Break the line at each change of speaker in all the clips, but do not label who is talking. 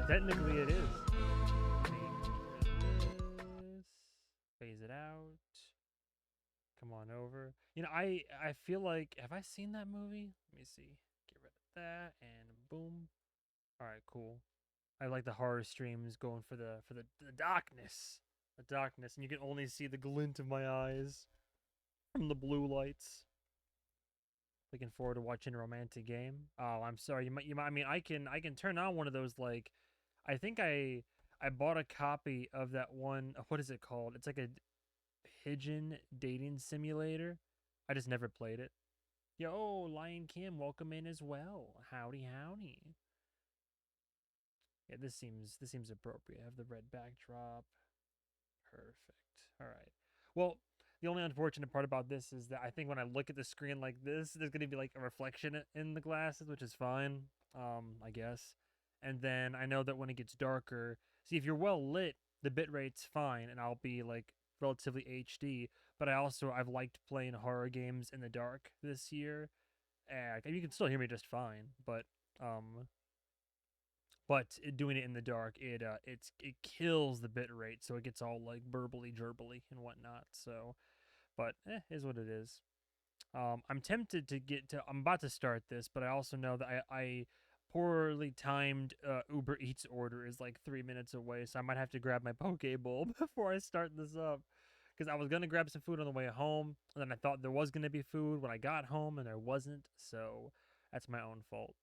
Technically, it is. Let me get rid of this. Phase it out. Come on over. You know, I feel like, have I seen that movie? Let me see. Get rid of that and boom. All right, cool. I like the horror streams going for the darkness, and you can only see the glint of my eyes from the blue lights. Looking forward to watching a romantic game. Oh, I'm sorry. You might. I mean, I can turn on one of those. Like, I think I bought a copy of that one. What is it called? It's like a pigeon dating simulator. I just never played it. Yo, Lion Kim, welcome in as well. Howdy, howdy. Yeah, this seems appropriate. I have the red backdrop. Perfect. All right. Well, the only unfortunate part about this is that I think when I look at the screen like this, there's going to be like a reflection in the glasses, which is fine, I guess. And then I know that when it gets darker, see if you're well lit, the bit rate's fine, and I'll be like relatively HD. But I've liked playing horror games in the dark this year. You can still hear me just fine, um, doing it in the dark, it kills the bit rate, so it gets all like burbly gerbly and whatnot. So, but is what it is. I'm tempted to get to. I'm about to start this, but I also know that I poorly timed Uber Eats order is like 3 minutes away, so I might have to grab my Poke Bowl before I start this up. Because I was gonna grab some food on the way home, and then I thought there was gonna be food when I got home, and there wasn't. So that's my own fault.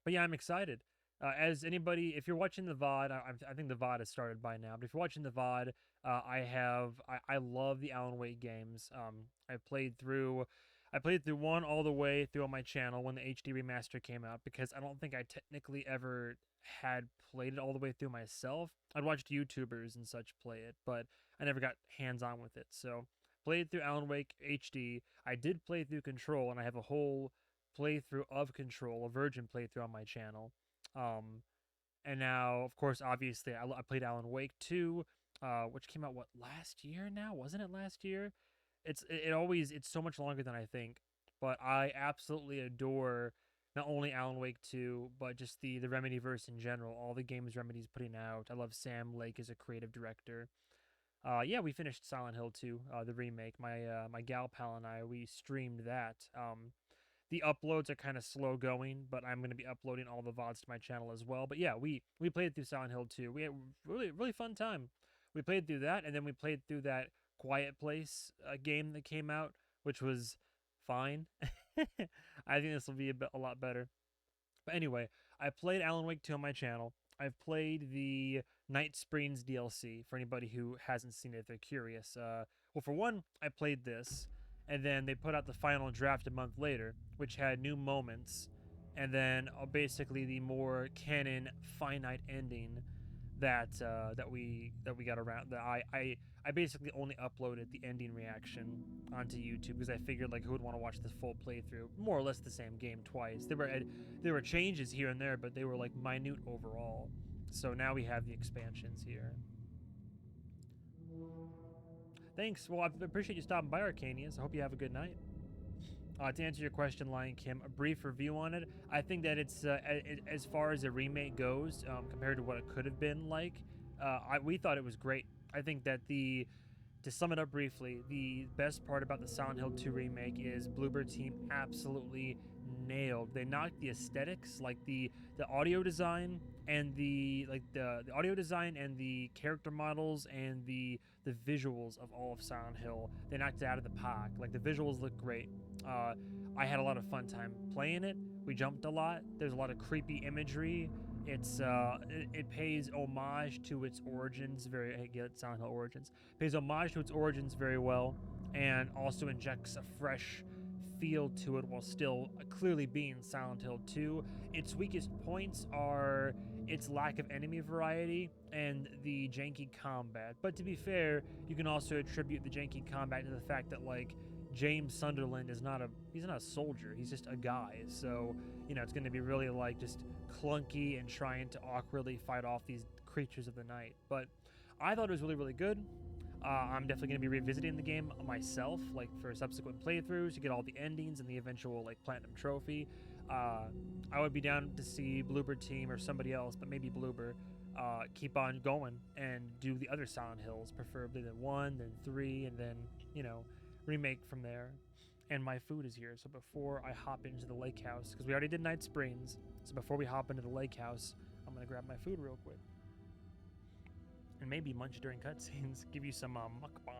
But yeah, I'm excited. As anybody, if you're watching the VOD, I think the VOD has started by now. But if you're watching the VOD, I love the Alan Wake games. I played through one all the way through on my channel when the HD remaster came out because I don't think I technically ever had played it all the way through myself. I'd watched YouTubers and such play it, but I never got hands on with it. So played through Alan Wake HD. I did play through Control, and I have a whole playthrough of Control, a virgin playthrough on my channel. Um, and now, of course, obviously, I played Alan Wake 2, which came out what last year now? Wasn't it last year? It's so much longer than I think. But I absolutely adore not only Alan Wake 2, but just the Remedyverse in general. All the games Remedy's putting out. I love Sam Lake as a creative director. Yeah, we finished Silent Hill 2, the remake. My gal pal and we streamed that. The uploads are kind of slow going, but I'm going to be uploading all the VODs to my channel as well. But yeah, we played through Silent Hill 2. We had really fun time. We played through that, and then we played through that Quiet Place game that came out, which was fine. I think this will be a lot better. But anyway, I played Alan Wake 2 on my channel. I've played the Night Springs DLC for anybody who hasn't seen it if they're curious. Well, for one, I played this, and then they put out the final draft a month later, which had new moments, and then basically the more canon finite ending that we got around. That I basically only uploaded the ending reaction onto YouTube because I figured like who would want to watch this full playthrough, more or less the same game twice. There were changes here and there, but they were like minute overall. So now we have the expansions here. Thanks. Well, I appreciate you stopping by, Arcanius. I hope you have a good night. To answer your question, Lion Kim, a brief review on it. I think that as far as a remake goes, compared to what it could have been like, we thought it was great. I think that to sum it up briefly, the best part about the Silent Hill 2 remake is Bluebird team absolutely nailed. They knocked the aesthetics, like the audio design and the audio design and the character models and the visuals of all of Silent Hill. They knocked it out of the park. Like the visuals look great. I had a lot of fun time playing it. We jumped a lot. There's a lot of creepy imagery. It pays homage to its origins. I get Silent Hill origins. Pays homage to its origins very well, and also injects a fresh feel to it while still clearly being Silent Hill 2. Its weakest points are its lack of enemy variety and the janky combat. But to be fair, you can also attribute the janky combat to the fact that like James Sunderland he's not a soldier, he's just a guy. So, it's going to be really like just clunky and trying to awkwardly fight off these creatures of the night. But I thought it was really good. I'm definitely going to be revisiting the game myself, like for subsequent playthroughs to get all the endings and the eventual like platinum trophy. I would be down to see Bloober Team or somebody else, but maybe Bloober, keep on going and do the other Silent Hills, preferably then 1, then 3, and then, you know, remake from there. And my food is here, so before I hop into the lake house, because we already did Night Springs, so before we hop into the lake house, I'm gonna grab my food real quick. And maybe munch during cutscenes, give you some mukbang.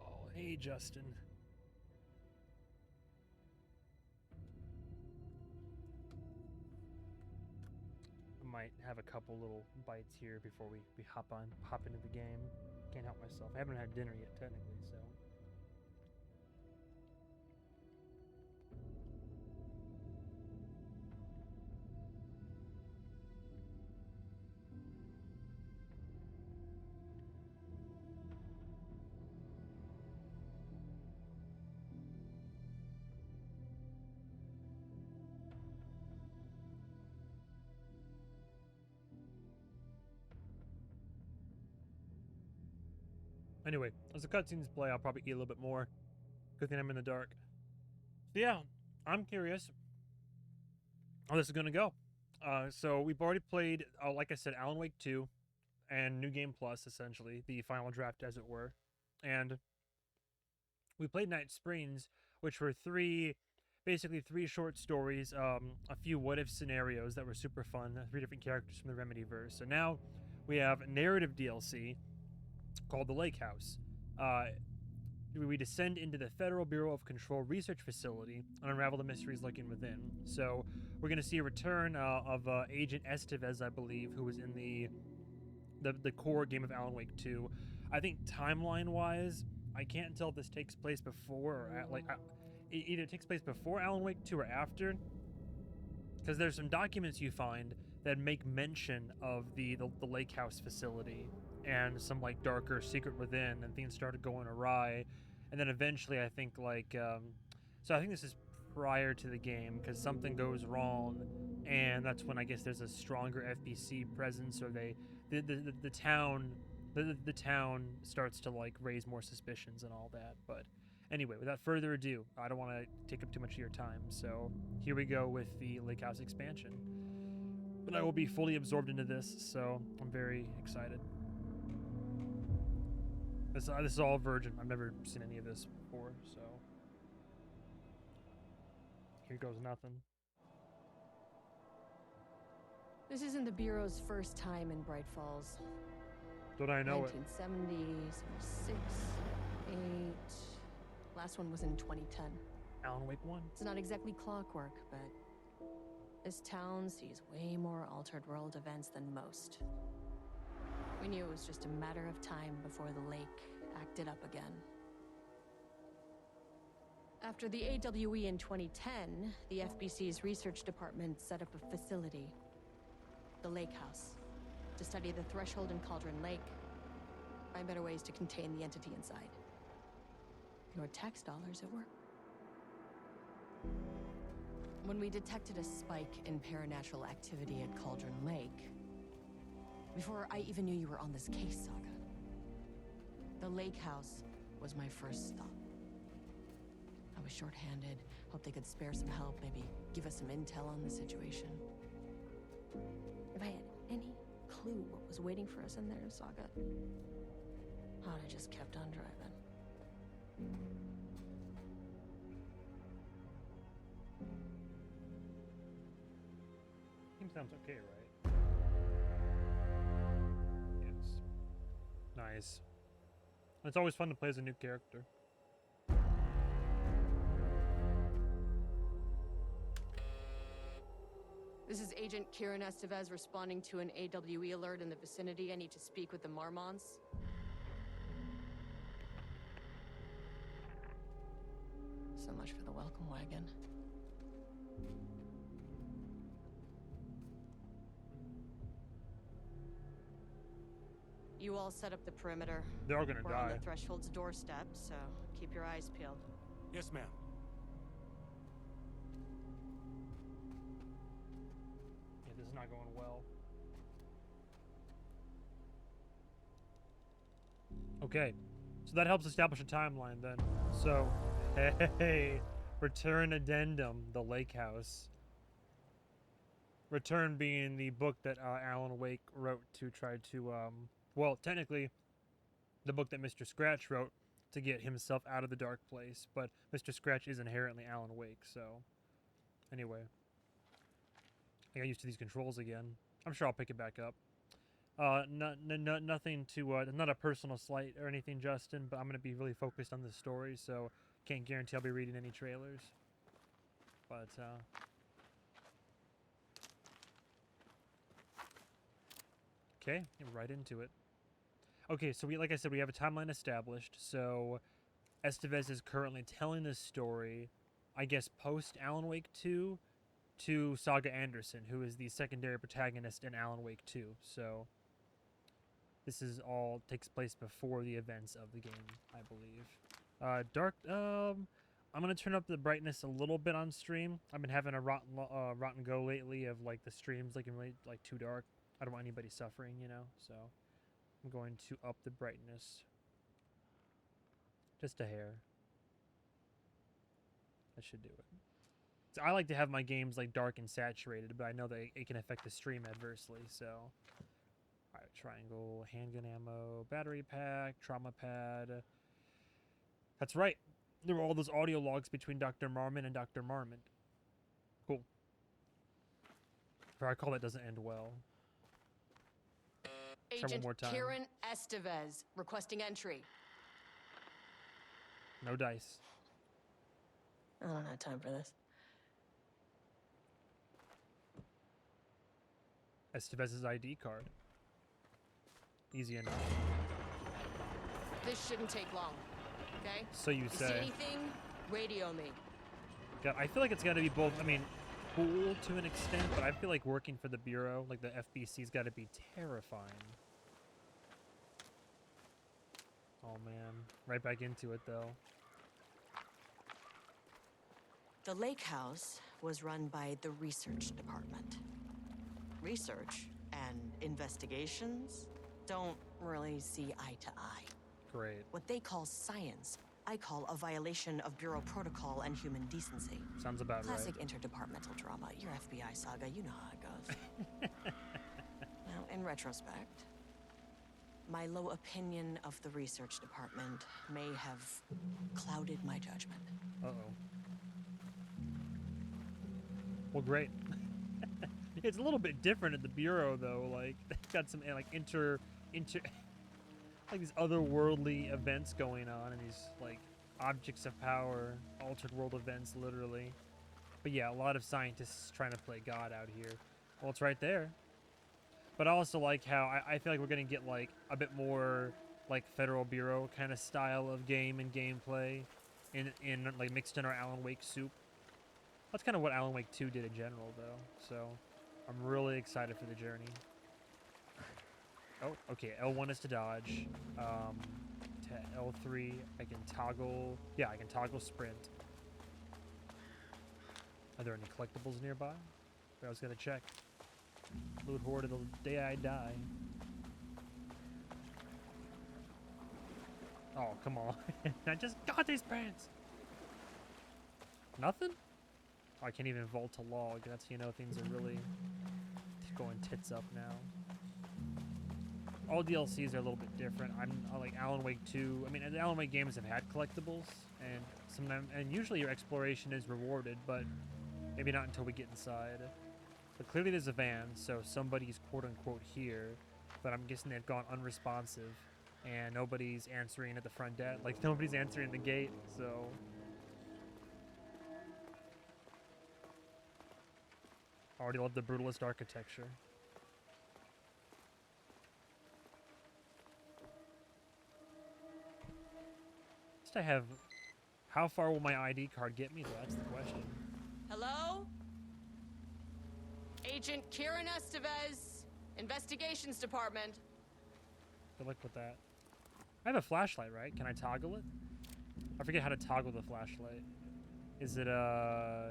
Oh, hey, Justin. I might have a couple little bites here before we hop into the game. Can't help myself. I haven't had dinner yet, technically, so. Anyway, as the cutscenes play, I'll probably eat a little bit more. Good thing I'm in the dark. So yeah, I'm curious how this is gonna go. So we've already played, like I said, Alan Wake 2 and New Game Plus, essentially the final draft, as it were, and we played Night Springs, which were basically three short stories, a few what-if scenarios that were super fun, 3 different characters from the Remedyverse. So now we have narrative DLC called The Lake House. We descend into the Federal Bureau of Control research facility and unravel the mysteries lurking within. So we're going to see a return of Agent Estevez, I believe, who was in the core game of Alan Wake 2. I think timeline-wise, I can't tell if this takes place before or either it takes place before Alan Wake 2 or after, because there's some documents you find that make mention of the lake house facility and some like darker secret within, and things started going awry, and then eventually I think so I think this is prior to the game, because something goes wrong, and that's when I guess there's a stronger FBC presence, or the town starts to like raise more suspicions and all that. But anyway, without further ado, I don't want to take up too much of your time, so here we go with the Lake House expansion. But I will be fully absorbed into this, so I'm very excited. This is all virgin. I've never seen any of this before, so here goes nothing.
This isn't the Bureau's first time in Bright Falls.
Don't I know
1970, 76, 8. Last one was in 2010.
Alan Wake 1.
It's not exactly clockwork, but this town sees way more altered world events than most. We knew it was just a matter of time before the lake acted up again. After the AWE in 2010, the FBC's research department set up a facility, the Lake House, to study the Threshold and Cauldron Lake, find better ways to contain the entity inside. Your tax dollars at work. When we detected a spike in paranatural activity at Cauldron Lake, before I even knew you were on this case, Saga, the Lake House was my first stop. I was short-handed, hoped they could spare some help, maybe give us some intel on the situation. If I had any clue what was waiting for us in there, Saga, I'd have just kept on driving.
Sounds okay, right? Yes. Nice. It's always fun to play as a new character.
This is Agent Kieran Estevez responding to an AWE alert in the vicinity. I need to speak with the Marmonts. So much for the welcome wagon. You all set up the perimeter.
They're all gonna
We're
die.
on the Threshold's doorstep, so keep your eyes peeled.
Yes, ma'am.
Yeah, this is not going well. Okay, so that helps establish a timeline then. So, hey, Return Addendum, the Lake House. Return being the book that Alan Wake wrote to try to, well, technically, the book that Mr. Scratch wrote to get himself out of the dark place, but Mr. Scratch is inherently Alan Wake, so anyway. I got used to these controls again. I'm sure I'll pick it back up. Nothing to, not a personal slight or anything, Justin, but I'm going to be really focused on the story, so can't guarantee I'll be reading any trailers. But, okay, right into it. Okay, so like I said, we have a timeline established, so Estevez is currently telling this story, I guess, post Alan Wake 2 to Saga Anderson, who is the secondary protagonist in Alan Wake 2, so this is all takes place before the events of the game, I believe. I'm gonna turn up the brightness a little bit on stream. I've been having a rotten go lately of like the streams looking really like too dark. I don't want anybody suffering, you know, so I'm going to up the brightness just a hair. That should do it. So I like to have my games like dark and saturated, but I know that it can affect the stream adversely, so. Alright, triangle, handgun ammo, battery pack, trauma pad. That's right. There were all those audio logs between Dr. Marmon and Dr. Marmon. Cool. If I recall, that doesn't end well. Try one
Agent
more time.
Kieran Estevez requesting entry.
No dice.
I don't have time for this.
Estevez's ID card. Easy enough.
This shouldn't take long, okay?
So you
See
say.
anything? Radio me.
God, I feel like it's got to be both. I mean, cool to an extent, but I feel like working for the Bureau, like the FBC's got to be terrifying. Oh man, right back into it though.
The lake house was run by the research department. Research and investigations don't really see eye to eye.
Great.
What they call science, I call a violation of Bureau protocol and human decency.
Sounds about
Classic
right.
interdepartmental drama. Your FBI saga, you know how it goes. Now, in retrospect, my low opinion of the research department may have clouded my judgment.
Uh-oh. Well, great. It's a little bit different at the Bureau, though. Like, they've got some, like, like, these otherworldly events going on, and these, like, objects of power, altered world events, literally. But yeah, a lot of scientists trying to play God out here. Well, it's right there. But I also like how, I feel like we're going to get, like, a bit more, like, Federal Bureau kind of style of game and gameplay in like, mixed in our Alan Wake soup. That's kind of what Alan Wake 2 did in general, though. So, I'm really excited for the journey. Oh, okay. L1 is to dodge. To L3, I can toggle. Yeah, I can toggle sprint. Are there any collectibles nearby? I was gonna check. Loot horde till the day I die. Oh, come on. I just got these pants! Nothing? Oh, I can't even vault to log. That's, you know, things are really going tits up now. All DLCs are a little bit different. I like Alan Wake 2. I mean, the Alan Wake games have had collectibles, and sometimes, and usually your exploration is rewarded, but maybe not until we get inside. But clearly there's a van, so somebody's quote-unquote here, but I'm guessing they've gone unresponsive, and nobody's answering at the front desk. Like, nobody's answering the gate, so... Already love the brutalist architecture. Just I have... How far will my ID card get me, though? That's the question.
Hello? Agent Kieran Estevez, Investigations Department.
Good luck with that. I have a flashlight, right? Can I toggle it? I forget how to toggle the flashlight. Is it, I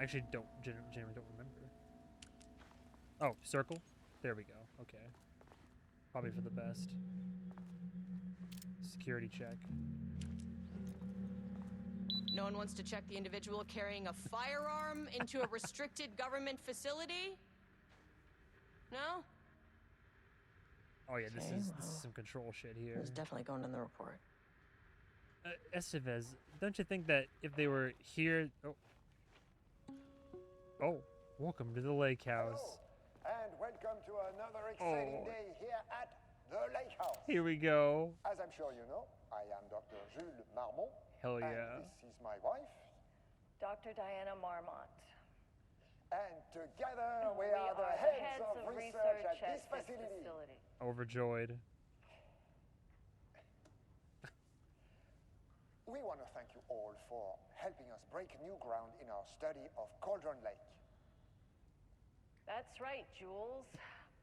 actually genuinely don't remember. Oh, circle? There we go. Okay. Probably for the best. Security check.
No one wants to check the individual carrying a firearm into a restricted government facility? No?
Oh yeah, this is some control shit here.
It's definitely going in the report.
Estevez, don't you think that if they were here... Oh, welcome to the lake house.
Hello, and welcome to another exciting day here at the lake house.
Here we go.
As I'm sure you know, I am Dr. Jules Marmont.
Hell yeah.
And this is my wife.
Dr. Diana Marmont.
And together we are the heads of research at this facility.
Overjoyed.
We want to thank you all for helping us break new ground in our study of Cauldron Lake.
That's right, Jules.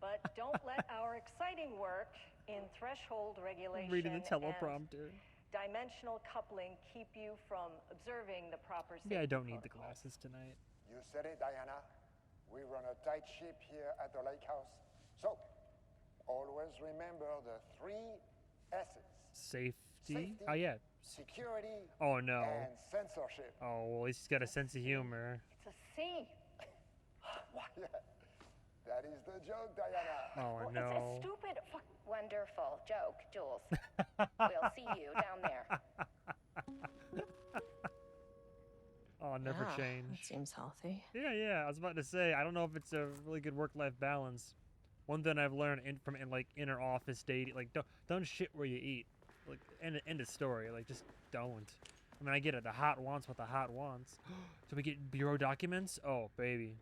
But don't let our exciting work in threshold regulation
Reading the teleprompter.
and dimensional coupling keep you from observing the proper safety
Yeah, I don't need the
protocols.
glasses tonight.
You said it, Diana. We run a tight ship here at the lake house. So, always remember the 3 S's.
Safety? Oh yeah.
Security.
Oh no.
And censorship.
Oh, well, at least he's got a sense of humor.
It's a C.
Yeah, that is the joke, Diana.
Oh
Well,
no.
It's a stupid, wonderful joke, Jules. We'll see you down there.
Oh, never
That
change.
seems healthy.
Yeah. I was about to say, I don't know if it's a really good work-life balance. One thing I've learned from inner office dating, like don't shit where you eat. Like end of story. Like just don't. I mean, I get it. The hot wants what the hot wants. Do we get bureau documents? Oh, baby.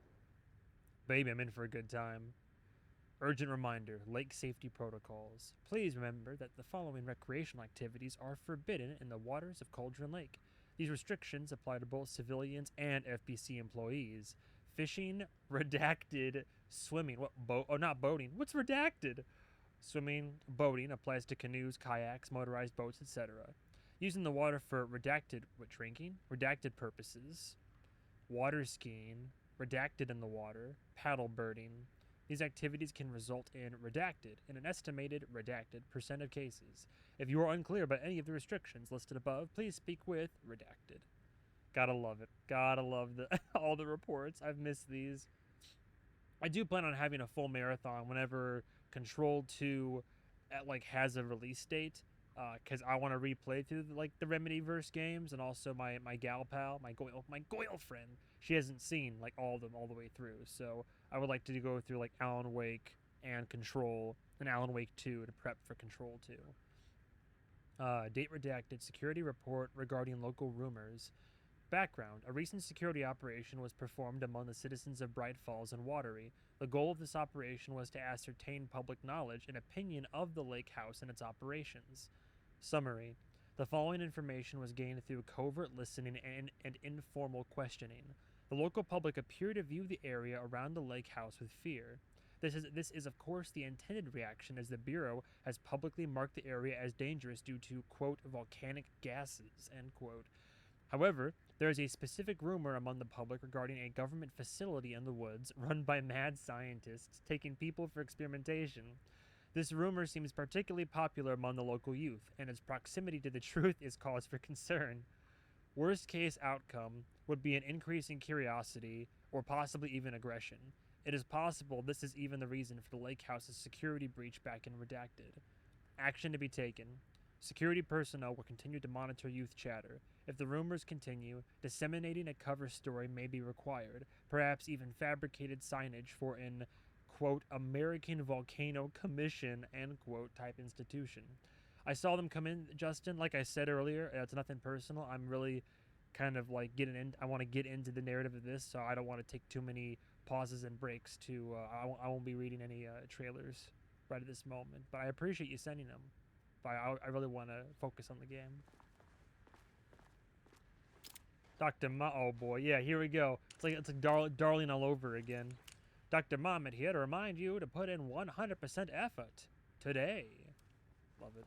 Baby, I'm in for a good time. Urgent reminder, lake safety protocols. Please remember that the following recreational activities are forbidden in the waters of Cauldron Lake. These restrictions apply to both civilians and FBC employees. Fishing, redacted, swimming. What boat? Oh, not boating. What's redacted? Swimming, boating applies to canoes, kayaks, motorized boats, etc. Using the water for redacted, drinking? Redacted purposes. Water skiing, redacted in the water, paddle birding. These activities can result in redacted in an estimated redacted % of cases. If you are unclear about any of the restrictions listed above, please speak with redacted. Gotta love it. Gotta love all the reports. I've missed these. I do plan on having a full marathon whenever Control 2 has a release date, because I want to replay through the Remedyverse games, and also my gal pal, my Goyle friend. She hasn't seen all of them all the way through, so I would like to go through Alan Wake and Control and Alan Wake 2 to prep for Control 2. Date redacted. Security report regarding local rumors. Background: a recent security operation was performed among the citizens of Bright Falls and Watery. The goal of this operation was to ascertain public knowledge and opinion of the lake house and its operations. Summary: the following information was gained through covert listening and informal questioning. The local public appear to view the area around the lake house with fear. This is of course the intended reaction, as the Bureau has publicly marked the area as dangerous due to, quote, volcanic gases, end quote. However, there is a specific rumor among the public regarding a government facility in the woods run by mad scientists taking people for experimentation. This rumor seems particularly popular among the local youth, and its proximity to the truth is cause for concern. Worst case outcome would be an increase in curiosity, or possibly even aggression. It is possible this is even the reason for the lake house's security breach back in Redacted. Action to be taken. Security personnel will continue to monitor youth chatter. If the rumors continue, disseminating a cover story may be required, perhaps even fabricated signage for an, quote, American Volcano Commission, end quote, type institution. I saw them come in, Justin. Like I said earlier, it's nothing personal. I'm really kind of like getting in. I want to get into the narrative of this, so I don't want to take too many pauses and breaks. I won't be reading any trailers right at this moment. But I appreciate you sending them. But I really want to focus on the game. Dr. Oh boy, yeah, here we go. It's like Darling all over again. Dr. Marmot here to remind you to put in 100% effort today. Love it.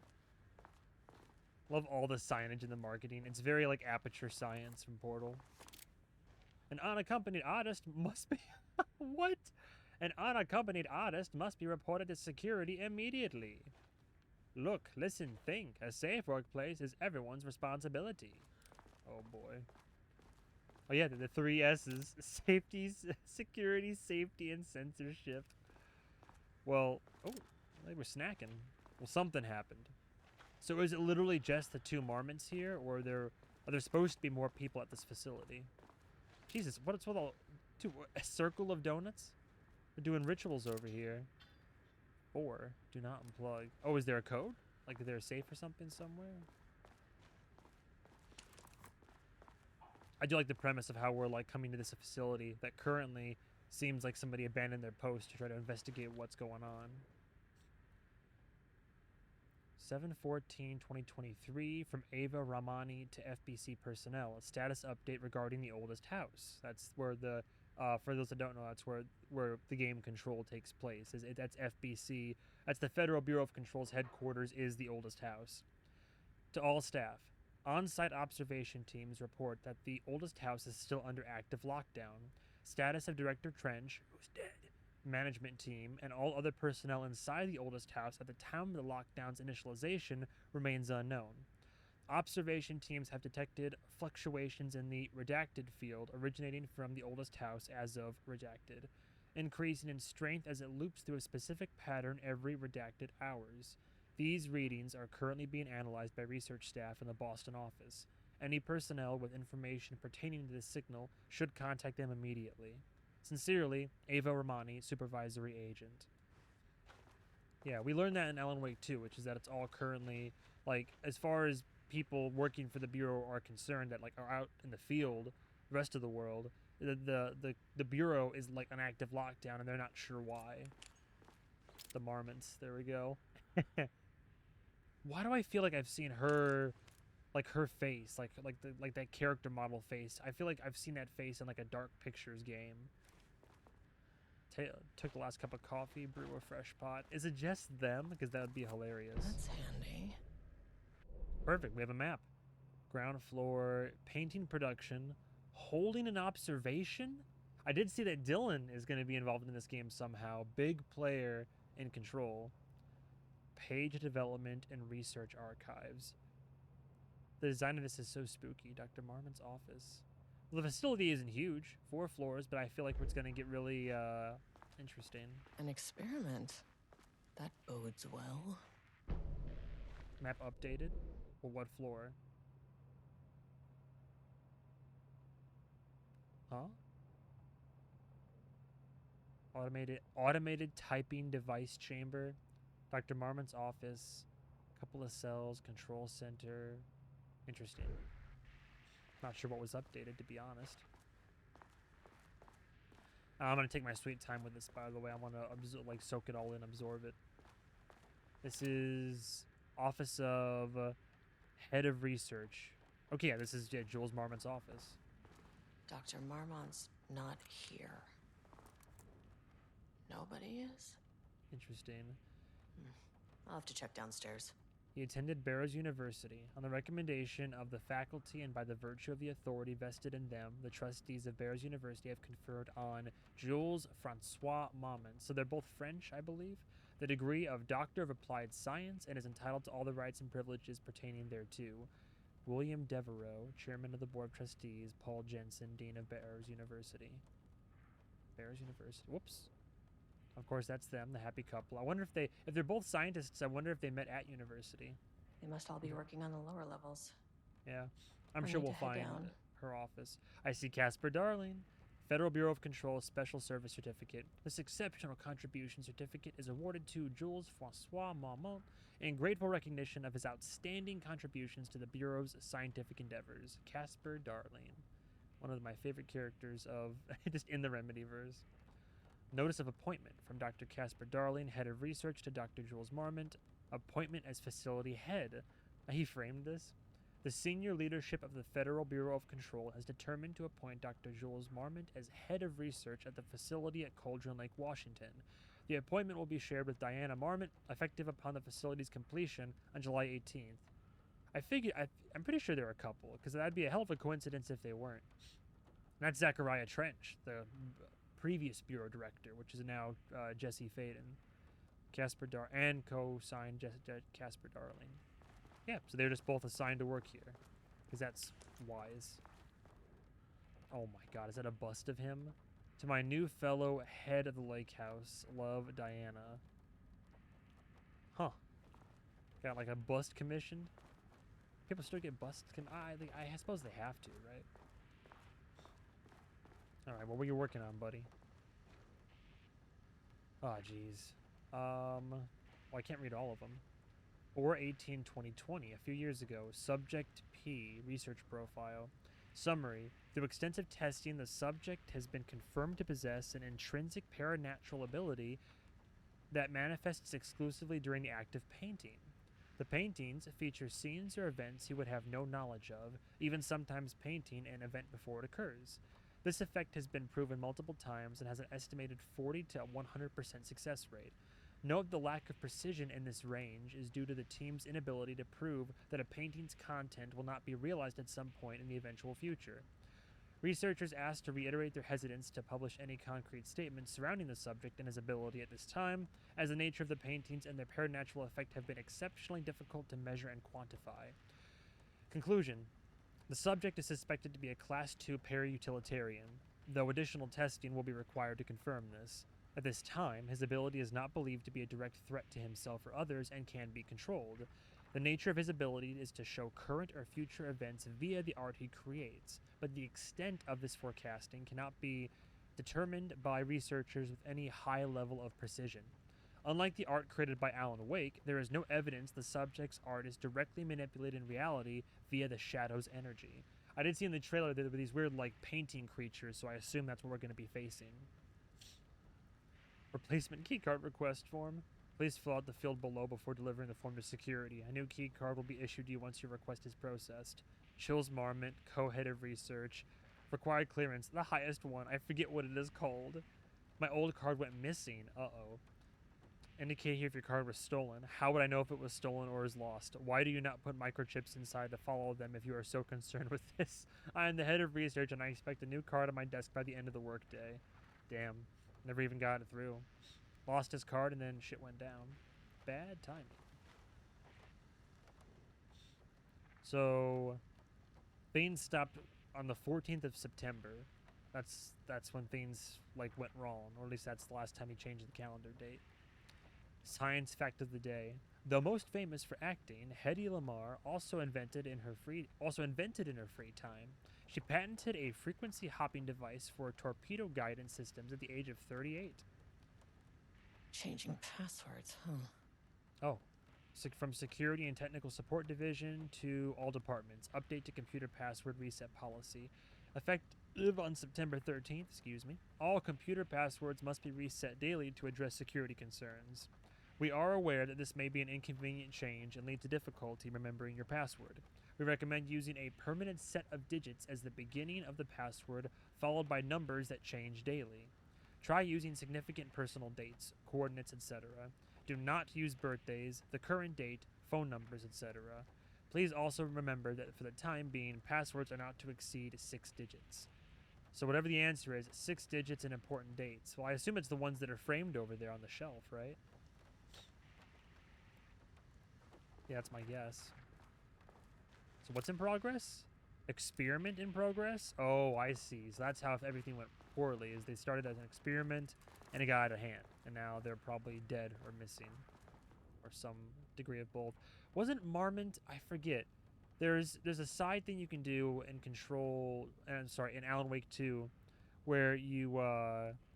Love all the signage and the marketing. It's very like Aperture Science from Portal. An unaccompanied artist must be... What? An unaccompanied artist must be reported to security immediately. Look, listen, think. A safe workplace is everyone's responsibility. Oh boy. Oh yeah, the 3 S's. Safety, security, safety, and censorship. Well, oh, they were snacking. Well, something happened. So is it literally just the 2 marmots here, or are there supposed to be more people at this facility? Jesus, what's with all... a circle of donuts? They're doing rituals over here. 4, do not unplug. Oh, is there a code? Like, is there a safe or something somewhere? I do like the premise of how we're, like, coming to this facility that currently seems like somebody abandoned their post to try to investigate what's going on. 7/14/2023 from Ava Ramani to FBC personnel. A status update regarding the oldest house. That's where the for those that don't know, that's where the game control takes place. That's FBC. That's the Federal Bureau of Control's headquarters. Is the oldest house. To all staff, on-site observation teams report that the oldest house is still under active lockdown. Status of Director Trench, who's dead, management team, and all other personnel inside the oldest house at the time of the lockdown's initialization remains unknown. Observation teams have detected fluctuations in the redacted field originating from the oldest house as of redacted, increasing in strength as it loops through a specific pattern every redacted hours. These readings are currently being analyzed by research staff in the Boston office. Any personnel with information pertaining to this signal should contact them immediately. Sincerely, Ava Ramani, Supervisory Agent. Yeah, we learned that in Alan Wake 2, which is that it's all currently, like, as far as people working for the Bureau are concerned that, like, are out in the field, the rest of the world, the Bureau is, like, an active lockdown, and they're not sure why. The Marmots, there we go. Why do I feel like I've seen her, like, her face, like that character model face? I feel like I've seen that face in, like, a Dark Pictures game. Took the last cup of coffee, brew a fresh pot. Is it just them? Because that would be hilarious.
That's handy.
Perfect. We have a map. Ground floor, painting production, holding an observation. I did see that Dylan is going to be involved in this game somehow. Big player in Control. Page development and research archives. The design of this is so spooky. Dr. Marmon's office. Well, the facility isn't huge. 4 floors, but I feel like it's going to get really interesting.
An experiment. That bodes well.
Map updated. Well, what floor? Huh? Automated typing device chamber. Dr. Marmon's office. Couple of cells. Control center. Interesting. Not sure what was updated, to be honest. I'm going to take my sweet time with this, by the way. I want to like soak it all in, absorb it. This is Office of Head of Research. Okay, yeah, this is Jules Marmon's office.
Dr. Marmont's not here. Nobody is?
Interesting.
I'll have to check downstairs.
He attended Barrows University. On the recommendation of the faculty and by the virtue of the authority vested in them, the trustees of Barrows University have conferred on Jules Francois Marmont. So they're both French, I believe. The degree of Doctor of Applied Science and is entitled to all the rights and privileges pertaining thereto. William Devereaux, Chairman of the Board of Trustees. Paul Jensen, Dean of Barrows University. Barrows University. Whoops. Of course, that's them, the happy couple. I wonder if they're both scientists, I wonder if they met at university.
They must all be working on the lower levels.
Yeah, I'm sure
need
we'll
to head
find
down.
her office. I see Casper Darling. Federal Bureau of Control Special Service Certificate. This exceptional contribution certificate is awarded to Jules Francois Marmont in grateful recognition of his outstanding contributions to the Bureau's scientific endeavors. Casper Darling, one of my favorite characters of just in the Remedyverse. Notice of appointment from Dr. Casper Darling, head of research, to Dr. Jules Marmont, appointment as facility head. He framed this. The senior leadership of the Federal Bureau of Control has determined to appoint Dr. Jules Marmont as head of research at the facility at Cauldron Lake, Washington. The appointment will be shared with Diana Marmont, effective upon the facility's completion on July 18th. I'm pretty sure there are a couple, because that'd be a hell of a coincidence if they weren't. And that's Zachariah Trench, the previous bureau director, which is now Jesse Faden. And co-signed Casper Darling. Yeah, so they're just both assigned to work here, because that's wise. Oh my god, is that a bust of him? To my new fellow head of the lake house, love, Diana. Huh. Got like a bust commissioned? People still get bust I suppose they have to, right? Alright, what were you working on, buddy? Oh, jeez. Well, I can't read all of them. Or 18-2020, a few years ago. Subject P, research profile. Summary. Through extensive testing, the subject has been confirmed to possess an intrinsic paranatural ability that manifests exclusively during the act of painting. The paintings feature scenes or events he would have no knowledge of, even sometimes painting an event before it occurs. This effect has been proven multiple times and has an estimated 40 to 100% success rate. Note the lack of precision in this range is due to the team's inability to prove that a painting's content will not be realized at some point in the eventual future. Researchers asked to reiterate their hesitance to publish any concrete statements surrounding the subject and his ability at this time, as the nature of the paintings and their paranatural effect have been exceptionally difficult to measure and quantify. Conclusion. The subject is suspected to be a Class II para-utilitarian, though additional testing will be required to confirm this. At this time, his ability is not believed to be a direct threat to himself or others and can be controlled. The nature of his ability is to show current or future events via the art he creates, but the extent of this forecasting cannot be determined by researchers with any high level of precision. Unlike the art created by Alan Wake, there is no evidence the subject's art is directly manipulated in reality via the shadow's energy. I did see in the trailer that there were these weird, like, painting creatures, so I assume that's what we're going to be facing. Replacement keycard request form. Please fill out the field below before delivering the form to security. A new keycard will be issued to you once your request is processed. Chills Marmont, co-head of research. Required clearance, the highest one. I forget what it is called. My old card went missing. Uh-oh. Indicate here if your card was stolen. How would I know if it was stolen or is lost? Why do you not put microchips inside to follow them if you are so concerned with this? I am the head of research and I expect a new card on my desk by the end of the workday. Damn. Never even got it through. Lost his card and then shit went down. Bad timing. So, things stopped on the 14th of September. That's when things like went wrong, or at least that's the last time he changed the calendar date. Science fact of the day: though most famous for acting, Hedy Lamarr also invented in her free time. She patented a frequency hopping device for torpedo guidance systems at the age of 38.
Changing passwords, huh?
Oh, from security and technical support division to all departments. Update to computer password reset policy. Effective on September 13th, all computer passwords must be reset daily to address security concerns. We are aware that this may be an inconvenient change and lead to difficulty remembering your password. We recommend using a permanent set of digits as the beginning of the password, followed by numbers that change daily. Try using significant personal dates, coordinates, etc. Do not use birthdays, the current date, phone numbers, etc. Please also remember that for the time being, passwords are not to exceed 6 digits. So whatever the answer is, 6 digits and important dates. Well, I assume it's the ones that are framed over there on the shelf, right? Yeah, that's my guess. So what's in progress? Experiment in progress? Oh, I see. So that's how everything went poorly, is they started as an experiment and it got out of hand. And now they're probably dead or missing. Or some degree of both. Wasn't Marmont, I forget. There's a side thing you can do in in Alan Wake 2, where you,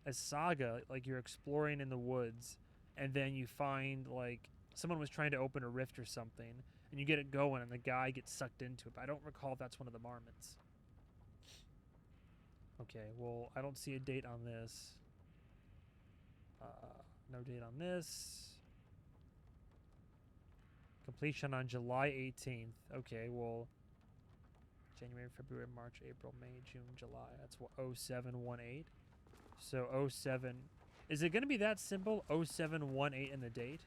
as Saga, like, you're exploring in the woods, and then you find, like, someone was trying to open a rift or something, and you get it going, and the guy gets sucked into it. But I don't recall if that's one of the marmots. Okay, well, I don't see a date on this. No date on this. Completion on July 18th. Okay, well, January, February, March, April, May, June, July. That's what 0718. So 07. Is it going to be that simple? 0718 in the date?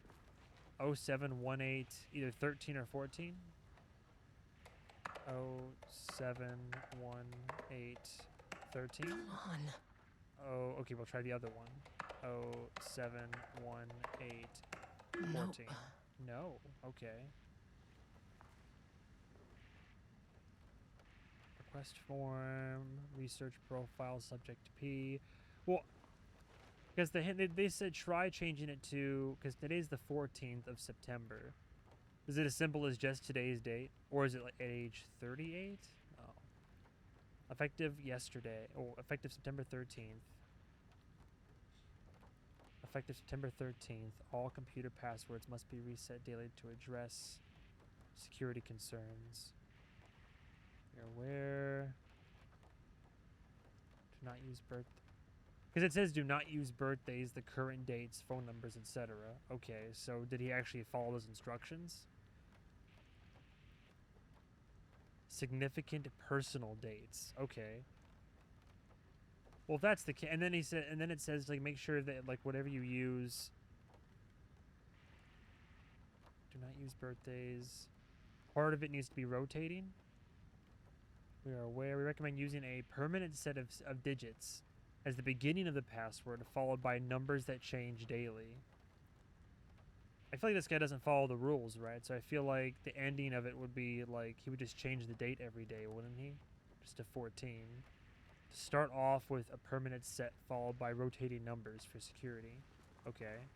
0718, either 13 or 14? 0718 13?
Come on.
Oh, okay, we'll try the other one. 0718 14. No. Okay. Request form, research profile, subject P. Well, because they said try changing it to, because today's the 14th of September. Is it as simple as just today's date? Or is it like at age 38? Oh. Effective yesterday. Oh, effective September 13th. Effective September 13th, all computer passwords must be reset daily to address security concerns. You're aware. Do not use birth. Because it says do not use birthdays, the current dates, phone numbers, etc. Okay, so did he actually follow those instructions? Significant personal dates. Okay. Well, if that's the case, and then he said, and then it says like make sure that like whatever you use, do not use birthdays. Part of it needs to be rotating. We are aware. We recommend using a permanent set of digits as the beginning of the password, followed by numbers that change daily. I feel like this guy doesn't follow the rules, right? So I feel like the ending of it would be like he would just change the date every day, wouldn't he? Just to 14. Start off with a permanent set followed by rotating numbers for security. Okay.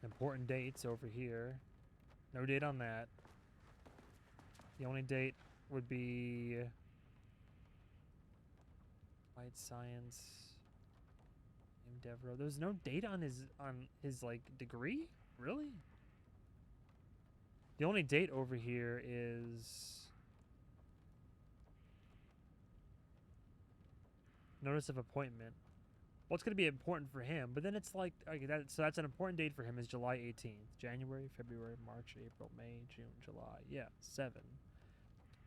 Important dates over here. No date on that. The only date would be Light Science. Devereaux. There's no date on his like degree? Really? The only date over here is notice of appointment. Well, it's going to be important for him, but then it's like, okay, so that's an important date for him is July 18th. January, February, March, April, May, June, July. Yeah, 7.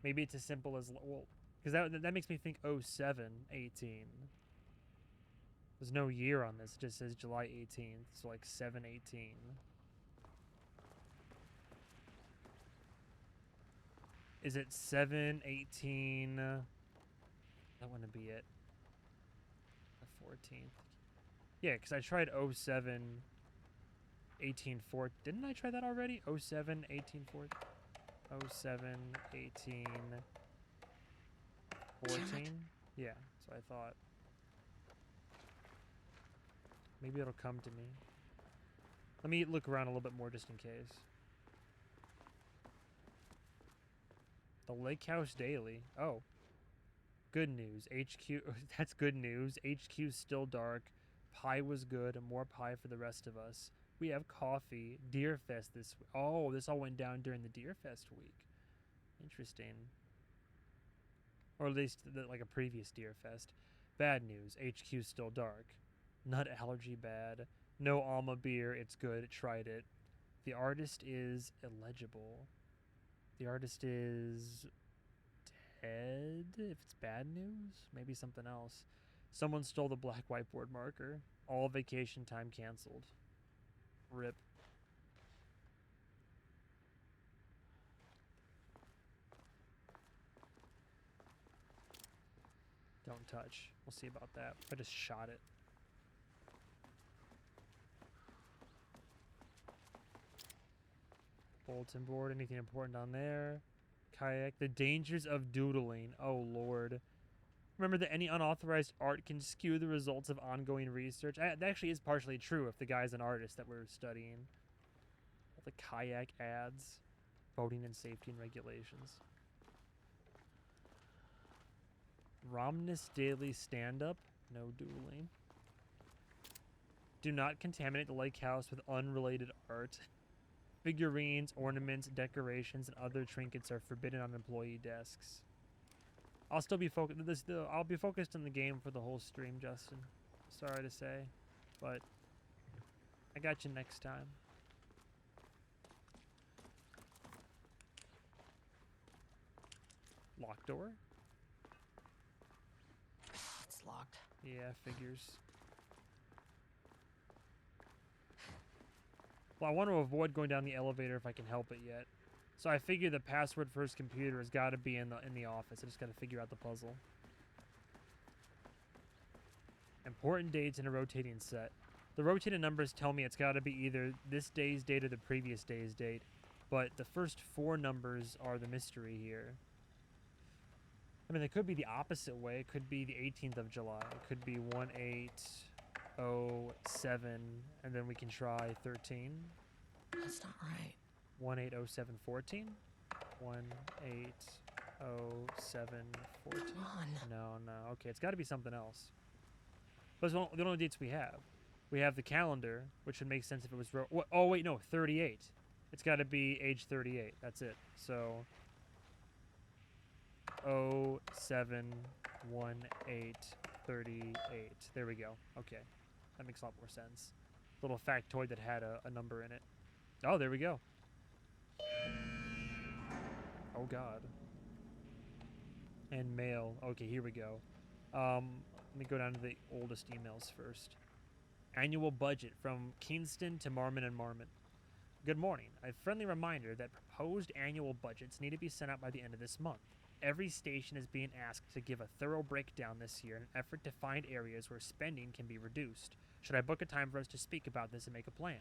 Maybe it's as simple as, well, because that makes me think 07/18. There's no year on this. It just says July 18th, so like 7/18. Is it 7/18? That wouldn't be it. 14th. Yeah, because I tried 07/18/4. Didn't I try that already? 07/18/4. 07/18/14. Yeah, so I thought maybe it'll come to me. Let me look around a little bit more just in case. The Lake House Daily. Oh. Good news. HQ. That's good news. HQ's still dark. Pie was good. And more pie for the rest of us. We have coffee. Deer Fest this week. Oh, this all went down during the Deer Fest week. Interesting. Or at least like a previous Deer Fest. Bad news. HQ's still dark. Nut allergy bad. No Alma beer. It's good. Tried it. The artist is illegible. The artist is dead. If it's bad news, maybe something else. Someone stole the black whiteboard marker. All vacation time canceled. RIP. Don't touch. We'll see about that. I just shot it. Bulletin board. Anything important on there? Kayak. The dangers of doodling. Oh, Lord. Remember that any unauthorized art can skew the results of ongoing research. That actually is partially true if the guy's an artist that we're studying. All the kayak ads. Voting and safety and regulations. Romnus Daily Stand-Up. No dueling. Do not contaminate the lake house with unrelated art. Figurines, ornaments, decorations, and other trinkets are forbidden on employee desks. I'll still be focused. I'll be focused on the game for the whole stream, Justin. Sorry to say, but I got you next time. Locked door?
It's locked.
Yeah, figures. Well, I want to avoid going down the elevator if I can help it yet. So I figure the password for his computer has got to be in the office. I just got to figure out the puzzle. Important dates in a rotating set. The rotating numbers tell me it's got to be either this day's date or the previous day's date. But the first 4 numbers are the mystery here. I mean, it could be the opposite way. It could be the 18th of July. It could be 1807, and then we can try 13.
That's not right.
180714? 180714.
Come on.
No. Okay, it's got to be something else. Those are the only dates we have. We have the calendar, which would make sense if it was... oh, wait, no, 38. It's got to be age 38. That's it. So... 071838. There we go. Okay. That makes a lot more sense. Little factoid that had a number in it. Oh, there we go. Oh, God. And mail. Okay, here we go. Let me go down to the oldest emails first. Annual budget from Kingston to Marmon and Marmon. Good morning. A friendly reminder that proposed annual budgets need to be sent out by the end of this month. Every station is being asked to give a thorough breakdown this year in an effort to find areas where spending can be reduced. Should I book a time for us to speak about this and make a plan?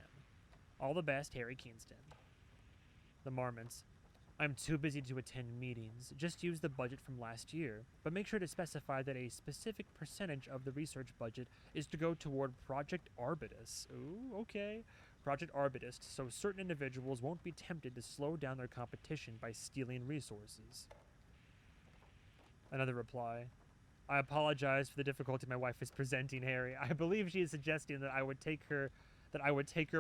All the best, Harry Kingston. The Marmons. I'm too busy to attend meetings. Just use the budget from last year, but make sure to specify that a specific percentage of the research budget is to go toward Project Arbutus. Ooh, okay. Project Arbutus, so certain individuals won't be tempted to slow down their competition by stealing resources. Another reply. I apologize for the difficulty my wife is presenting, Harry. I believe she is suggesting that I would take her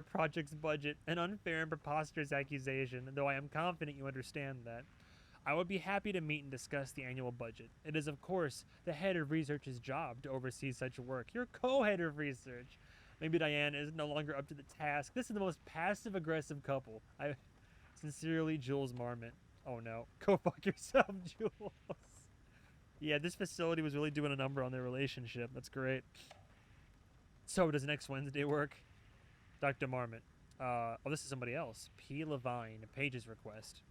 project's budget, an unfair and preposterous accusation, though I am confident you understand that. I would be happy to meet and discuss the annual budget. It is, of course, the head of research's job to oversee such work. You're co-head of research. Maybe Diane is no longer up to the task. This is the most passive-aggressive couple. I sincerely, Jules Marmont. Oh no. Go fuck yourself, Jules. Yeah, this facility was really doing a number on their relationship. That's great. So, does next Wednesday work? Dr. Marmont. Oh, this is somebody else. P. Levine, Pages request.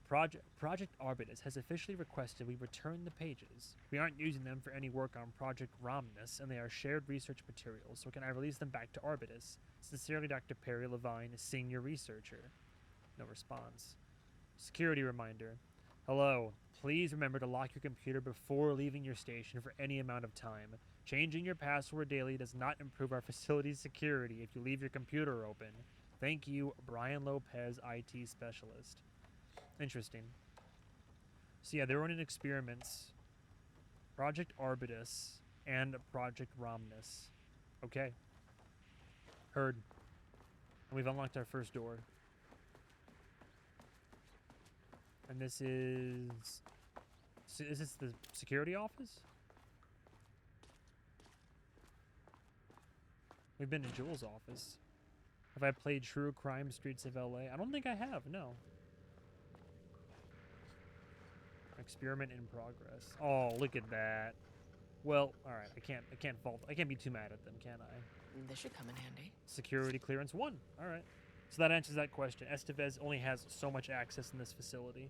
Project Arbutus has officially requested we return the pages. We aren't using them for any work on Project Romnus, and they are shared research materials, so can I release them back to Arbutus? Sincerely, Dr. Perry Levine, Senior Researcher. No response. Security reminder. Hello. Please remember to lock your computer before leaving your station for any amount of time. Changing your password daily does not improve our facility's security if you leave your computer open. Thank you, Brian Lopez, IT Specialist. Interesting. So yeah, they're running experiments. Project Arbutus and Project Romnus. Okay. Heard. And we've unlocked our first door. And this is... Is this the security office? We've been to Jules' office. Have I played True Crime Streets of LA? I don't think I have, no. Experiment in progress. Oh, look at that. Well, alright, I can't be too mad at them, can I?
This should come in handy.
Security clearance 1. Alright. So that answers that question. Estevez only has so much access in this facility.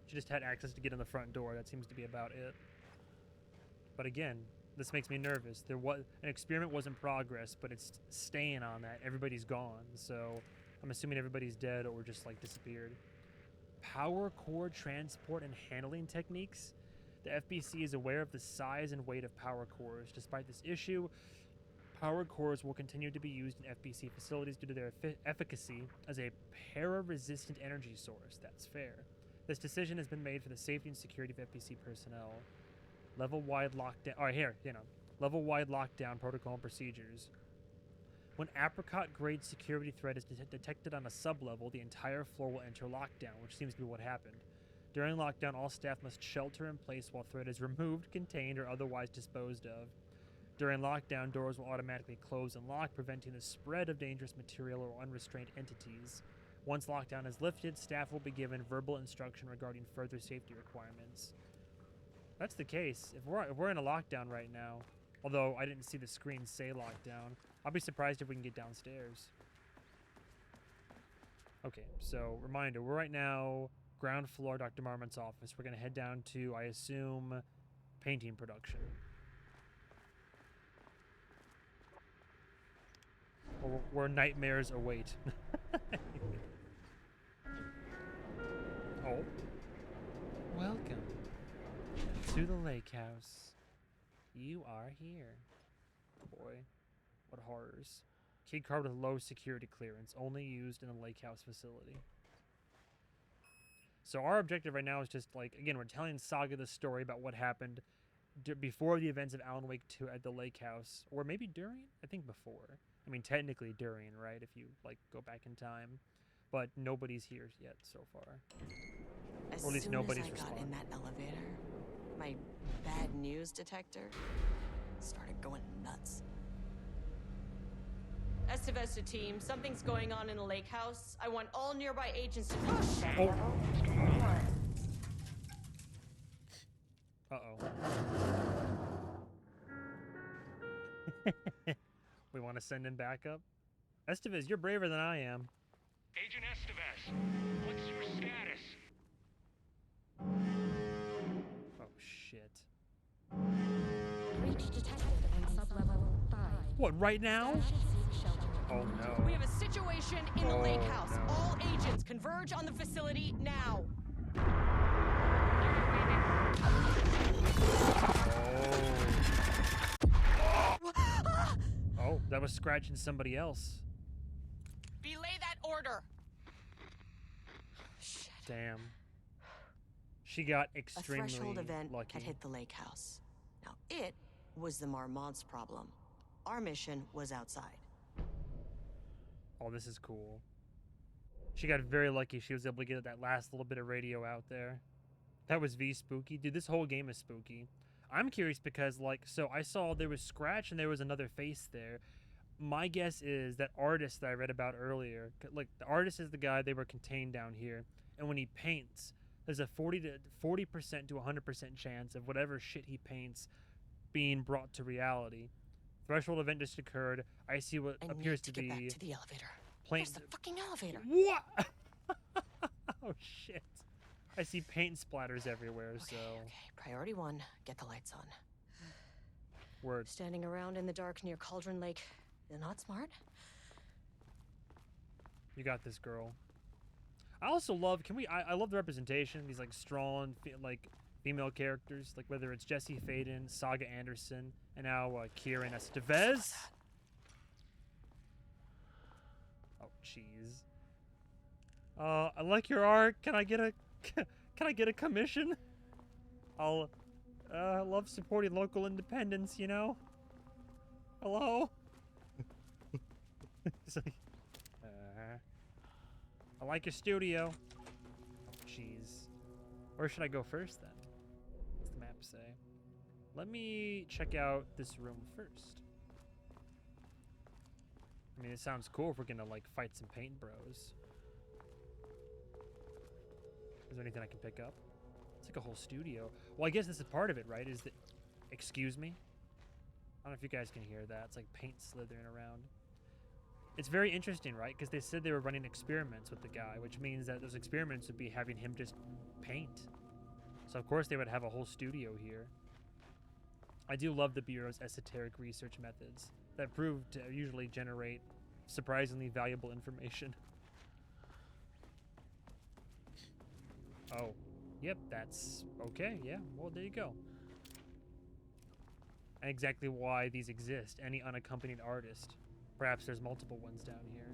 She just had access to get in the front door. That seems to be about it. But again, this makes me nervous. An experiment was in progress, but it's staying on that. Everybody's gone, so I'm assuming everybody's dead or just like disappeared. Power core transport and handling techniques. The FBC is aware of the size and weight of power cores. Despite this issue, power cores will continue to be used in FBC facilities due to their efficacy as a para-resistant energy source. That's fair. This decision has been made for the safety and security of FBC personnel. Level-wide lockdown. All right, here, Level-wide lockdown protocol and procedures. When apricot-grade security threat is detected on a sub-level, the entire floor will enter lockdown, which seems to be what happened. During lockdown, all staff must shelter in place while threat is removed, contained, or otherwise disposed of. During lockdown, doors will automatically close and lock, preventing the spread of dangerous material or unrestrained entities. Once lockdown is lifted, staff will be given verbal instruction regarding further safety requirements. That's the case. If we're in a lockdown right now, although I didn't see the screen say lockdown, I'll be surprised if we can get downstairs. Okay, so reminder, we're right now ground floor, Dr. Marmon's office. We're gonna head down to, I assume, painting production. Or where nightmares await. Oh. Welcome to the lake house. You are here. Boy, what horrors. Key card with low security clearance, only used in a lake house facility. So our objective right now is just like, again, we're telling Saga the story about what happened before the events of Alan Wake 2 at the lake house, or maybe during? I think before. I mean, technically during, right? If you like go back in time, but nobody's here yet so far.
As
Or at least
soon
nobody's
as I got
responded.
in that elevator, my bad news detector started going nuts. Estivesta team, something's going on in the lake house. I want all nearby agents to push.
Oh. Uh-oh. We want to send in backup? Estevez, you're braver than I am.
Agent Estevez, what's your status?
Oh, shit.
Breach detected on sublevel 5.
What, right now?
Seek shelter.
Oh, no.
We have a situation in the lake house.
no.
All agents converge on the facility now.
Oh, that was scratching somebody else.
Belay that order. Shit.
Damn. She got
A
extremely
threshold event
lucky.
had hit the lake house. Now, it was the Marmont's problem. Our mission was outside.
Oh, this is cool. She got very lucky she was able to get that last little bit of radio out there. That was spooky. Dude, this whole game is spooky. I'm curious because, like, so I saw there was Scratch and there was another face there. My guess is that artist that I read about earlier, like, the artist is the guy, they were contained down here. And when he paints, there's a 40% to 100% chance of whatever shit he paints being brought to reality. Threshold event just occurred. I see what
I
appears
need to
to
get
be
back to the elevator.
plain.
There's the fucking elevator.
What? Oh shit! I see paint splatters everywhere.
Okay,
So
okay. Priority 1, get the lights on.
word.
Standing around in the dark near Cauldron Lake, not smart.
You got this, girl. I also love. I love the representation. These like strong, like female characters. Like whether it's Jesse Faden, Saga Anderson, and now Kieran Estevez. Oh jeez. I like your art. Can I get a can I get a commission? I'll love supporting local independence, you know? Hello? It's like, I like your studio. Oh, jeez. Where should I go first then? What's the map say? Let me check out this room first. I mean, it sounds cool if we're gonna like fight some paint bros. Is there anything I can pick up? It's like a whole studio. Well, I guess this is part of it, right? Is that... Excuse me? I don't know if you guys can hear that. It's like paint slithering around. It's very interesting, right? Because they said they were running experiments with the guy, which means that those experiments would be having him just paint. So, of course, they would have a whole studio here. I do love the Bureau's esoteric research methods that prove to usually generate surprisingly valuable information. Oh. Yep, that's okay. Yeah, well, there you go. And exactly why these exist. Any unaccompanied artist. Perhaps there's multiple ones down here.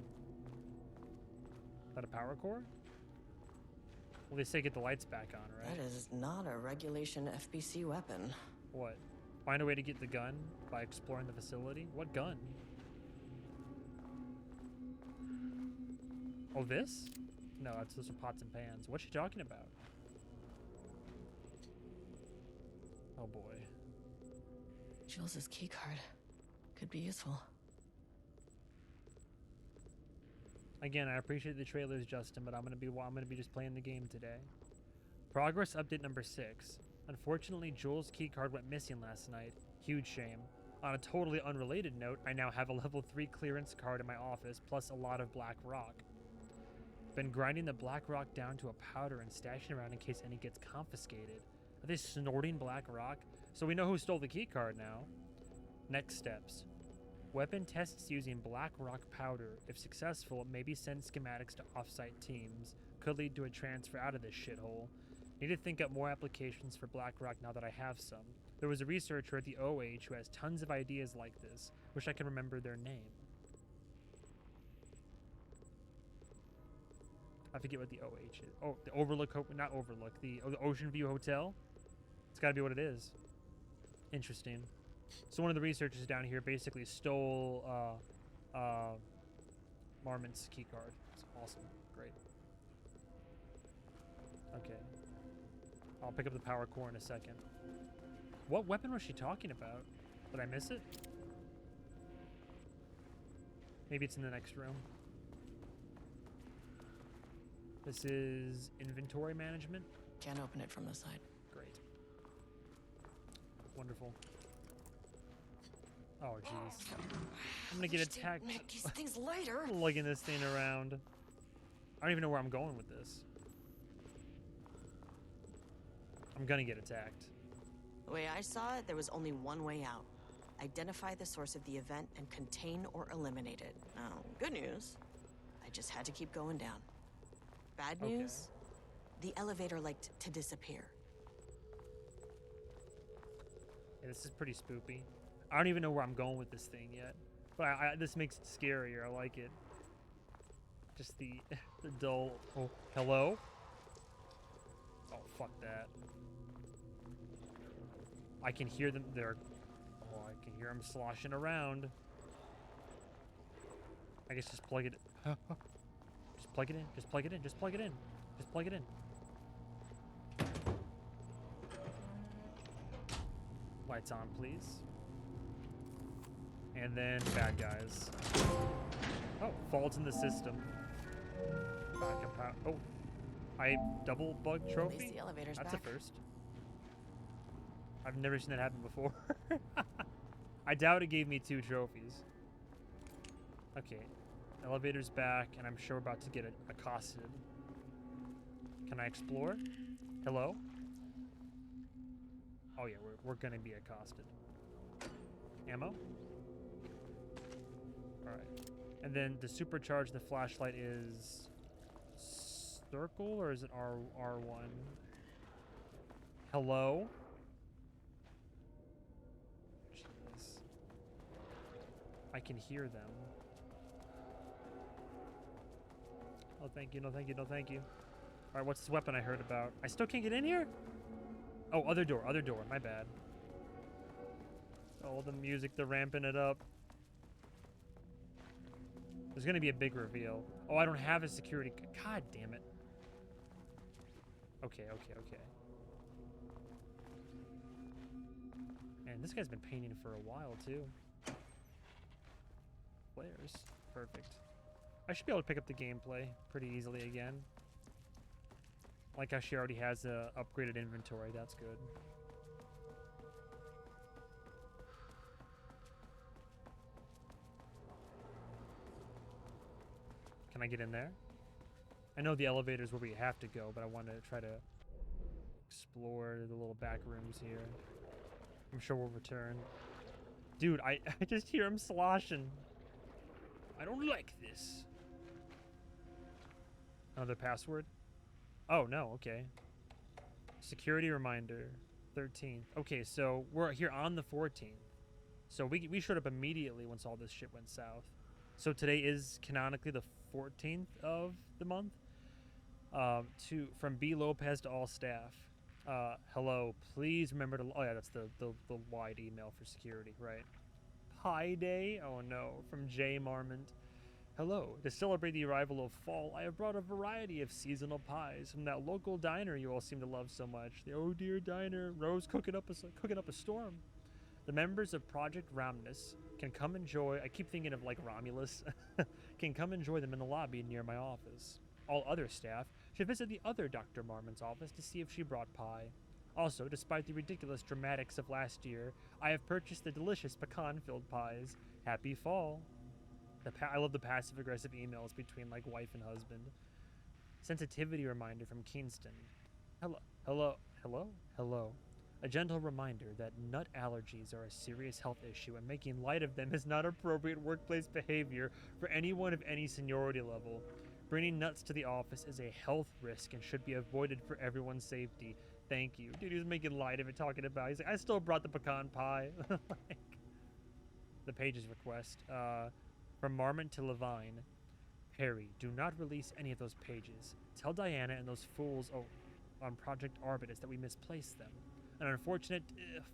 Is that a power core? Well, they say get the lights back on, right?
That is not a regulation FBC weapon.
What? Find a way to get the gun by exploring the facility? What gun? Oh, this? No, that's those are pots and pans. What's she talking about? Oh boy.
Jules's keycard could be useful.
Again, I appreciate the trailers, Justin, but I'm gonna be just playing the game today. Progress update number 6. Unfortunately, Joel's keycard went missing last night. Huge shame. On a totally unrelated note, I now have a level 3 clearance card in my office, plus a lot of black rock. Been grinding the black rock down to a powder and stashing around in case any gets confiscated. Are they snorting black rock? So we know who stole the keycard now. Next steps. Weapon tests using black rock powder. If successful, maybe send schematics to offsite teams. Could lead to a transfer out of this shithole. Need to think up more applications for black rock now that I have some. There was a researcher at the OH who has tons of ideas like this. Wish I could remember their name. I forget what the OH is. Oh, the Overlook, not Overlook, the Ocean View Hotel. It's gotta be what it is. Interesting. So one of the researchers down here basically stole Marmon's keycard. It's awesome. Great. Okay. I'll pick up the power core in a second. What weapon was she talking about? Did I miss it? Maybe it's in the next room. This is inventory management.
Can't open it from the side.
Great. Wonderful. Oh, jeez. I'm gonna get attacked.
Make these things lighter.
Lugging this thing around. I don't even know where I'm going with this. I'm gonna get attacked.
The way I saw it, there was only one way out. Identify the source of the event and contain or eliminate it. Now, good news. I just had to keep going down. Bad news? The elevator liked to disappear.
Yeah, this is pretty spoopy. I don't even know where I'm going with this thing yet. But this makes it scarier. I like it. Just the dull... Oh, hello? Oh, fuck that. I can hear them. They're... Oh, I can hear them sloshing around. I guess just plug it... Just plug it in. Just plug it in. Just plug it in. Just plug it in. Lights on, please. And then bad guys. Oh, faults in the system. Backup power. Oh, I double bug trophy?
At least the elevator's
That's
back.
a first. I've never seen that happen before. I doubt it gave me 2 trophies. Okay, elevator's back, and I'm sure we're about to get accosted. Can I explore? Hello? Oh yeah, we're gonna be accosted. Ammo? Alright. And then to supercharge the flashlight is circle, or is it R1? Hello? Jeez. I can hear them. Oh, thank you, no thank you, no thank you. Alright, what's this weapon I heard about? I still can't get in here? Oh, other door, my bad. Oh, the music, they're ramping it up. There's gonna be a big reveal. Oh, I don't have a security. God damn it. Okay. And this guy's been painting for a while, too. Flares. Perfect. I should be able to pick up the gameplay pretty easily again. Like how she already has a upgraded inventory. That's good. Can I get in there? I know the elevator's where we have to go, but I want to try to explore the little back rooms here. I'm sure we'll return. Dude, I just hear him sloshing. I don't like this. Another password? Oh, no, okay. Security reminder, 13th. Okay, so we're here on the 14th. So we showed up immediately once all this shit went south. So today is canonically the 14th of the month. From B. Lopez to all staff. Hello, please remember to... Oh, yeah, that's the wide email for security, right. Pi Day? Oh, no. From J. Marmont. Hello. To celebrate the arrival of fall, I have brought a variety of seasonal pies from that local diner you all seem to love so much. The Oh Dear Diner. Rose cooking up a storm. The members of Project Romnus can come enjoy. I keep thinking of like Romulus. Can come enjoy them in the lobby near my office. All other staff should visit the other Dr. Marmon's office to see if she brought pie. Also, despite the ridiculous dramatics of last year, I have purchased the delicious pecan-filled pies. Happy fall. I love the passive-aggressive emails between like wife and husband. Sensitivity reminder from Kingston. Hello. A gentle reminder that nut allergies are a serious health issue and making light of them is not appropriate workplace behavior for anyone of any seniority level. Bringing nuts to the office is a health risk and should be avoided for everyone's safety. Thank you. Dude, he was making light of it, talking about, he's like, I still brought the pecan pie. Like, the page's request. From Marmon to Levine. Harry, do not release any of those pages. Tell Diana and those fools on Project Arbitus that we misplaced them. An unfortunate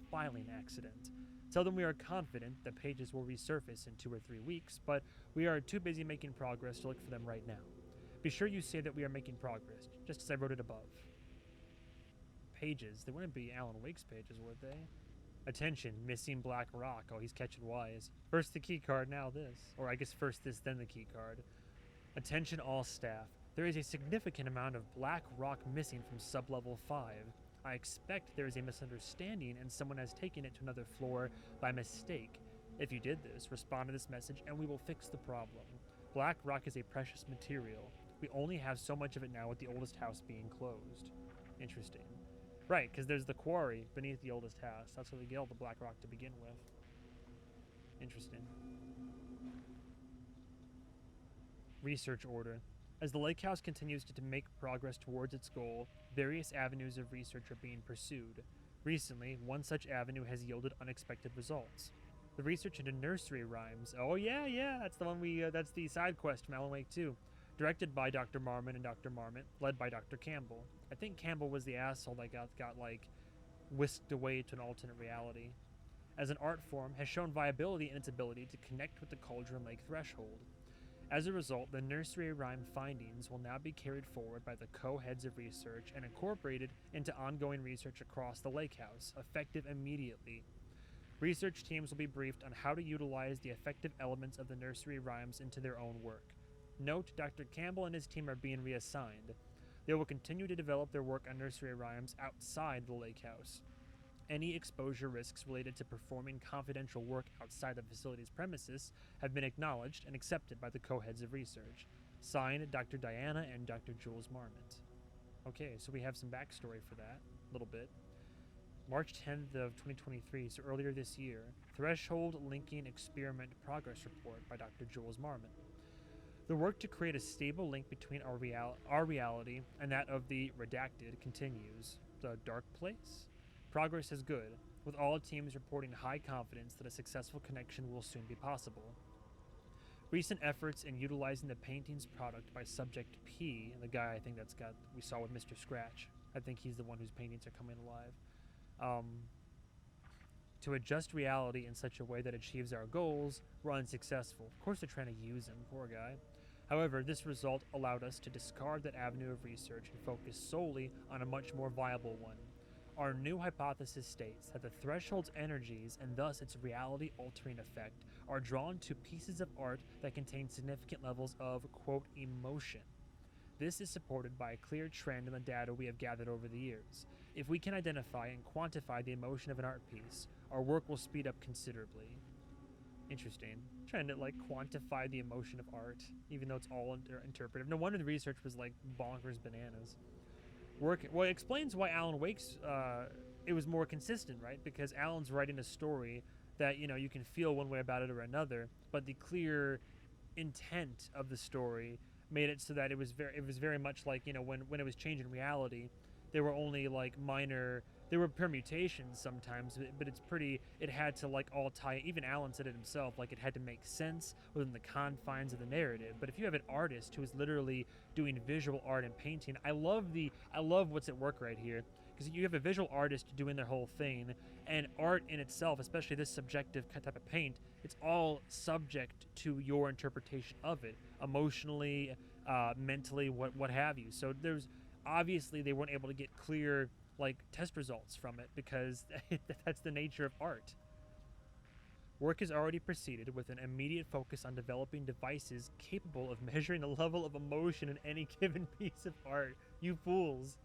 filing accident. Tell them we are confident the pages will resurface in 2 or 3 weeks, but we are too busy making progress to look for them right now. Be sure you say that we are making progress, just as I wrote it above. Pages. They wouldn't be Alan Wake's pages, would they? Attention, missing Black Rock. Oh, he's catching wise. First the key card, now this. Or I guess first this, then the key card. Attention all staff. There is a significant amount of Black Rock missing from sublevel 5. I expect there is a misunderstanding and someone has taken it to another floor by mistake. If you did this, respond to this message and we will fix the problem. Black Rock is a precious material. We only have so much of it now with the oldest house being closed. Interesting. Right, because there's the quarry beneath the oldest house. That's where we get all the Black Rock to begin with. Interesting. Research order. As the lake house continues to make progress towards its goal, various avenues of research are being pursued. Recently, one such avenue has yielded unexpected results. The research into nursery rhymes. Oh yeah, that's the one that's the side quest from Alan Wake 2. Directed by Dr. Marmon and Dr. Marmot, led by Dr. Campbell. I think Campbell was the asshole that got like whisked away to an alternate reality. As an art form, has shown viability in its ability to connect with the Cauldron Lake threshold. As a result, the nursery rhyme findings will now be carried forward by the co-heads of research and incorporated into ongoing research across the lake house, effective immediately. Research teams will be briefed on how to utilize the effective elements of the nursery rhymes into their own work. Note, Dr. Campbell and his team are being reassigned. They will continue to develop their work on nursery rhymes outside the lake house. Any exposure risks related to performing confidential work outside the facility's premises have been acknowledged and accepted by the co-heads of research. Signed, Dr. Diana and Dr. Jules Marmot. Okay, so we have some backstory for that, a little bit. March 10th of 2023, so earlier this year, Threshold Linking Experiment Progress Report by Dr. Jules Marmot. The work to create a stable link between our reality and that of the Redacted continues. The Dark Place? Progress is good, with all teams reporting high confidence that a successful connection will soon be possible. Recent efforts in utilizing the painting's product by Subject P, the guy I think we saw with Mr. Scratch, I think he's the one whose paintings are coming alive, to adjust reality in such a way that achieves our goals, were unsuccessful. Of course they're trying to use him, poor guy. However, this result allowed us to discard that avenue of research and focus solely on a much more viable one. Our new hypothesis states that the threshold's energies, and thus its reality-altering effect, are drawn to pieces of art that contain significant levels of, quote, emotion. This is supported by a clear trend in the data we have gathered over the years. If we can identify and quantify the emotion of an art piece, our work will speed up considerably. Interesting. Trying to, like, quantify the emotion of art, even though it's all interpretive. No wonder the research was, like, bonkers bananas. Well, it explains why Alan Wake's, it was more consistent, right? Because Alan's writing a story that, you know, you can feel one way about it or another, but the clear intent of the story made it so that it was very much like, you know, when it was changing reality, there were only, like, there were permutations sometimes, but it had to, like, all tie, even Alan said it himself, like, it had to make sense within the confines of the narrative. But if you have an artist who is literally doing visual art and painting, I love what's at work right here, because you have a visual artist doing their whole thing, and art in itself, especially this subjective type of paint, it's all subject to your interpretation of it. emotionally, mentally, what have you. So there's obviously they weren't able to get clear like test results from it because that's the nature of art. Work has already proceeded with an immediate focus on developing devices capable of measuring the level of emotion in any given piece of art. You fools.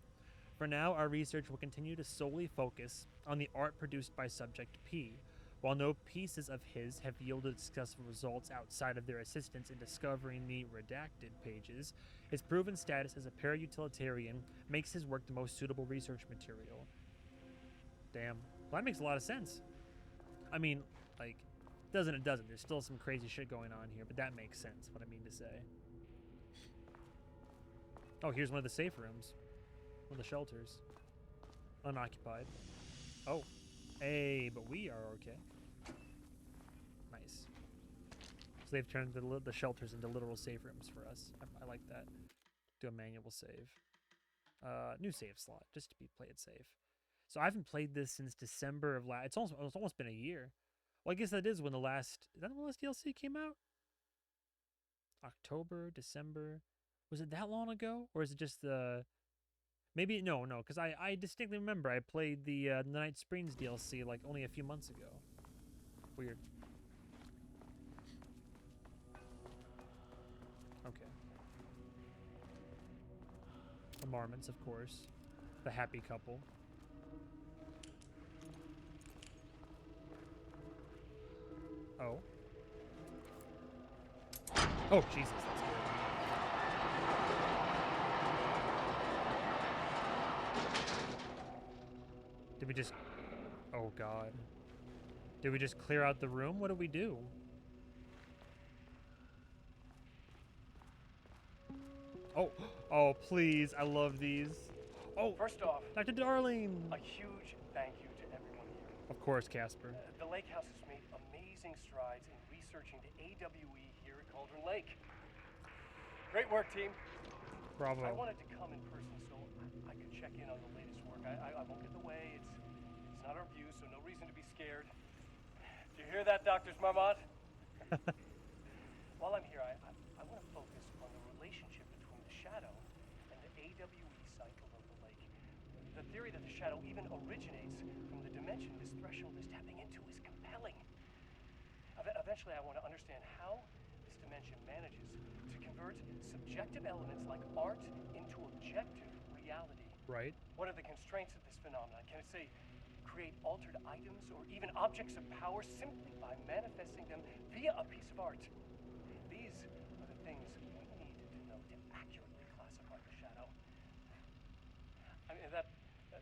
For now, our research will continue to solely focus on the art produced by Subject P. While no pieces of his have yielded successful results outside of their assistance in discovering the redacted pages, his proven status as a para-utilitarian makes his work the most suitable research material. Damn. Well, that makes a lot of sense. I mean, like, it doesn't. There's still some crazy shit going on here, but that makes sense, what I mean to say. Oh, here's one of the safe rooms. One of the shelters. Unoccupied. Oh. Hey, but we are okay. Nice. So they've turned the shelters into literal safe rooms for us. I like that. Do a manual save. New save slot, just to play it safe. So I haven't played this since December of last. It's almost been a year. Well, I guess that is when the last. Is that when the last DLC came out? October, December. Was it that long ago, or is it just the? Maybe no, because I distinctly remember I played the Night Springs DLC like only a few months ago. Weird. Okay. The Marmots, of course. The happy couple. Oh. Oh, Jesus, that's good. Did we just... Oh, God. Did we just clear out the room? What did we do? Oh, oh, please. I love these. Oh,
First off,
Dr. Darling.
a huge thank you to everyone here.
Of course, Casper.
The Lake House has made amazing strides in researching the AWE here at Cauldron Lake. Great work, team.
Bravo.
I wanted to come in person so I could check in on the latest work. I won't get in the way. It's not our view, so no reason to be scared. Do you hear that, Dr. Marmot? While I'm here, I want to focus on the relationship between the shadow and the AWE site below the lake. The theory that the shadow even originates from the dimension this threshold is tapping into is compelling. Eventually, I want to understand how this dimension manages to convert subjective elements like art into objective reality.
Right.
What are the constraints of this phenomenon? Can it, say, create altered items or even objects of power simply by manifesting them via a piece of art? These are the things we need to know to accurately classify the shadow. I mean, that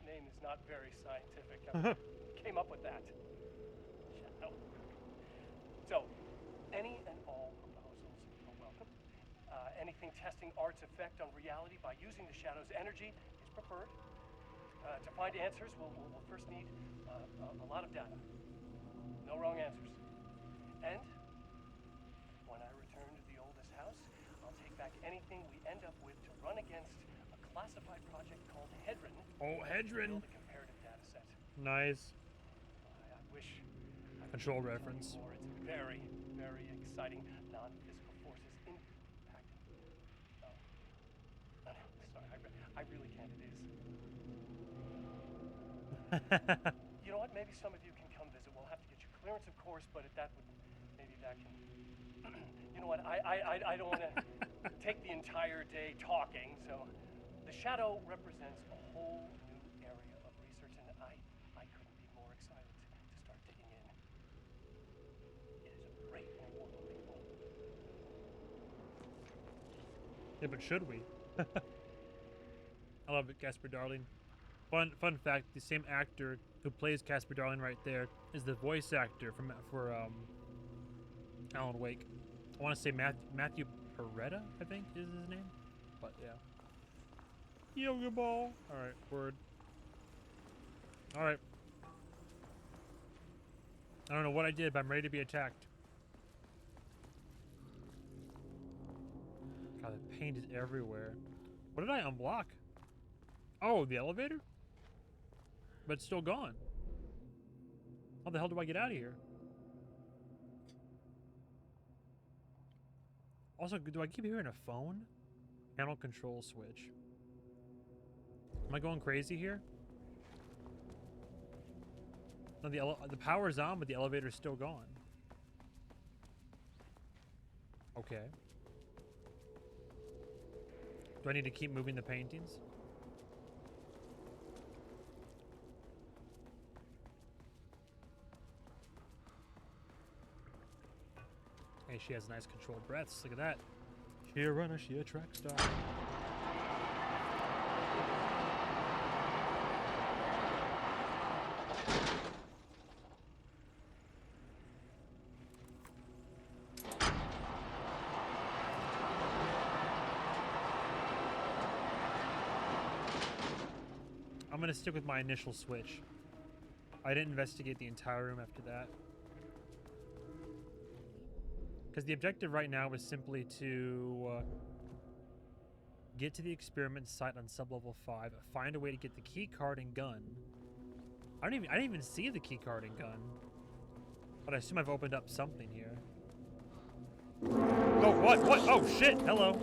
name is not very scientific. I came up with that. Shadow. So, any and all proposals are welcome. Anything testing art's effect on reality by using the shadow's energy is preferred. To find answers, we'll first need a lot of data. No wrong answers. And when I return to the oldest house, I'll take back anything we end up with to run against a classified project called Hedron.
Oh, Hedron.
To build a comparative data set.
Nice.
I wish I could
Control
tell you
reference.
more. It's very, very exciting. Non-physical forces impacting. Oh. Sorry, I really can't. It is. You know what? Maybe some of you can come visit. We'll have to get you clearance, of course, but maybe that can. You know what? I don't want to take the entire day talking. So, the shadow represents a whole new area of research, and I couldn't be more excited to start digging in. It is a great and worldly world.
Yeah, but should we? I love it, Casper Darling. Fun fact: the same actor who plays Casper Darling right there is the voice actor for Alan Wake. I want to say Matthew Peretta, I think is his name, but yeah. Yoga ball. All right, word. All right. I don't know what I did, but I'm ready to be attacked. God, the paint is everywhere. What did I unblock? Oh, the elevator? But it's still gone. How the hell do I get out of here? Also, do I keep hearing a phone? Panel control switch. Am I going crazy here? No, the power's on, but the elevator's still gone. Okay. Do I need to keep moving the paintings? Hey, she has nice controlled breaths. Look at that. She a runner, she a track star. I'm gonna stick with my initial switch. I didn't investigate the entire room after that. Because the objective right now is simply to get to the experiment site on sublevel 5, find a way to get the key card and gun. I didn't even see the key card and gun. But I assume I've opened up something here. Oh, what? What? Oh, shit. Hello.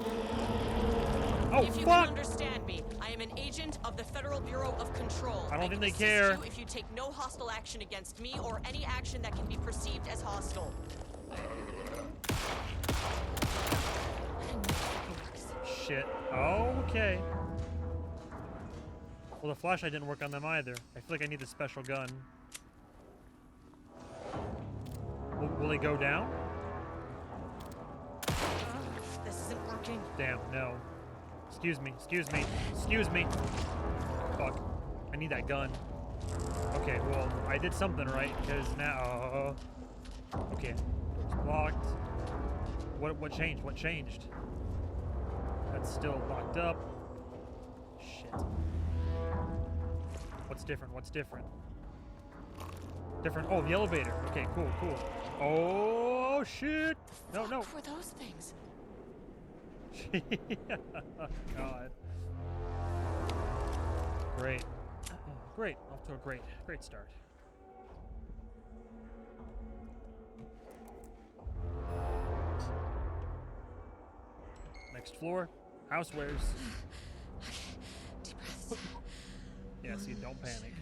Oh,
if you
fuck!
can understand me, I am an agent of the Federal Bureau of Control.
I don't think they
assist
care.
You if you take no hostile action against me or any action that can be perceived as hostile.
Shit. Okay. Well, the flashlight didn't work on them either. I feel like I need the special gun. Will they go down?
This isn't working.
Damn, no. Excuse me, excuse me, excuse me. Fuck. I need that gun. Okay, well, I did something right, because now... okay. Door's locked. What changed? What changed? That's still locked up. Shit. What's different? What's different? Different. Oh, the elevator. Okay, cool, cool. Oh, shit. No, no.
What were those things?
God. Great. Great. Off to a great start. Next floor. Housewares.
Deep breaths.
Yeah, see, don't panic.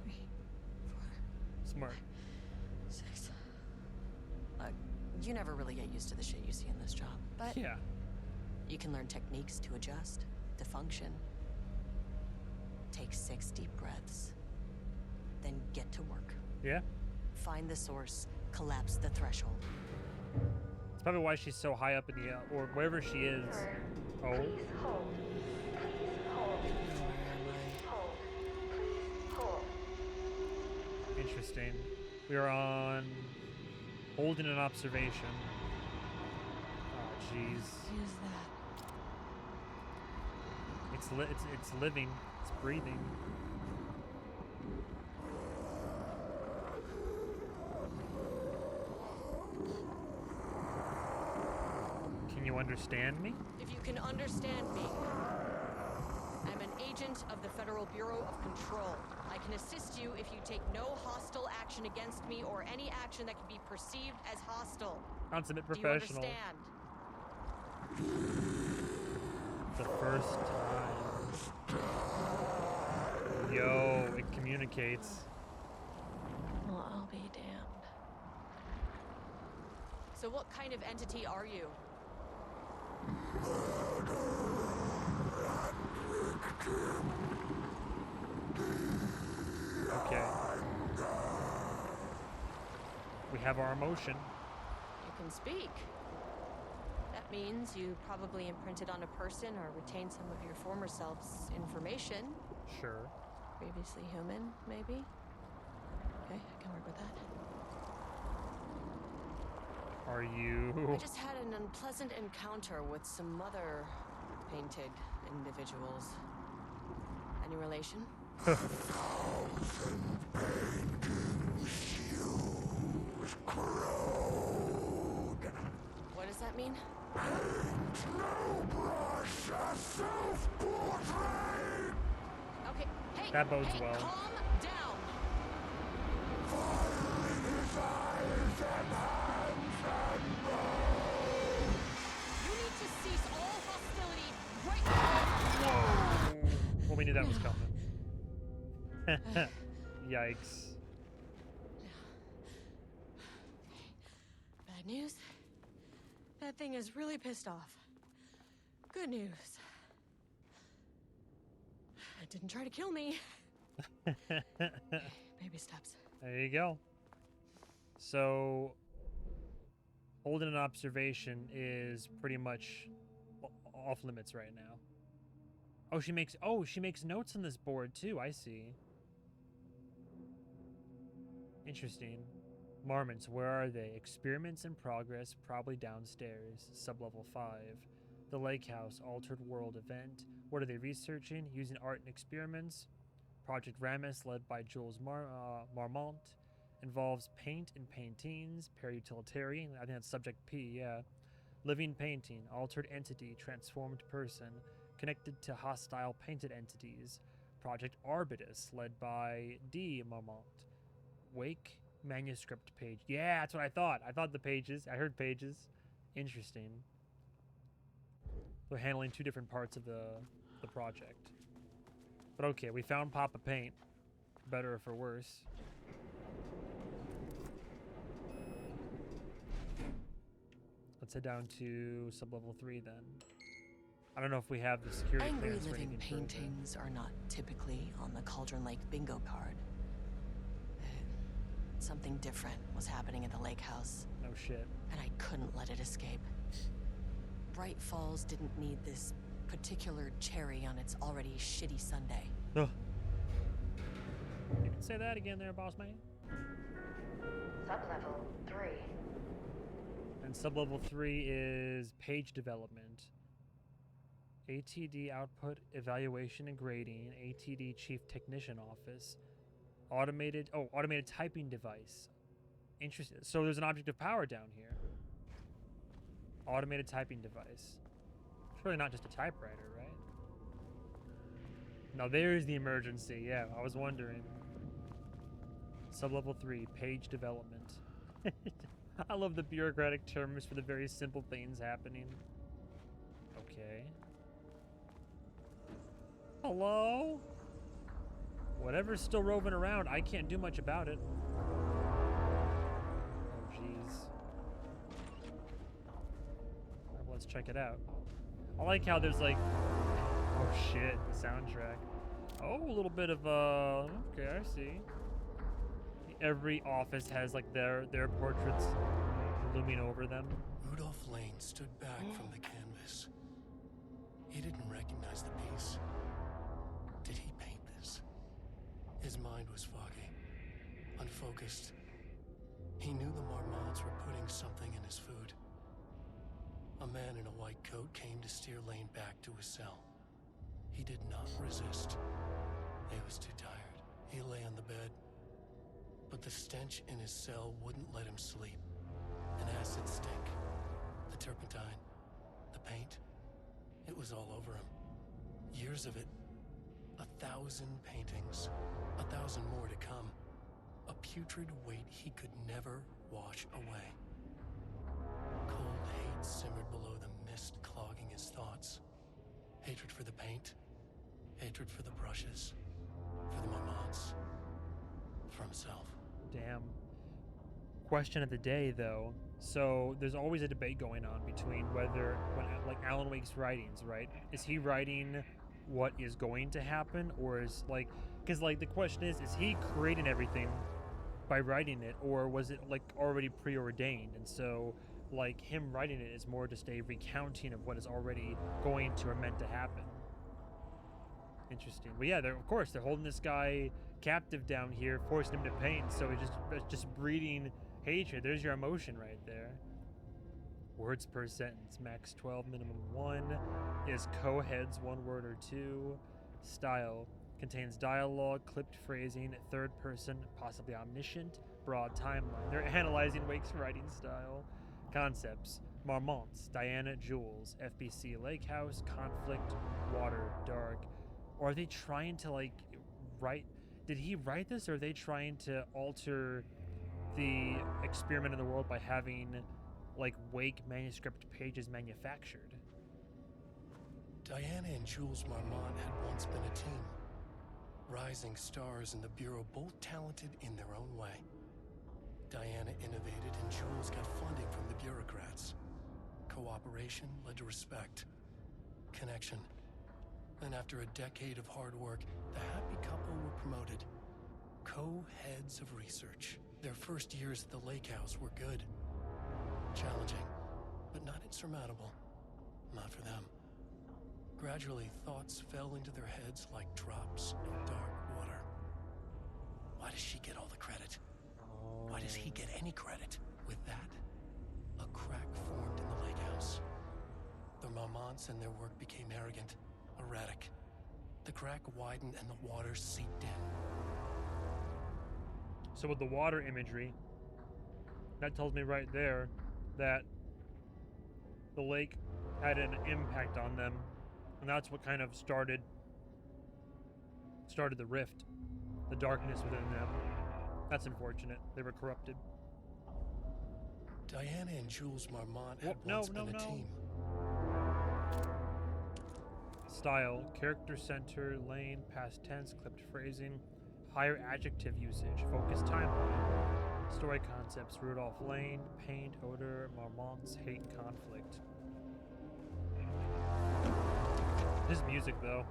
3, 4,
Smart.
6. You never really get used to the shit you see in this job, but
Yeah.
you can learn techniques to adjust, to function. Take 6 deep breaths, then get to work.
Yeah?
Find the source, collapse the threshold.
It's probably why she's so high up in the, or wherever she is. Oh.
Please hold. Please hold. Hold. Please hold.
Interesting. We are on holding an observation. Oh, jeez.
Is that?
It's living. It's breathing. Can you understand me?
If you can understand me, I'm an agent of the Federal Bureau of Control. I can assist you if you take no hostile action against me or any action that can be perceived as hostile.
Consummate
Do you
professional.
understand?
The first time. Yo, it communicates.
Well, I'll be damned. So what kind of entity are you?
Okay. We have our emotion.
You can speak. That means you probably imprinted on a person or retained some of your former self's information.
Sure.
Previously human, maybe? Okay, I can work with that.
Are you...
I just had an unpleasant encounter with some other painted individuals. Any relation? What does that mean? Okay, hey,
That bodes
hey,
well.
calm down.
knew that was coming. Yikes.
Bad news. That thing is really pissed off. Good news. It didn't try to kill me. Baby steps.
There you go. So, holding an observation is pretty much off limits right now. Oh, she makes notes on this board too. I see. Interesting. Marmots, where are they? Experiments in progress, probably downstairs. Sublevel 5. The Lake House, Altered World event. What are they researching? Using art and experiments. Project Ramus, led by Jules Marmont. Involves paint and paintings. Para-utilitarian, I think that's subject P, yeah. Living painting, altered entity, transformed person. Connected to hostile painted entities. Project Arbitus, led by D. Marmont. Wake manuscript page. Yeah, that's what I thought. I thought the pages. I heard pages. Interesting. They're handling two different parts of the project. But okay, we found Papa Paint. Better or for worse. Let's head down to sublevel 3 then. I don't know if we have the security
Angry
clearance for
living
anything further.
paintings are not typically on the Cauldron Lake bingo card. Something different was happening at the lake house,
No shit.
and I couldn't let it escape. Bright Falls didn't need this particular cherry on its already shitty Sunday.
Ugh. You can say that again there, boss man.
Sublevel 3.
And sublevel 3 is page development. ATD output evaluation and grading. ATD chief technician office. Automated typing device. Interesting. So there's an object of power down here. Automated typing device. Surely not just a typewriter, right? No, there's the emergency. Yeah, I was wondering. Sublevel 3, page development. I love the bureaucratic terms for the very simple things happening. Okay. Hello? Whatever's still roving around, I can't do much about it. Oh, jeez. Well, let's check it out. I like how there's like... Oh, shit. The soundtrack. Oh, a little bit of, okay, I see. Every office has, like, their portraits looming over them.
Rudolph Lane stood back from the canvas. He didn't recognize the piece. Did he paint this? His mind was foggy, unfocused. He knew the Marmonts were putting something in his food. A man in a white coat came to steer Lane back to his cell. He did not resist. He was too tired. He lay on the bed, but the stench in his cell wouldn't let him sleep. An acid stink, the turpentine, the paint, it was all over him. Years of it, 1,000 paintings, 1,000 more to come. A putrid weight he could never wash away. Cold hate simmered below the mist clogging his thoughts. Hatred for the paint, hatred for the brushes, for the Marmonts, for himself.
Damn. Question of the day, though. So there's always a debate going on between whether, like Alan Wake's writings, right? Is he writing what is going to happen, or is like, because like the question is he creating everything by writing it, or was it like already preordained? And so like him writing it is more just a recounting of what is already going to or meant to happen. Interesting. Well, yeah, they're holding this guy captive down here, forcing him to paint. So it's just breeding hatred. There's your emotion right there. Words per sentence, max 12, minimum 1. Is co-heads 1 word or 2. Style contains dialogue, clipped phrasing, third person, possibly omniscient, broad timeline. They're analyzing Wake's writing style. Concepts: Marmonts, Diana, Jules, FBC, Lake House, conflict, water, dark. Or are they trying to like write? Did he write this, or are they trying to alter the experiment in the world by having like Wake manuscript pages manufactured?
Diana and Jules Marmont had once been a team.
Rising stars in the Bureau, both talented in their own way. Diana innovated and Jules got funding from the bureaucrats. Cooperation led to respect, connection. Then after a decade of hard work, the happy couple were promoted. Co-heads of research. Their first years at the lake house were good. Challenging, but not insurmountable. Not for them. Gradually, thoughts fell into their heads like drops in dark water. Why does she get all the credit? Why does he get any credit? With that, a crack formed in the lake house. The Marmonts and their work became arrogant, erratic. The crack widened and the water seeped in.
So with the water imagery, that tells me right there that the lake had an impact on them, and that's what kind of started the rift, the darkness within them. That's unfortunate. They were corrupted.
Diana and Jules Marmont had once been a team.
Style, character center, lane, past tense, clipped phrasing, higher adjective usage, focus timeline, story concepts, Rudolph Lane, paint, odor, Marmont's hate, conflict. This music though,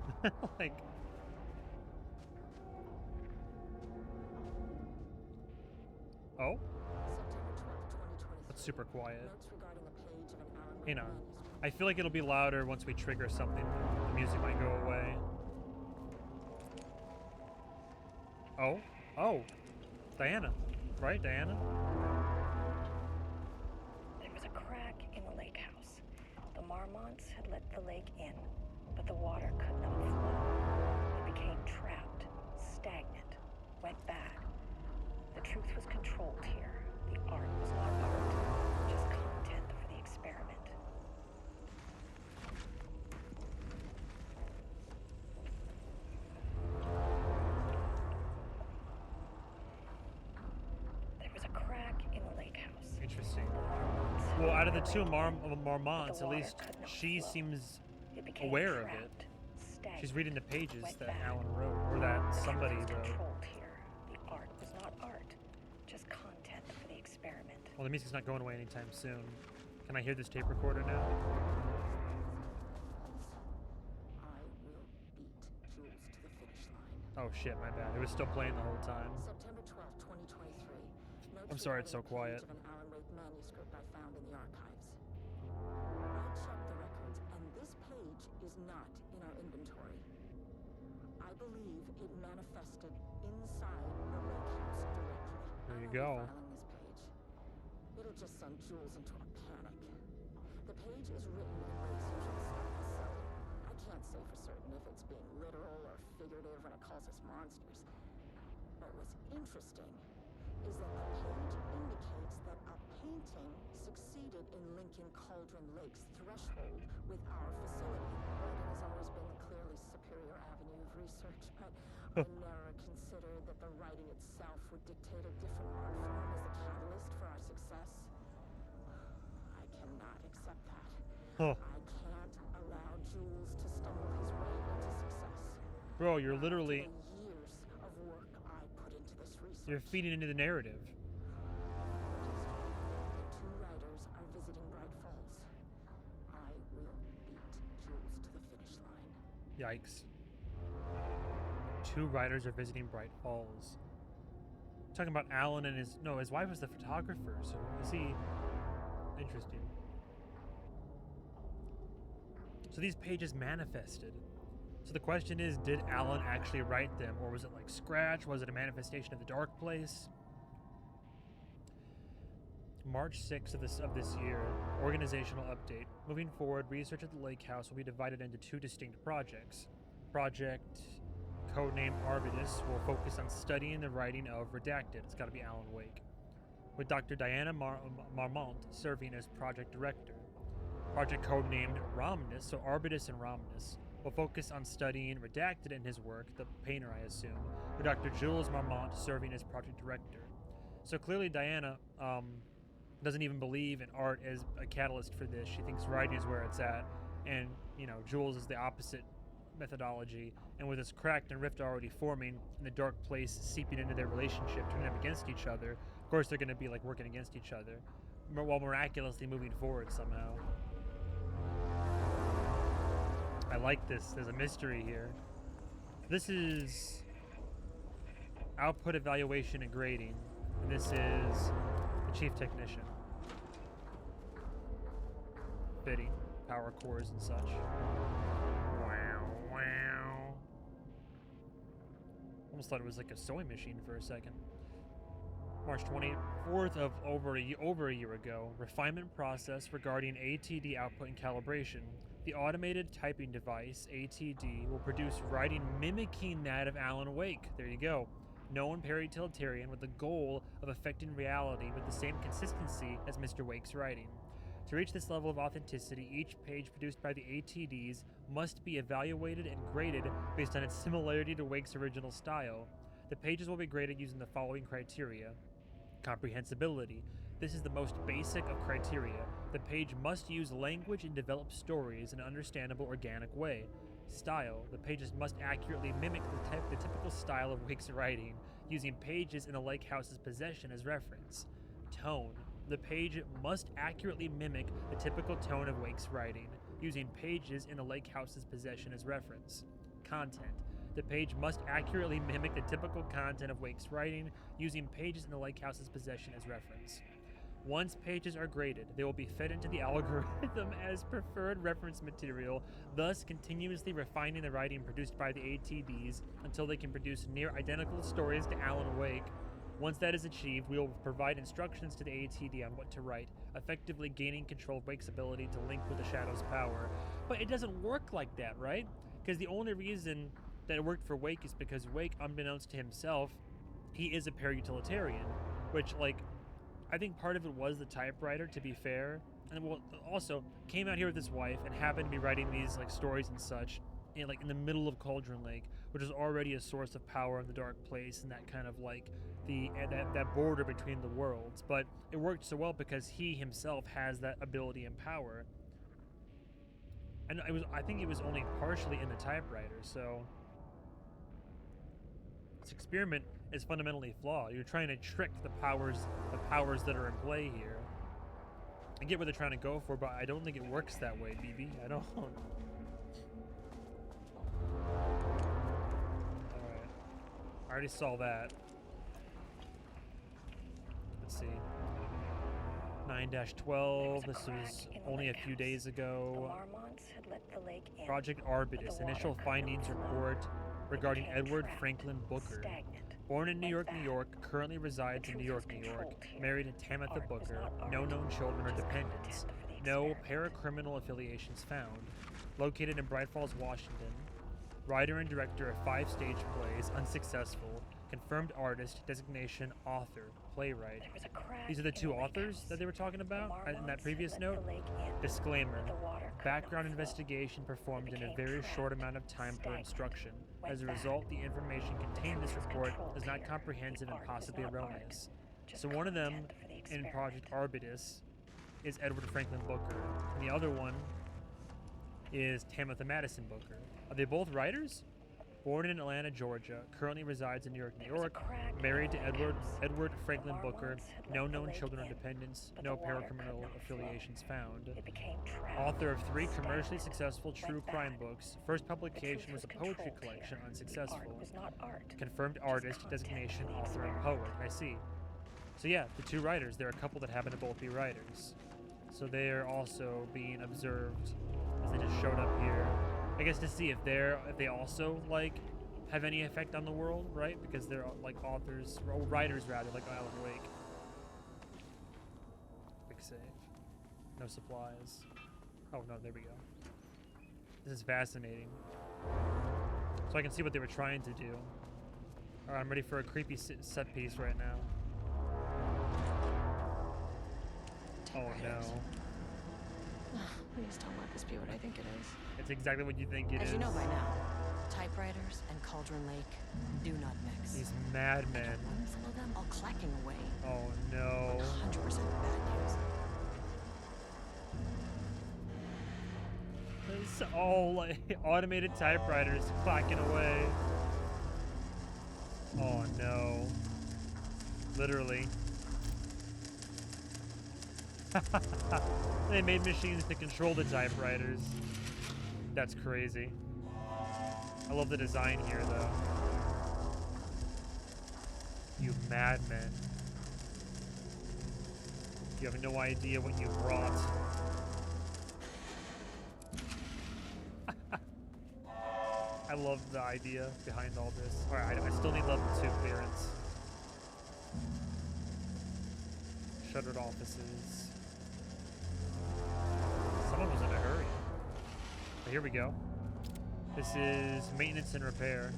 like. Oh? That's super quiet. Hang on. I feel like it'll be louder once we trigger something. The music might go away. Oh? Oh! Diana. Right, Diana?
There was a crack in the lake house. The Marmonts had let the lake in, but the water could not flow. It became trapped, stagnant, went bad. The truth was controlled here. The art was not art, just content for the experiment. There was a crack in the lake house.
Interesting.
The Marmonts
Well, out of the
had
two
let it in,
Marmonts,
but the
at
water
least
could not
she
flow.
seems
It became
aware of it.
trapped, stagnant,
She's reading the pages
went
that
bad.
Alan wrote, or that
The
somebody
truth was
wrote.
controlled here. The art was not art, just content for the experiment.
Well, the music's not going away anytime soon. Can I hear this tape recorder now?
I will beat Jules to the finish line.
Oh shit, my bad. It was still playing the whole time.
September 12th, 2023.
I'm sorry it's so quiet.
Of an Alan Wake manuscript I found in the archives. I checked the records, and this page is not in our inventory. I believe it manifested inside the lake house directly.
There you
I'm
go.
only filing this page. It'll just send Jules into a panic. The page is written in Wake's usual style, so I can't say for certain if it's being literal or figurative when it calls us monsters. But what's interesting is that the page indicates that a painting succeeded in linking Cauldron Lake's threshold with our facility. Writing has always been the clearly superior avenue of research, but I never considered that the writing itself would dictate a different art form as the catalyst for our success. I cannot accept that.
Huh.
I can't allow Jules to stumble his way into success.
Bro, you're literally,
After the years of work I put into this research.
you're feeding into the narrative.
The two writers are visiting Bright Falls. I will beat Jules to the finish line.
Yikes. Two writers are visiting Bright Falls. Talking about Alan and his wife was the photographer, so is he interesting. So these pages manifested. So the question is, did Alan actually write them, or was it like scratch? Was it a manifestation of the dark place? March 6th of this year, organizational update. Moving forward, research at the lake house will be divided into two distinct projects. Project codenamed Arbitus will focus on studying the writing of Redacted. It's got to be Alan Wake, with Dr. Diana Marmont serving as project director. Project codenamed Romnus, so Arbitus and Romnus, will focus on studying Redacted in his work, the painter I assume, with Dr. Jules Marmont serving as project director. So clearly Diana doesn't even believe in art as a catalyst for this. She thinks writing is where it's at, and Jules is the opposite methodology, and with this cracked and rift already forming and the dark place seeping into their relationship, turning them against each other, of course they're going to be like working against each other, while miraculously moving forward somehow. I like this. There's a mystery here. This is output evaluation and grading, and this is the chief technician. Fitting. Power cores and such. Wow, wow. Almost thought it was like a sewing machine for a second. March 24th of over a year ago, refinement process regarding ATD output and calibration. The automated typing device, ATD, will produce writing mimicking that of Alan Wake. There you go. Known para-utilitarian with the goal of affecting reality with the same consistency as Mr. Wake's writing. To reach this level of authenticity, each page produced by the ATDs must be evaluated and graded based on its similarity to Wake's original style. The pages will be graded using the following criteria. Comprehensibility. This is the most basic of criteria. The page must use language and develop stories in an understandable, organic way. Style. The pages must accurately mimic the typical style of Wake's writing, using pages in the lake house's possession as reference. Tone. The page must accurately mimic the typical tone of Wake's writing, using pages in the lake house's possession as reference. Content. The page must accurately mimic the typical content of Wake's writing, using pages in the lake house's possession as reference. Once pages are graded, they will be fed into the algorithm as preferred reference material, thus continuously refining the writing produced by the ATDs until they can produce near identical stories to Alan Wake. Once that is achieved, we will provide instructions to the ATD on what to write, effectively gaining control of Wake's ability to link with the Shadow's power. But it doesn't work like that, right? Because the only reason that it worked for Wake is because Wake, unbeknownst to himself, he is a para-utilitarian, which, like, I think part of it was the typewriter, to be fair, and well, also came out here with his wife and happened to be writing these like stories and such, in the middle of Cauldron Lake, which is already a source of power in the dark place and that kind of like that border between the worlds. But it worked so well because he himself has that ability and power, and I think it was only partially in the typewriter. So this experiment is fundamentally flawed. You're trying to trick the powers that are in play here. I get what they're trying to go for, but I don't think it works that way, BB. I don't. Alright. I already saw that. Let's see. 9-12. This was only a few days ago. Project Arbitus. Initial findings report regarding Edward Franklin Booker. Born in New York, New York, currently resides in New York, New York, married to Tamitha Booker, no known children or dependents, no paracriminal affiliations found, located in Bright Falls, Washington, writer and director of 5 stage plays, unsuccessful, confirmed artist, designation author, playwright. These are the 2 authors that they were talking about in that previous note. Disclaimer. Background investigation performed in a very short amount of time per instruction. As a result, the information contained in this report is not comprehensive and possibly erroneous. So one of them in Project Arbitus is Edward Franklin Booker, and the other one is Tamitha Madison Booker. Are they both writers? Born in Atlanta, Georgia, currently resides in New York, New York, married to Edward Franklin Booker, no known children or dependents, no paracriminal affiliations found. Author of 3 commercially successful true crime books. First publication was a poetry collection, unsuccessful. Confirmed artist, designation author and poet. I see. So yeah, the 2 writers. There are a couple that happen to both be writers. So they're also being observed as they just showed up here. I guess to see if they also like have any effect on the world, right? Because they're like authors or writers rather, like Alan Wake. Quick save. No supplies. Oh no, there we go. This is fascinating. So I can see what they were trying to do. Alright, I'm ready for a creepy set piece right now. Oh no.
Please don't let this be what I think it is.
It's exactly what you think it is.
As you know by now, typewriters and Cauldron Lake do not mix.
These madmen.
One full of them all clacking away.
Oh no.
100% bad news.
is all like automated typewriters clacking away. Oh no. Literally. They made machines to control the typewriters. That's crazy. I love the design here though. You madmen. You have no idea what you brought. I love the idea behind all this. Alright, I still need level 2 clearance. Shuttered offices. Someone was in a hurry. But here we go. This is maintenance and repair.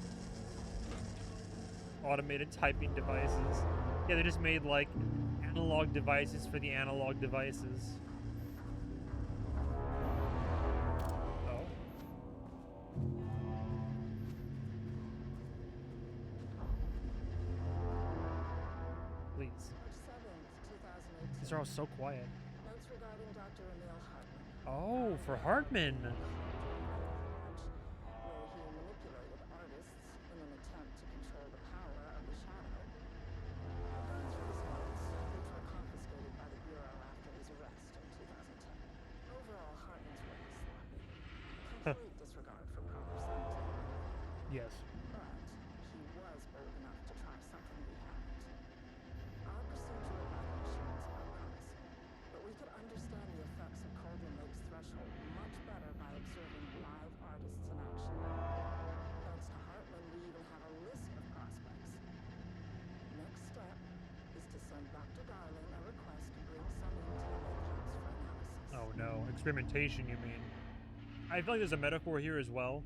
Automated typing devices. Yeah, they just made like analog devices for the analog devices. Oh. Please. These are all so quiet.
Notes regarding Dr. Emil Hartman.
Oh, for Hartman.
Where he manipulated artists in an attempt to control the power of the shadow. I've gone through his notes, which were confiscated by the Bureau after his arrest in 2010. Overall, Hartman's work is sloppy. Complete disregard for proper scientific.
Yes.
But he was bold enough to try something we haven't. Our procedural battle machines are promising, but we could understand the effects of Cauldron Lake's threshold much better by observing live artists in action. Thanks to Hartman, we even have a list of prospects. Next step is to send Dr. Darling a request to bring some into the lakehouse for analysis.
Oh no, experimentation you mean. I feel like there's a metaphor here as well.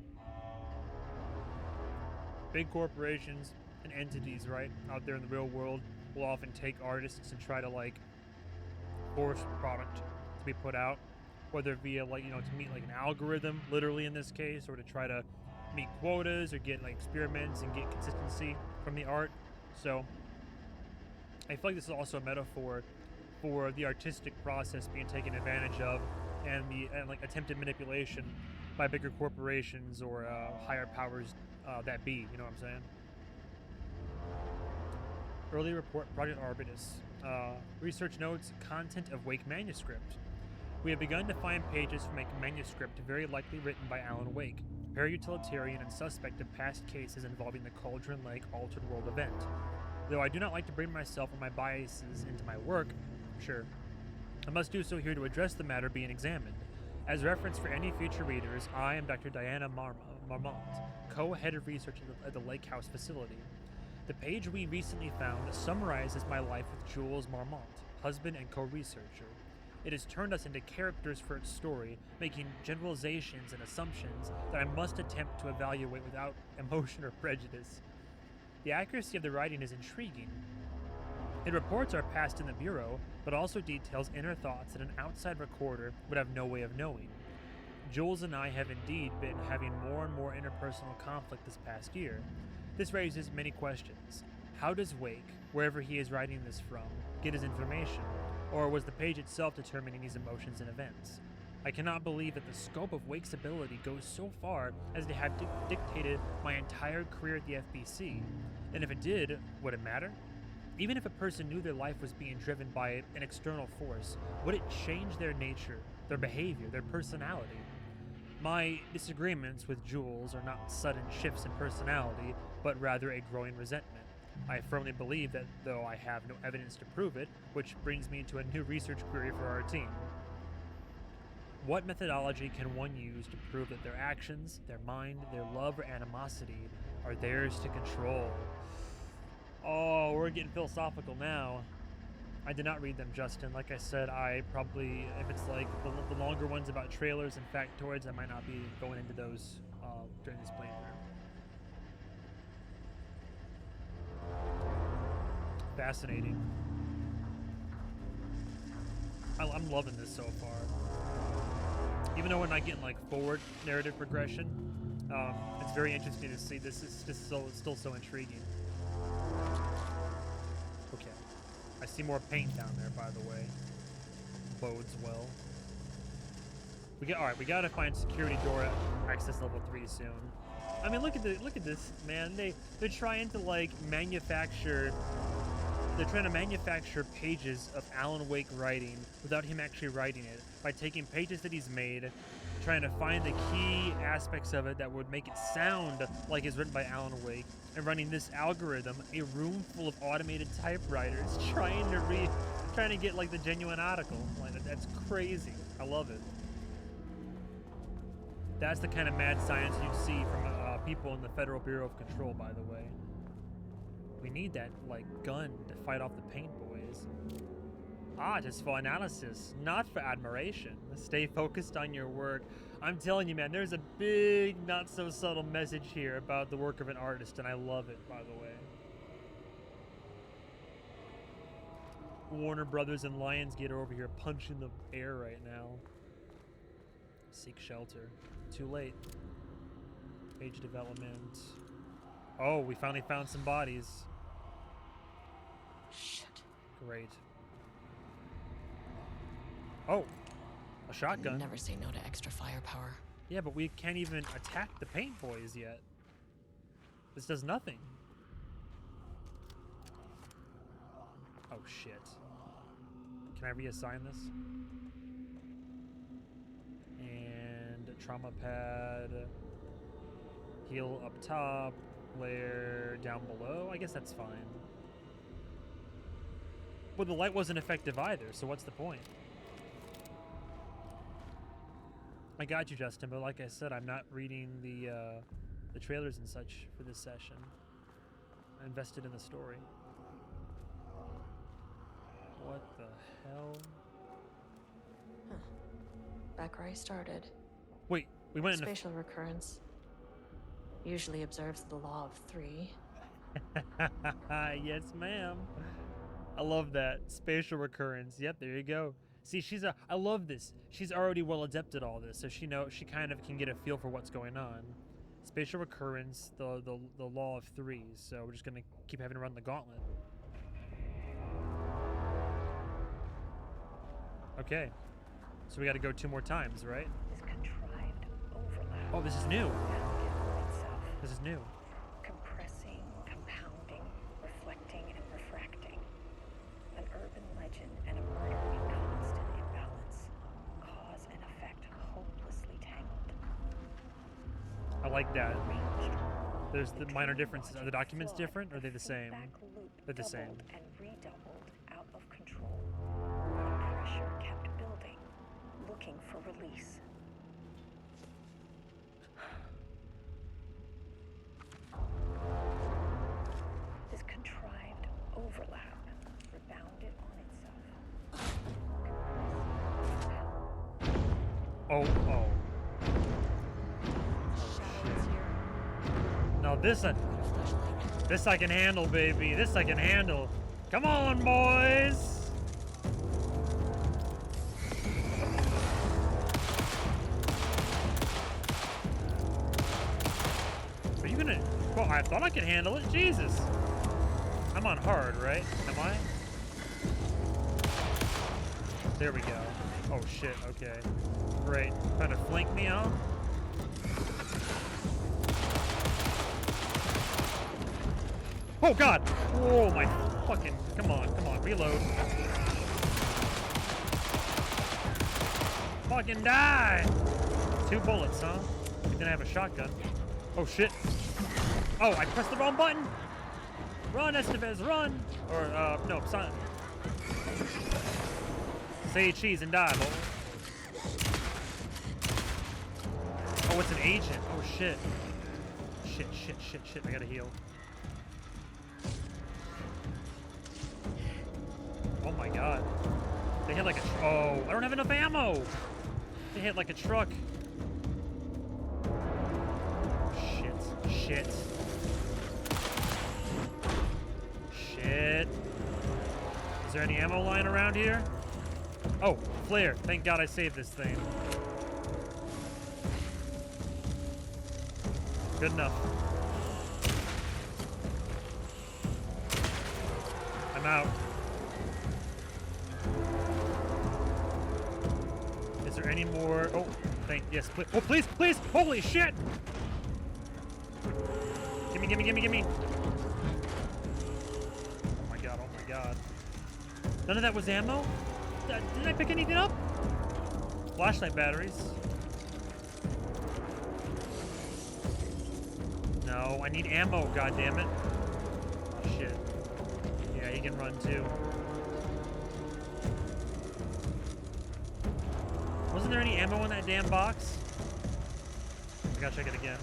Big corporations and entities, right, out there in the real world will often take artists and try to like force product to be put out, whether via like, you know, to meet like an algorithm, literally in this case, or to try to meet quotas or get like experiments and get consistency from the art. So I feel like this is also a metaphor for the artistic process being taken advantage of and the like attempted manipulation by bigger corporations or higher powers that be, you know what I'm saying? Early report, Project Arbitus. Research notes, content of Wake manuscript. We have begun to find pages from a manuscript very likely written by Alan Wake, para-utilitarian and suspect of past cases involving the Cauldron Lake Altered World event. Though I do not like to bring myself or my biases into my work, sure, I must do so here to address the matter being examined. As reference for any future readers, I am Dr. Diana Marmont, co-head of research at the Lake House facility. The page we recently found summarizes my life with Jules Marmont, husband and co-researcher. It has turned us into characters for its story, making generalizations and assumptions that I must attempt to evaluate without emotion or prejudice. The accuracy of the writing is intriguing. It reports our past in the Bureau, but also details inner thoughts that an outside recorder would have no way of knowing. Jules and I have indeed been having more and more interpersonal conflict this past year. This raises many questions. How does Wake, wherever he is writing this from, get his information? Or was the page itself determining these emotions and events? I cannot believe that the scope of Wake's ability goes so far as to have dictated my entire career at the FBC. And if it did, would it matter? Even if a person knew their life was being driven by an external force, would it change their nature, their behavior, their personality? My disagreements with Jules are not sudden shifts in personality, but rather a growing resentment. I firmly believe that, though I have no evidence to prove it, which brings me to a new research query for our team. What methodology can one use to prove that their actions, their mind, their love or animosity are theirs to control? Oh, we're getting philosophical now. I did not read them, Justin. Like I said, I probably, if it's like the longer ones about trailers and factoids, I might not be going into those during this playthrough. Fascinating. I'm loving this so far. Even though we're not getting like forward narrative progression, it's very interesting to see. This is just still so intriguing. Okay, I see more paint down there, by the way. Bodes well. All right. We gotta find security door access level 3 soon. I mean, look at this, man. They're trying to like manufacture. They're trying to manufacture pages of Alan Wake writing without him actually writing it by taking pages that he's made, trying to find the key aspects of it that would make it sound like it's written by Alan Wake, and running this algorithm, a room full of automated typewriters, trying to get like the genuine article. Like, that's crazy. I love it. That's the kind of mad science you'd see from people in the Federal Bureau of Control, by the way. We need that, like, gun to fight off the paint boys. Art is for analysis, not for admiration. Stay focused on your work. I'm telling you, man, there's a big, not-so-subtle message here about the work of an artist, and I love it, by the way. Warner Brothers and Lionsgate are over here punching the air right now. Seek shelter. Too late. Page development. Oh, we finally found some bodies.
Shit.
Great. Oh, a shotgun.
Never say no to extra firepower.
Yeah, but we can't even attack the paint boys yet. This does nothing. Oh, shit. Can I reassign this? And trauma pad. Heal up top. Flare down below. I guess that's fine. Well, the light wasn't effective either, so what's the point? I got you, Justin, but like I said, I'm not reading the trailers and such for this session. I invested in the story. What the hell?
Huh. Back where I started.
Wait, we went into...
Spatial recurrence usually observes the law of 3.
Yes, ma'am. I love that. Spatial recurrence. Yep, there you go. See, I love this. She's already well adept at all this, so she kind of can get a feel for what's going on. Spatial recurrence, the law of 3. So we're just gonna keep having to run the gauntlet. Okay. So we got to go 2 more times, right?
This contrived overlap.
Oh, this is new.
Itself.
This is new.
Compressing, compounding, reflecting, and refracting. An urban legend and a murder in constant imbalance. Cause and effect hopelessly tangled.
I like that.
Arranged.
There's the minor differences. Are the
Logic
documents
flawed,
different, or are they the same?
feedback loop
They're the same.
doubled and redoubled, out of control. The pressure kept building, looking for release. This contrived overlap rebounded on itself.
Oh.
Shadow is here.
No, this I can handle, baby. This I can handle. Come on, boys. Are you gonna... Well, I thought I could handle it. Jesus. I'm on hard, right? Am I? There we go. Oh, shit. Okay. Great. Trying to flank me, huh? Oh, God. Oh, my fucking... Come on. Reload. Fucking die. 2 bullets, huh? He's gonna have a shotgun. Oh, shit. Oh, I pressed the wrong button. Run, Estevez, run. Or, no, son. Say cheese and die, boy. Oh, it's an agent. Oh, shit. Shit. I gotta heal. Oh, my God. They hit like a... Oh, I don't have enough ammo. They hit like a truck. Shit. Is there any ammo lying around here? Oh, flare. Thank God I saved this thing. Good enough. I'm out. Is there any more? Oh, Yes, please. Oh, please, please! Holy shit! Gimme, gimme, gimme, gimme! Oh my god, oh my god. None of that was ammo? Did I pick anything up? Flashlight batteries. No, I need ammo, goddammit. Oh shit. Yeah, he can run too. Wasn't there any ammo in that damn box? I gotta check it again.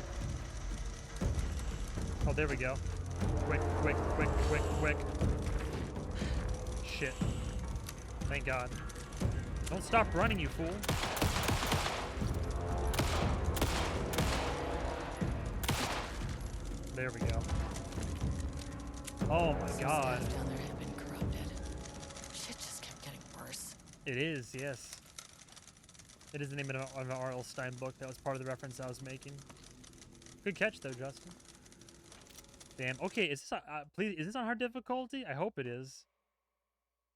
Oh, there we go. Quick, quick, quick, quick, quick. Shit. Thank God. Don't stop running, you fool. There we go. Oh my God.
Down there had been corrupted. Shit just kept getting worse.
It is, yes. It is the name of an R.L. Stein book. That was part of the reference I was making. Good catch, though, Justin. Damn. Okay, is this please? Is this on hard difficulty? I hope it is.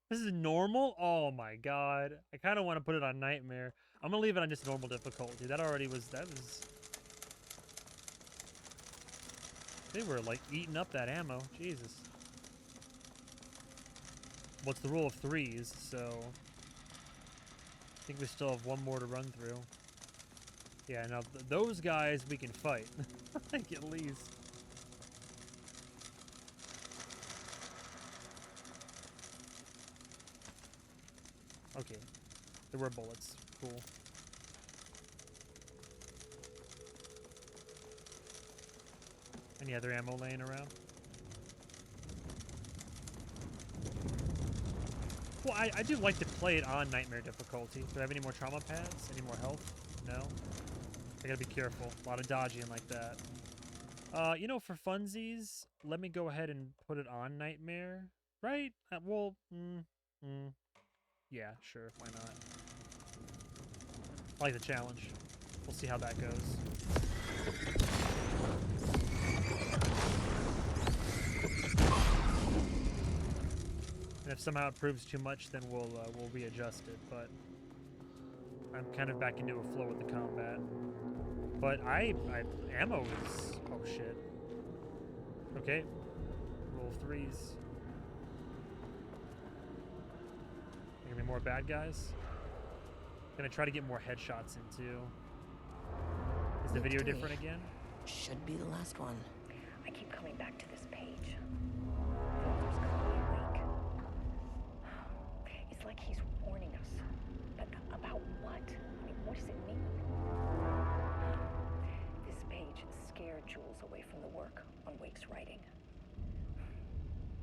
This is normal. Oh my God. I kind of want to put it on nightmare. I'm gonna leave it on just normal difficulty. That already was. That was. They were like eating up that ammo. Jesus. Well, it's the rule of threes, so. I think we still have one more to run through. Yeah, now those guys we can fight. I think at least. Okay. There were bullets. Cool. Any other ammo laying around? Well, I do like to play it on nightmare difficulty. Do I have any more trauma pads? Any more health? No? I gotta be careful. A lot of dodging like that. You know, for funsies, let me go ahead and put it on nightmare. Right? Yeah, sure. Why not? I like the challenge. We'll see how that goes. And if somehow it proves too much, then we'll readjust it. But I'm kind of back into a flow with the combat. But ammo is, oh shit. Okay, roll threes. Gonna be more bad guys. Gonna try to get more headshots in too. Is the video different again?
Should be the last one.
I keep coming back to this page. There's clearly a lake. It's like he's warning us. But about what? I mean, what does it mean? This page scared Jules away from the work on Wake's writing.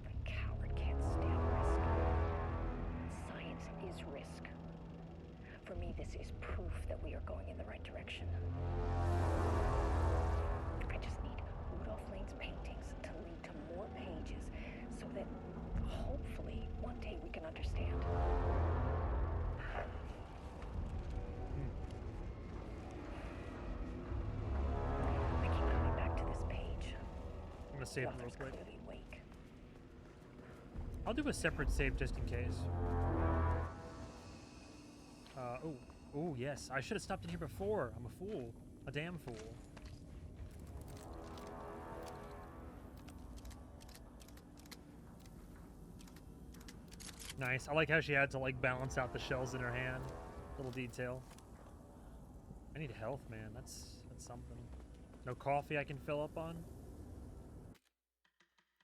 The coward can't stand risk. Science is risk. For me, this is proof that we are going in the right direction. I just need Rudolph Lane's paintings to lead to more pages so that hopefully one day we can understand. I keep coming back to this page.
I'm gonna save it real quick.
Clearly Wake.
I'll do a separate save just in case. Oh, yes. I should have stopped in here before. I'm a fool. A damn fool. Nice. I like how she had to, like, balance out the shells in her hand. Little detail. I need health, man. That's something. No coffee I can fill up on?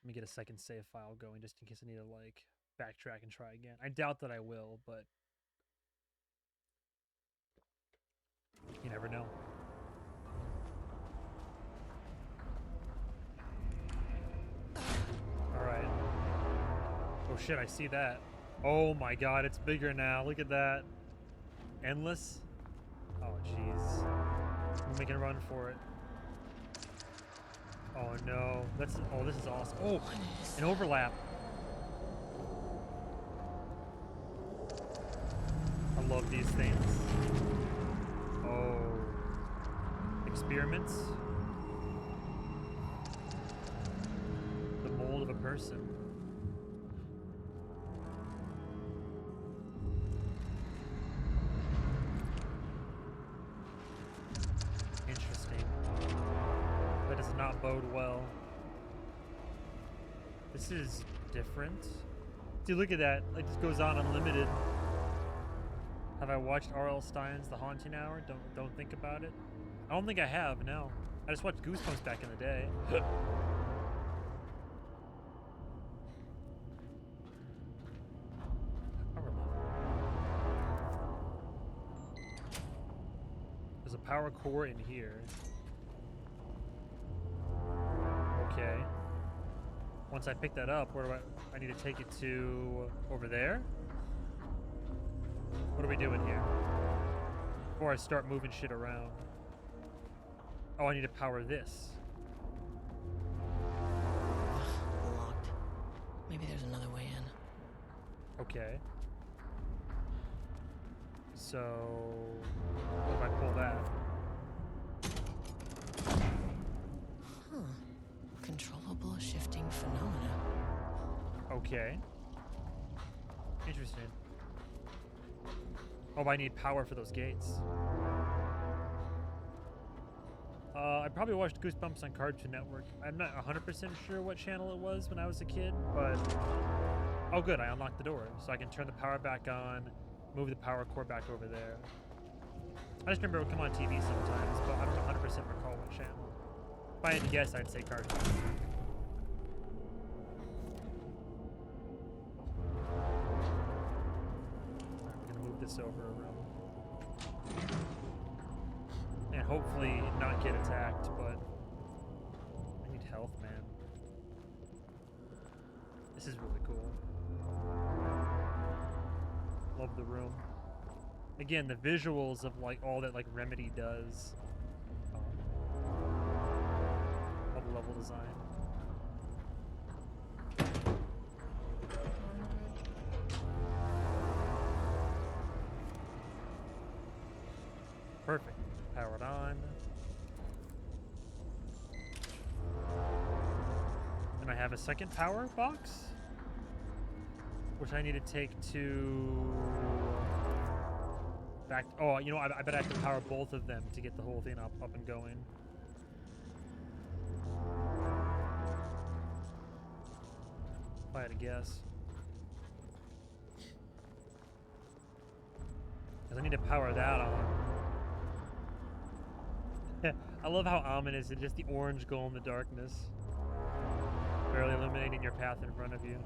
Let me get a second save file going just in case I need to, like, backtrack and try again. I doubt that I will, but you never know. Alright. Oh shit, I see that. Oh my god, it's bigger now. Look at that. Endless? Oh jeez. I'm making a run for it. Oh no. This is awesome. Oh, an overlap. I love these things. Oh. Experiments. The mold of a person. not bode well. This is different. Dude, look at that. Like, this goes on unlimited. Have I watched R.L. Stein's The Haunting Hour? Don't think about it. I don't think I have, no. I just watched Goosebumps back in the day. There's a power core in here. Okay. Once I pick that up, where do I need to take it to over there? What are we doing here? Before I start moving shit around. Oh, I need to power this.
Locked. Maybe there's another way in.
Okay. So, what if I pull that?
Huh. Controllable shifting phenomena.
Okay. Interesting. Oh, I need power for those gates. I probably watched Goosebumps on Cartoon Network. I'm not 100% sure what channel it was when I was a kid, but... Oh good, I unlocked the door, so I can turn the power back on, move the power cord back over there. I just remember it would come on TV sometimes, but I don't 100% recall what channel. If I had to guess, I'd say Cartoon. Alright, we're gonna move this over a room. And hopefully not get attacked, but I need health, man. This is really cool. Love the room. Again, the visuals of like all that like Remedy does. Love the level design. Perfect. Powered on. And I have a second power box, which I need to take to back. Oh, you know, I bet I have to power both of them to get the whole thing up and going. If I had to guess. Because I need to power that on. I love how ominous it's just the orange glow in the darkness. Barely illuminating your path in front of you.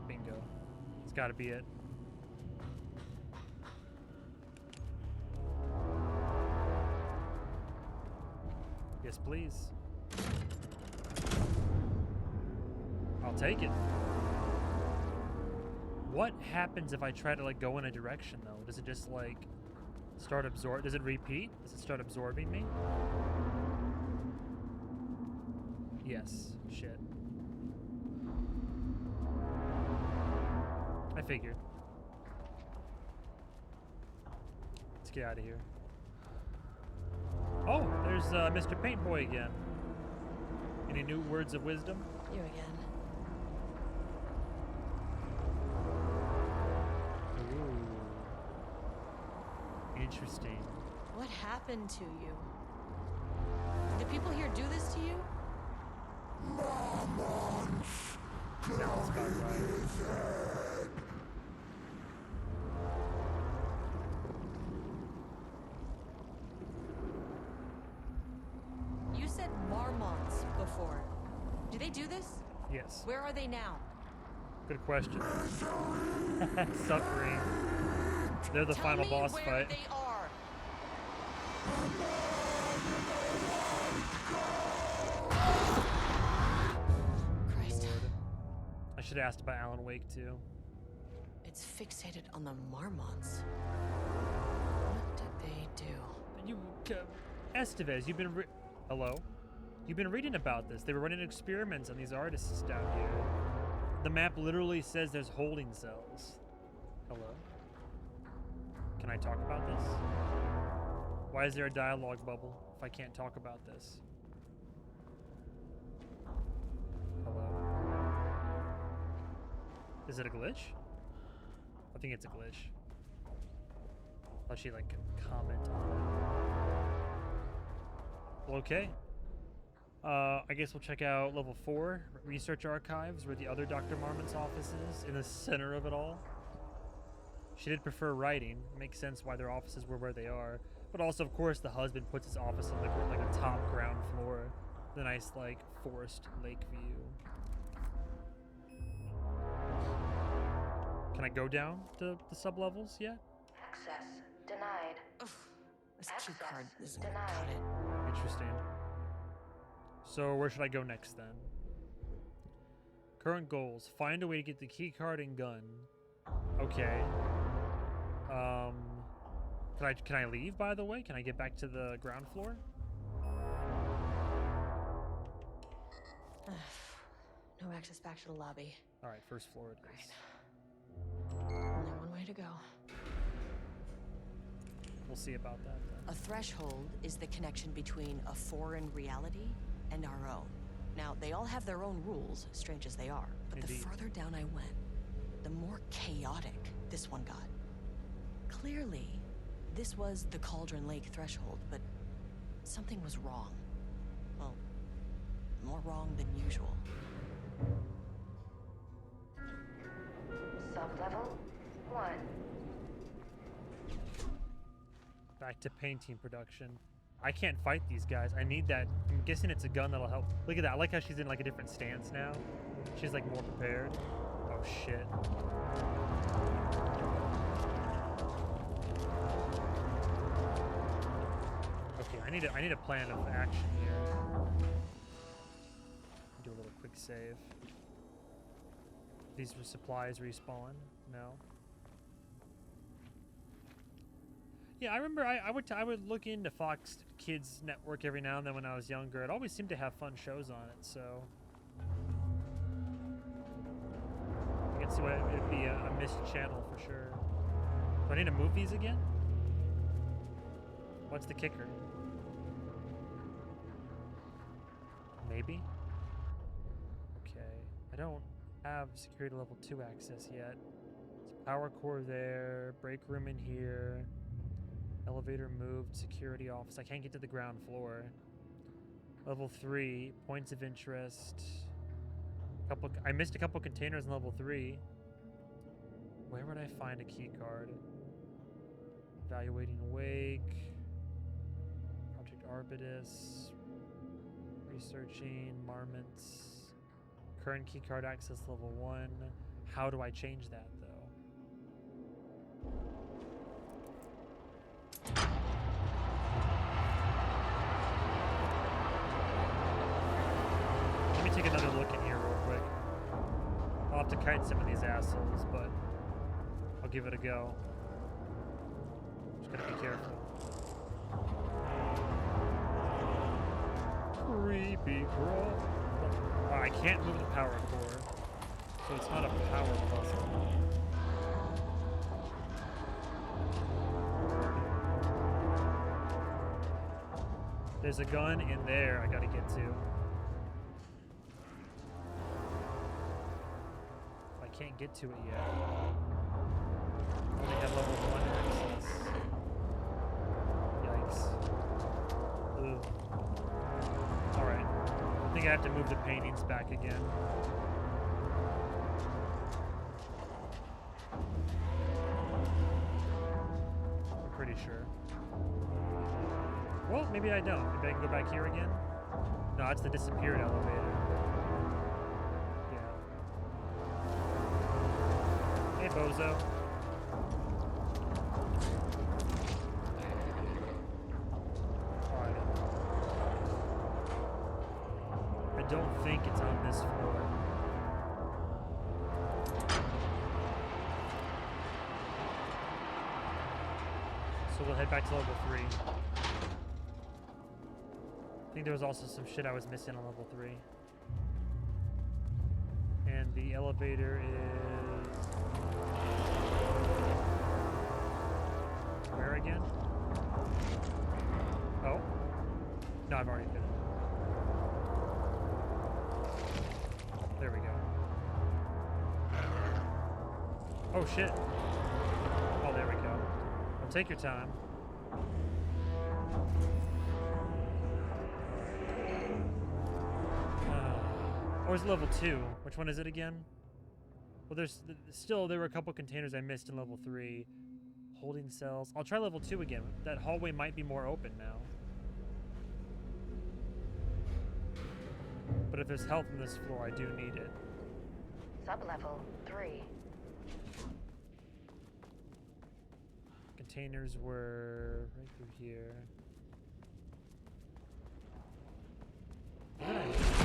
Bingo. It's gotta be it. Yes, please. I'll take it. What happens if I try to like go in a direction though? Does it just like start absorb? Does it repeat? Does it start absorbing me? Yes. Shit. I figured. Let's get out of here. Oh, there's Mr. Paint Boy again. Any new words of wisdom?
You again.
Interesting.
What happened to you? Did the people here do this to you?
Sounds about right.
You said marmots before. Do they do this?
Yes.
Where are they now?
Good question. Suffering. They're the
Tell
final
me
boss
where
fight.
they are. Christ.
Lord. I should have asked about Alan Wake too.
It's fixated on the marmots. What did they do?
You, Estevez, you've been hello? You've been reading about this. They were running experiments on these artists down here. The map literally says there's holding cells. Hello? Can I talk about this? Why is there a dialogue bubble if I can't talk about this? Hello? Is it a glitch? I think it's a glitch. Thought she'd like comment on it. Well, okay. I guess we'll check out level 4, research archives, where the other Dr. Marmon's office is, in the center of it all. She did prefer writing. Makes sense why their offices were where they are. But also, of course, the husband puts his office on like a top ground floor. The nice, like, forest lake view. Can I go down to the sub-levels yet?
Access denied.
Ugh, this key
Access
card isn't
denied.
gonna cut it.
Interesting. So where should I go next then? Current goals. Find a way to get the key card and gun. Okay. Can I leave, by the way? Can I get back to the ground floor?
No access back to the lobby.
Alright, first floor it is.
Only one way to go.
We'll see about that then.
A threshold is the connection between a foreign reality and our own. Now, they all have their own rules, strange as they are. But
Indeed.
the further down I went, the more chaotic this one got. Clearly, this was the Cauldron Lake threshold, but something was wrong. Well, more wrong than usual.
Sub-level 1.
Back to painting production. I can't fight these guys. I need that. I'm guessing it's a gun that'll help. Look at that. I like how she's in like a different stance now. She's like more prepared. Oh shit. Okay, I need a plan of action here. Do a little quick save. These supplies respawn? No. Yeah, I remember I would look into Fox Kids Network every now and then when I was younger. It always seemed to have fun shows on it, so I can see why it'd be a missed channel for sure. Do I need to move these again? What's the kicker? Maybe? Okay. I don't have security level 2 access yet. There's a power core there, break room in here. Elevator moved, security office. I can't get to the ground floor. Level 3, points of interest. I missed a couple containers in level 3. Where would I find a key card? Evaluating wake. Project Arbitus. Researching Marmots. Current key card access level 1. How do I change that though? Let me take another look in here real quick. I'll have to kite some of these assholes, but I'll give it a go. Just gotta be careful. Creepy girl. Oh, I can't move the power core, so it's not a power puzzle. There's a gun in there I gotta get to. I can't get to it yet. Only have level 1 access. Yikes. Ugh. Alright. I think I have to move the paintings back again. I'm pretty sure. Well, maybe I don't. Maybe I can go back here again? No, it's the disappeared elevator. Yeah. Hey, bozo. Alright. I don't think it's on this floor. So we'll head back to level 3. I think there was also some shit I was missing on level 3. And the elevator is... where again? Oh? No, I've already hit it. There we go. Oh shit. Oh, there we go. I'm Take your time. Or is it level 2? Which one is it again? Well, there were a couple containers I missed in level 3. Holding cells. I'll try level 2 again. That hallway might be more open now. But if there's health in this floor, I do need it.
Sublevel 3.
Containers were right through here.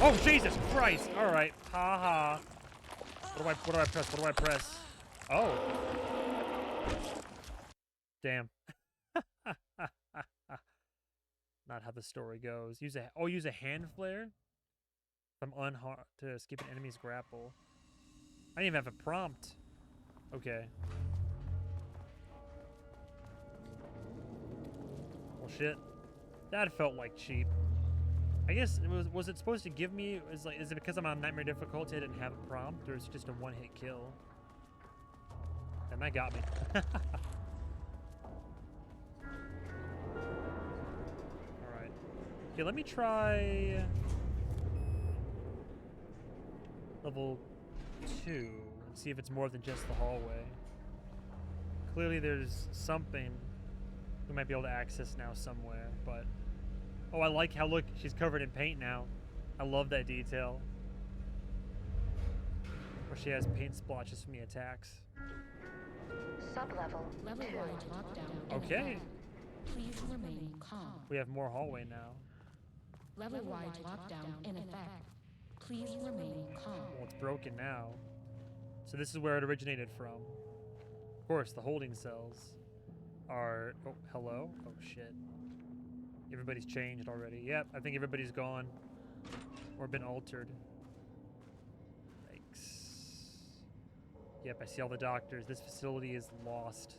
Oh, Jesus Christ! Alright. Ha ha. What do I press? What do I press? Oh. Damn. Not how the story goes. Use a hand flare? If I'm unharmed to skip an enemy's grapple. I didn't even have a prompt. Okay. Well, shit. That felt like cheap. I guess it was it supposed to give me is it because I'm on nightmare difficulty I didn't have a prompt, or is it just a one-hit kill? And that got me. Alright. Okay, let me try level 2 and see if it's more than just the hallway. Clearly there's something we might be able to access now somewhere, but oh, I like how, look, she's covered in paint now. I love that detail. Where she has paint splotches from the attacks.
Sublevel
Level
2.
wide lockdown.
Okay.
Please remain calm.
We have more hallway now.
Level wide lockdown in effect. Please remain calm.
Well, it's broken now. So this is where it originated from. Of course, the holding cells are... Oh, hello? Oh, shit. Everybody's changed already. Yep, I think everybody's gone. Or been altered. Yikes. Yep, I see all the doctors. This facility is lost.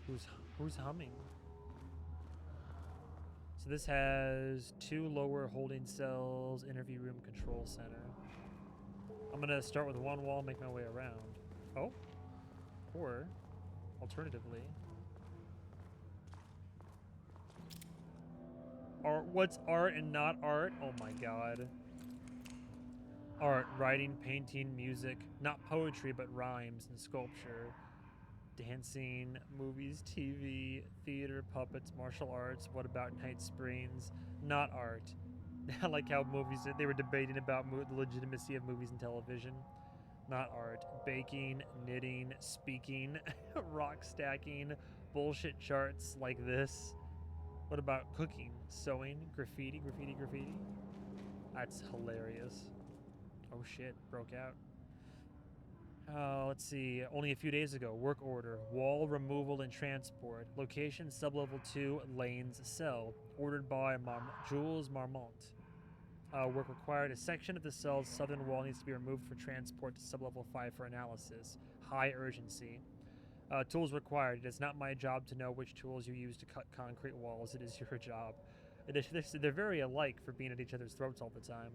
Who's humming? So this has 2 lower holding cells, interview room, control center. I'm gonna start with one wall, make my way around. Oh. Or... alternatively, art. What's art and not art? Oh my god. Art, writing, painting, music, not poetry, but rhymes and sculpture, dancing, movies, TV, theater, puppets, martial arts. What about Night Springs? Not art. I like how movies, they were debating about the legitimacy of movies and television. Not art. Baking, knitting, speaking, rock stacking, bullshit charts like this. What about cooking, sewing, graffiti? That's hilarious. Oh shit, broke out. Let's see. Only a few days ago, work order, wall removal and transport. Location, sublevel 2, lanes, cell. Ordered by Jules Marmont. Work required. A section of the cell's southern wall needs to be removed for transport to sublevel 5 for analysis. High urgency. Tools required. It is not my job to know which tools you use to cut concrete walls. It is your job. They're very alike for being at each other's throats all the time.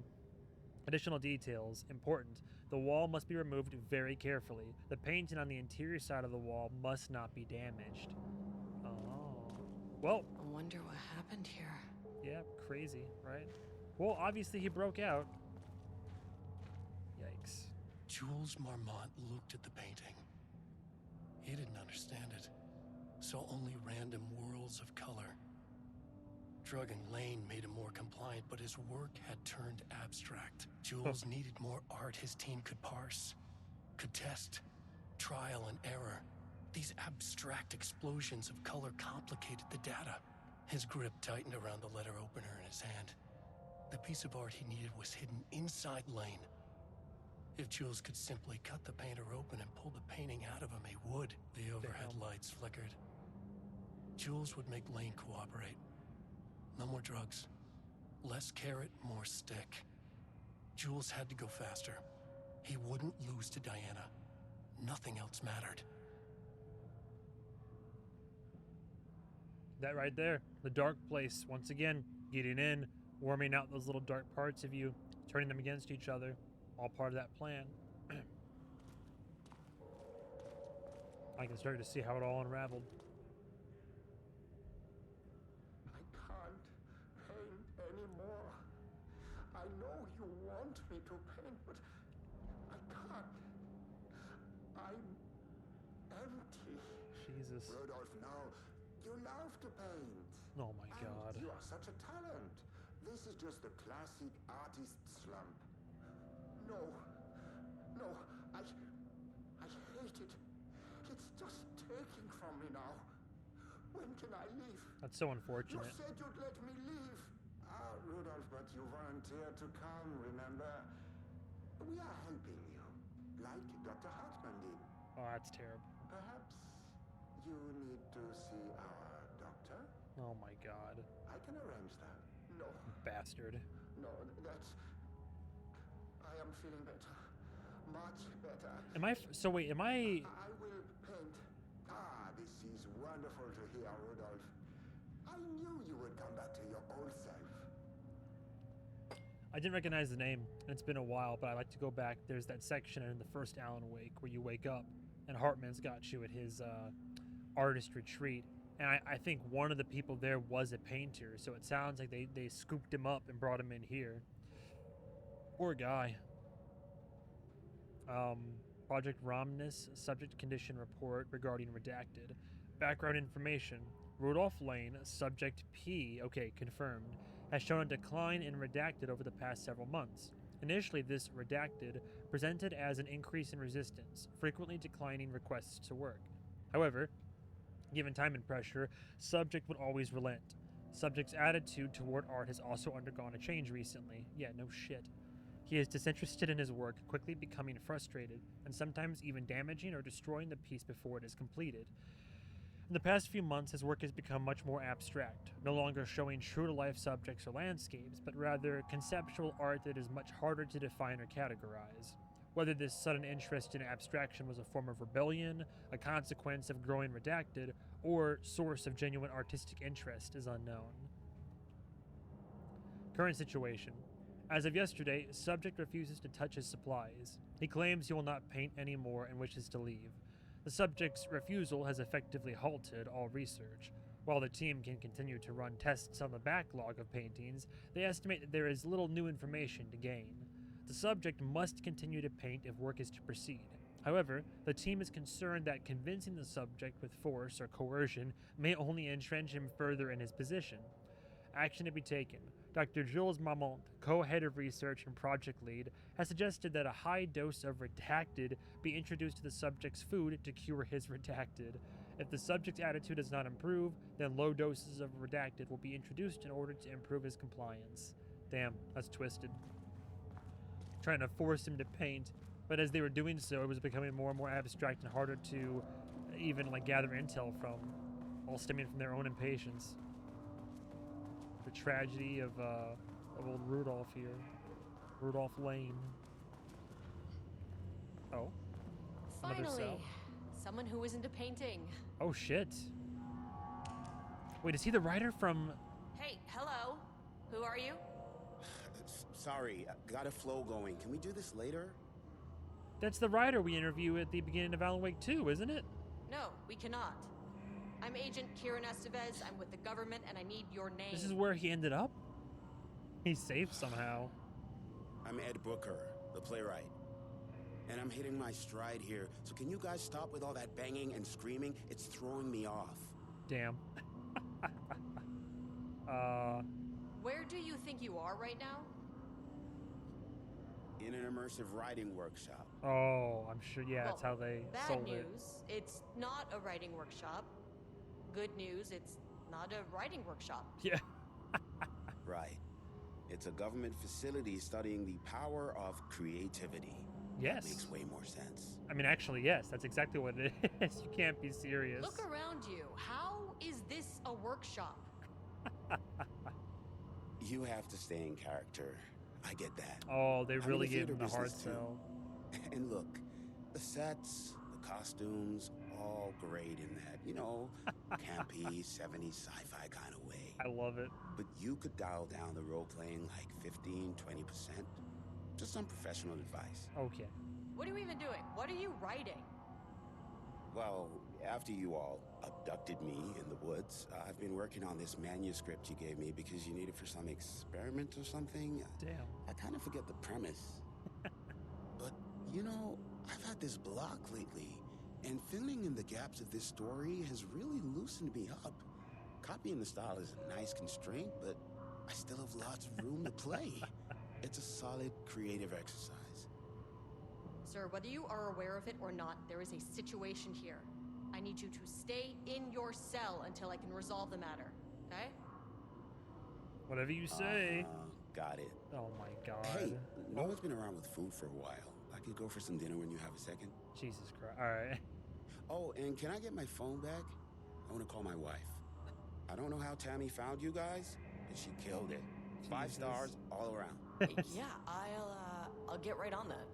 Additional details. Important. The wall must be removed very carefully. The painting on the interior side of the wall must not be damaged. Oh. Well.
I wonder what happened here.
Yeah, crazy, right? Well, obviously he broke out. Yikes.
Jules Marmont looked at the painting. He didn't understand it. Saw only random whirls of color. Drugging Lane made him more compliant, but his work had turned abstract. Jules needed more art his team could parse, could test, trial and error. These abstract explosions of color complicated the data. His grip tightened around the letter opener in his hand. The piece of art he needed was hidden inside Lane. If Jules could simply cut the painter open and pull the painting out of him, he would. The overhead lights flickered. Jules would make Lane cooperate. No more drugs. Less carrot, more stick. Jules had to go faster. He wouldn't lose to Diana. Nothing else mattered.
That right there. The dark place. Once again, getting in, warming out those little dark parts of you, turning them against each other. All part of that plan. I can start to see how it all unraveled.
I can't paint anymore. I know you want me to paint, but I can't. I'm empty.
Jesus.
Rudolph, now, you love to paint.
Oh my God.
And you are such a talent. This is just a classic artist slump. No, I hate it. It's just taking from me now. When can I leave?
That's so
You
unfortunate.
said you'd let me leave. Ah, Rudolph, but you volunteered to come, remember? We are helping you, like Dr. Hartman did.
Oh, that's terrible.
Perhaps you need to see our doctor?
Oh my God.
I can arrange that. No.
Bastard.
No, that's... I am feeling better. Much better.
Am I... So wait, am I...
I will paint. Ah, this is wonderful to hear, Rudolph. I knew you would come back to your old self.
I didn't recognize the name, and it's been a while, but I like to go back. There's that section in the first Alan Wake where you wake up, and Hartman's got you at his artist retreat. And I think one of the people there was a painter, so it sounds like they scooped him up and brought him in here. Poor guy. Project Romnus subject condition report regarding redacted. Background information. Rudolph Lane, subject P, okay, confirmed, has shown a decline in redacted over the past several months. Initially, this redacted presented as an increase in resistance, frequently declining requests to work. However, given time and pressure, subject would always relent. Subject's attitude toward art has also undergone a change recently. Yeah, no shit. He is disinterested in his work, quickly becoming frustrated, and sometimes even damaging or destroying the piece before it is completed. In the past few months, his work has become much more abstract, no longer showing true-to-life subjects or landscapes, but rather conceptual art that is much harder to define or categorize. Whether this sudden interest in abstraction was a form of rebellion, a consequence of growing redacted, or source of genuine artistic interest is unknown. Current situation. As of yesterday, subject refuses to touch his supplies. He claims he will not paint anymore and wishes to leave. The subject's refusal has effectively halted all research. While the team can continue to run tests on the backlog of paintings, they estimate that there is little new information to gain. The subject must continue to paint if work is to proceed. However, the team is concerned that convincing the subject with force or coercion may only entrench him further in his position. Action to be taken. Dr. Jules Marmont, co-head of research and project lead, has suggested that a high dose of redacted be introduced to the subject's food to cure his redacted. If the subject's attitude does not improve, then low doses of redacted will be introduced in order to improve his compliance. Damn, that's twisted. Trying to force him to paint, but as they were doing so, it was becoming more and more abstract and harder to even gather intel from, all stemming from their own impatience. The tragedy of old Rudolph here. Rudolph Lane. Oh. Another
Finally,
cell.
someone who isn't a painting.
Oh shit. Wait, is he the writer from...
Hey, hello. Who are you?
Sorry, got a flow going. Can we do this later?
That's the writer we interview at the beginning of Alan Wake 2, isn't it?
No, we cannot. I'm Agent Kieran Estevez. I'm with the government, and I need your name.
This is where he ended up? He's safe somehow.
I'm Ed Brooker, the playwright. And I'm hitting my stride here, so can you guys stop with all that banging and screaming? It's throwing me off.
Damn.
Where do you think you are right now?
In an immersive writing workshop.
Oh, I'm sure, yeah, that's
Well,
how they
bad
sold
news,
it.
it's not a writing workshop. Good news, it's not a writing workshop.
Yeah.
Right. It's a government facility studying the power of creativity.
Yes.
That makes way more sense.
I mean, actually, yes, that's exactly what it is. You can't be serious.
Look around you. How is this a workshop?
You have to stay in character. I get that.
Oh, they
I'm in
really
the
gave
theater
him the hard
business, too.
sell.
And look, the sets, the costumes, all great in that, campy, 70s sci-fi kind of way.
I love it.
But you could dial down the role-playing like 15, 20%. Just some professional advice.
Okay.
What are you even doing? What are you writing?
Well, After you all abducted me in the woods, I've been working on this manuscript you gave me because you need it for some experiment or something.
Damn.
I kind of forget the premise. But, you know, I've had this block lately, and filling in the gaps of this story has really loosened me up. Copying the style is a nice constraint, but I still have lots of room to play. It's a solid creative exercise.
Sir, whether you are aware of it or not, there is a situation here. I need you to stay in your cell until I can resolve the matter, okay?
Whatever you say.
Got it.
Oh my god.
Hey, no one's been around with food for a while. I could go for some dinner when you have a second.
Jesus Christ. Alright.
Oh, and can I get my phone back? I want to call my wife. I don't know how Tammy found you guys, but she killed it. 5 stars all around.
Yeah, I'll get right on that.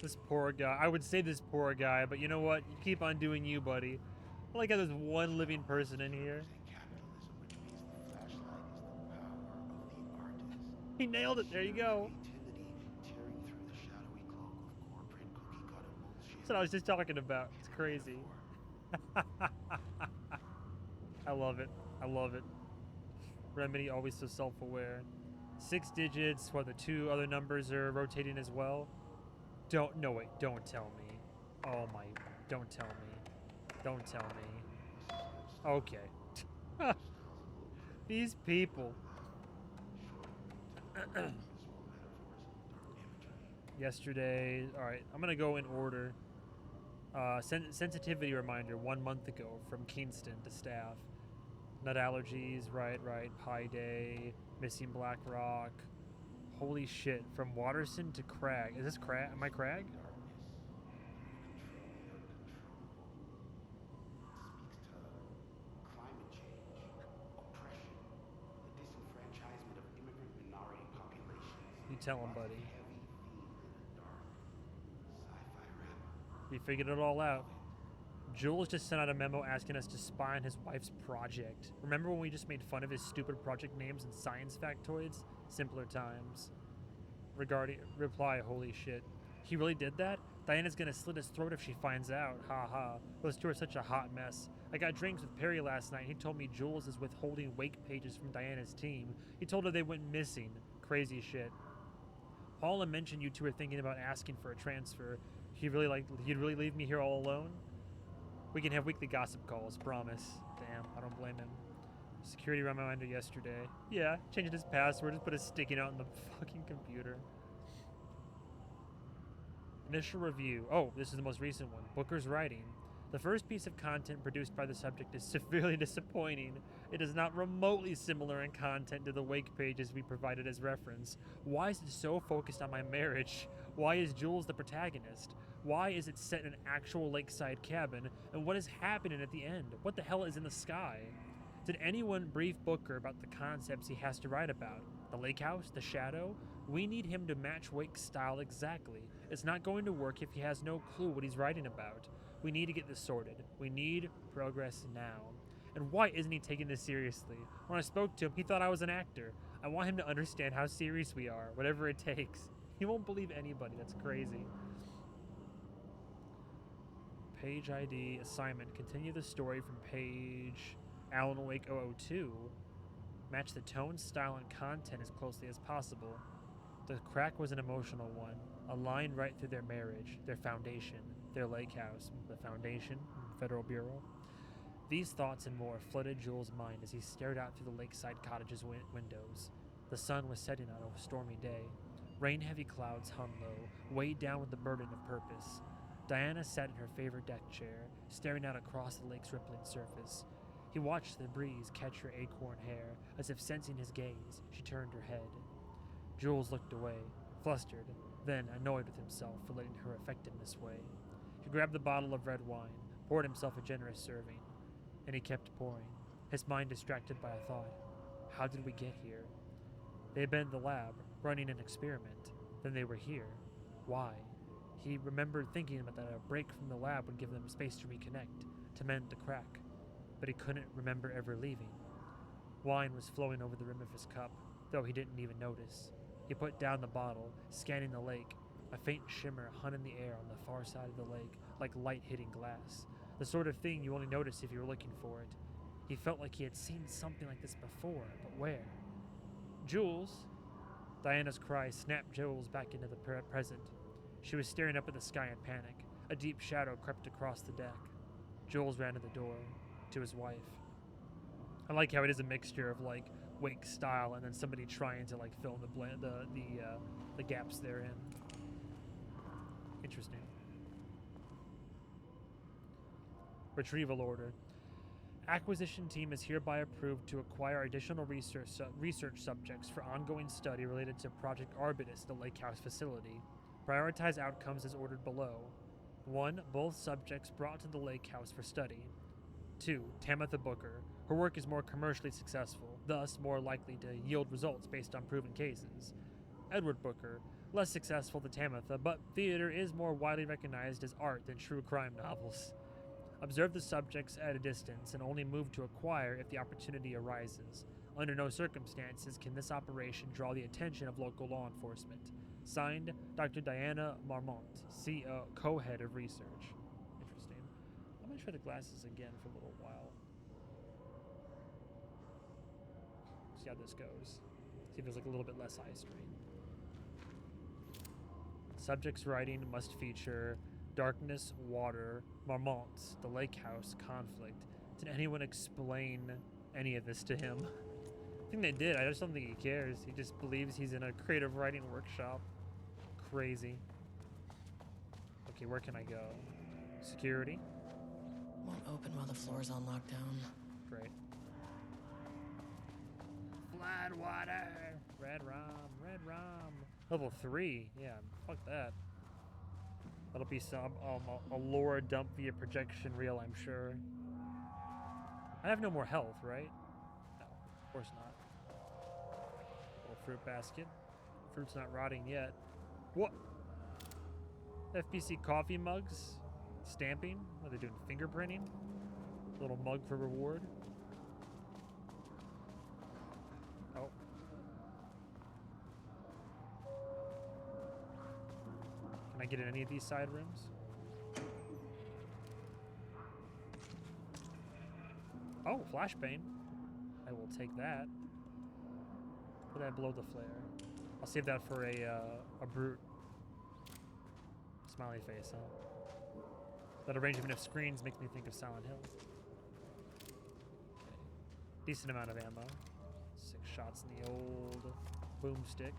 This poor guy. I would say this poor guy, but you know what? You keep on doing you, buddy. I like how there's one living person in here. He nailed it. There you go. That's what I was just talking about. It's crazy. I love it. I love it. Remedy always so self-aware. 6 digits while the 2 other numbers are rotating as well. Don't tell me. Oh my, don't tell me. Don't tell me. Okay. These people. Yesterday, alright, I'm gonna go in order. Sensitivity reminder 1 month ago from Kingston to staff. Nut allergies, right, Pi Day, missing Black Rock. Holy shit, from Waterston to Crag. Is this Crag? Am I Crag?
Climate change, oppression, the disenfranchisement of immigrant minority populations.
You tell him, buddy. We figured it all out. Jules just sent out a memo asking us to spy on his wife's project. Remember when we just made fun of his stupid project names and science factoids? Simpler times. Reply, holy shit. He really did that? Diana's gonna slit his throat if she finds out. Ha ha. Those two are such a hot mess. I got drinks with Perry last night. He told me Jules is withholding wake pages from Diana's team. He told her they went missing. Crazy shit. Paula mentioned you two are thinking about asking for a transfer. He'd really leave me here all alone? We can have weekly gossip calls, promise. Damn, I don't blame him. Security reminder yesterday. Yeah, changing his password, just put a sticky note on the fucking computer. Initial review. Oh, this is the most recent one. Booker's writing. The first piece of content produced by the subject is severely disappointing. It is not remotely similar in content to the wake pages we provided as reference. Why is it so focused on my marriage? Why is Jules the protagonist? Why is it set in an actual lakeside cabin? And what is happening at the end? What the hell is in the sky? Did anyone brief Booker about the concepts he has to write about? The lake house? The shadow? We need him to match Wake's style exactly. It's not going to work if he has no clue what he's writing about. We need to get this sorted. We need progress now. And why isn't he taking this seriously? When I spoke to him, he thought I was an actor. I want him to understand how serious we are, whatever it takes. He won't believe anybody. That's crazy. Page ID assignment. Continue the story from page Alan Wake 002. Match the tone, style, and content as closely as possible. The crack was an emotional one. A line right through their marriage, their foundation, their lake house, the foundation, Federal Bureau. These thoughts and more flooded Jules' mind as he stared out through the lakeside cottage's windows. The sun was setting on a stormy day. Rain-heavy clouds hung low, weighed down with the burden of purpose. Diana sat in her favorite deck chair, staring out across the lake's rippling surface. He watched the breeze catch her acorn hair. As if sensing his gaze, she turned her head. Jules looked away, flustered, then annoyed with himself for letting her affect him this way. He grabbed the bottle of red wine, poured himself a generous serving, and he kept pouring, his mind distracted by a thought. How did we get here? They had been in the lab, running an experiment. Then they were here. Why? He remembered thinking that a break from the lab would give them space to reconnect, to mend the crack, but he couldn't remember ever leaving. Wine was flowing over the rim of his cup, though he didn't even notice. He put down the bottle, scanning the lake. A faint shimmer hung in the air on the far side of the lake, like light hitting glass. The sort of thing you only notice if you were looking for it. He felt like he had seen something like this before, but where? Jules? Diana's cry snapped Jules back into the present. She was staring up at the sky in panic. A deep shadow crept across the deck. Jules ran to the door, to his wife. I like how it is a mixture of like Wake style and then somebody trying to like fill in the gaps therein. Interesting. Retrieval order. Acquisition team is hereby approved to acquire additional research subjects for ongoing study related to Project Arbutus, the Lake House facility. Prioritize outcomes as ordered below. 1. Both subjects brought to the lake house for study. 2. Tamitha Booker. Her work is more commercially successful, thus more likely to yield results based on proven cases. Edward Booker. Less successful than Tamitha, but theater is more widely recognized as art than true crime novels. Observe the subjects at a distance and only move to acquire if the opportunity arises. Under no circumstances can this operation draw the attention of local law enforcement. Signed, Dr. Diana Marmont, CEO, co-head of research. Interesting. I'm going to try the glasses again for a little while. See how this goes. See if there's like a little bit less eye strain. Subject's writing must feature darkness, water, Marmont, the lake house, conflict. Did anyone explain any of this to him? I think they did. I just don't think he cares. He just believes he's in a creative writing workshop. Crazy. Okay, where can I go? Security?
Won't open while the floor's on lockdown.
Great. Flood water! Red rum, red rum. Level 3. Yeah, fuck that. That'll be some a lore dump via projection reel, I'm sure. I have no more health, right? No, of course not. Or fruit basket. Fruit's not rotting yet. What? FBC coffee mugs? Stamping? What are they doing? Fingerprinting? A little mug for reward. Oh. Can I get in any of these side rooms? Oh, flashbang. I will take that. Put that below the flare. I'll save that for a brute. Smiley face, huh? That arrangement of screens makes me think of Silent Hill. Okay. Decent amount of ammo. 6 shots in the old boomstick.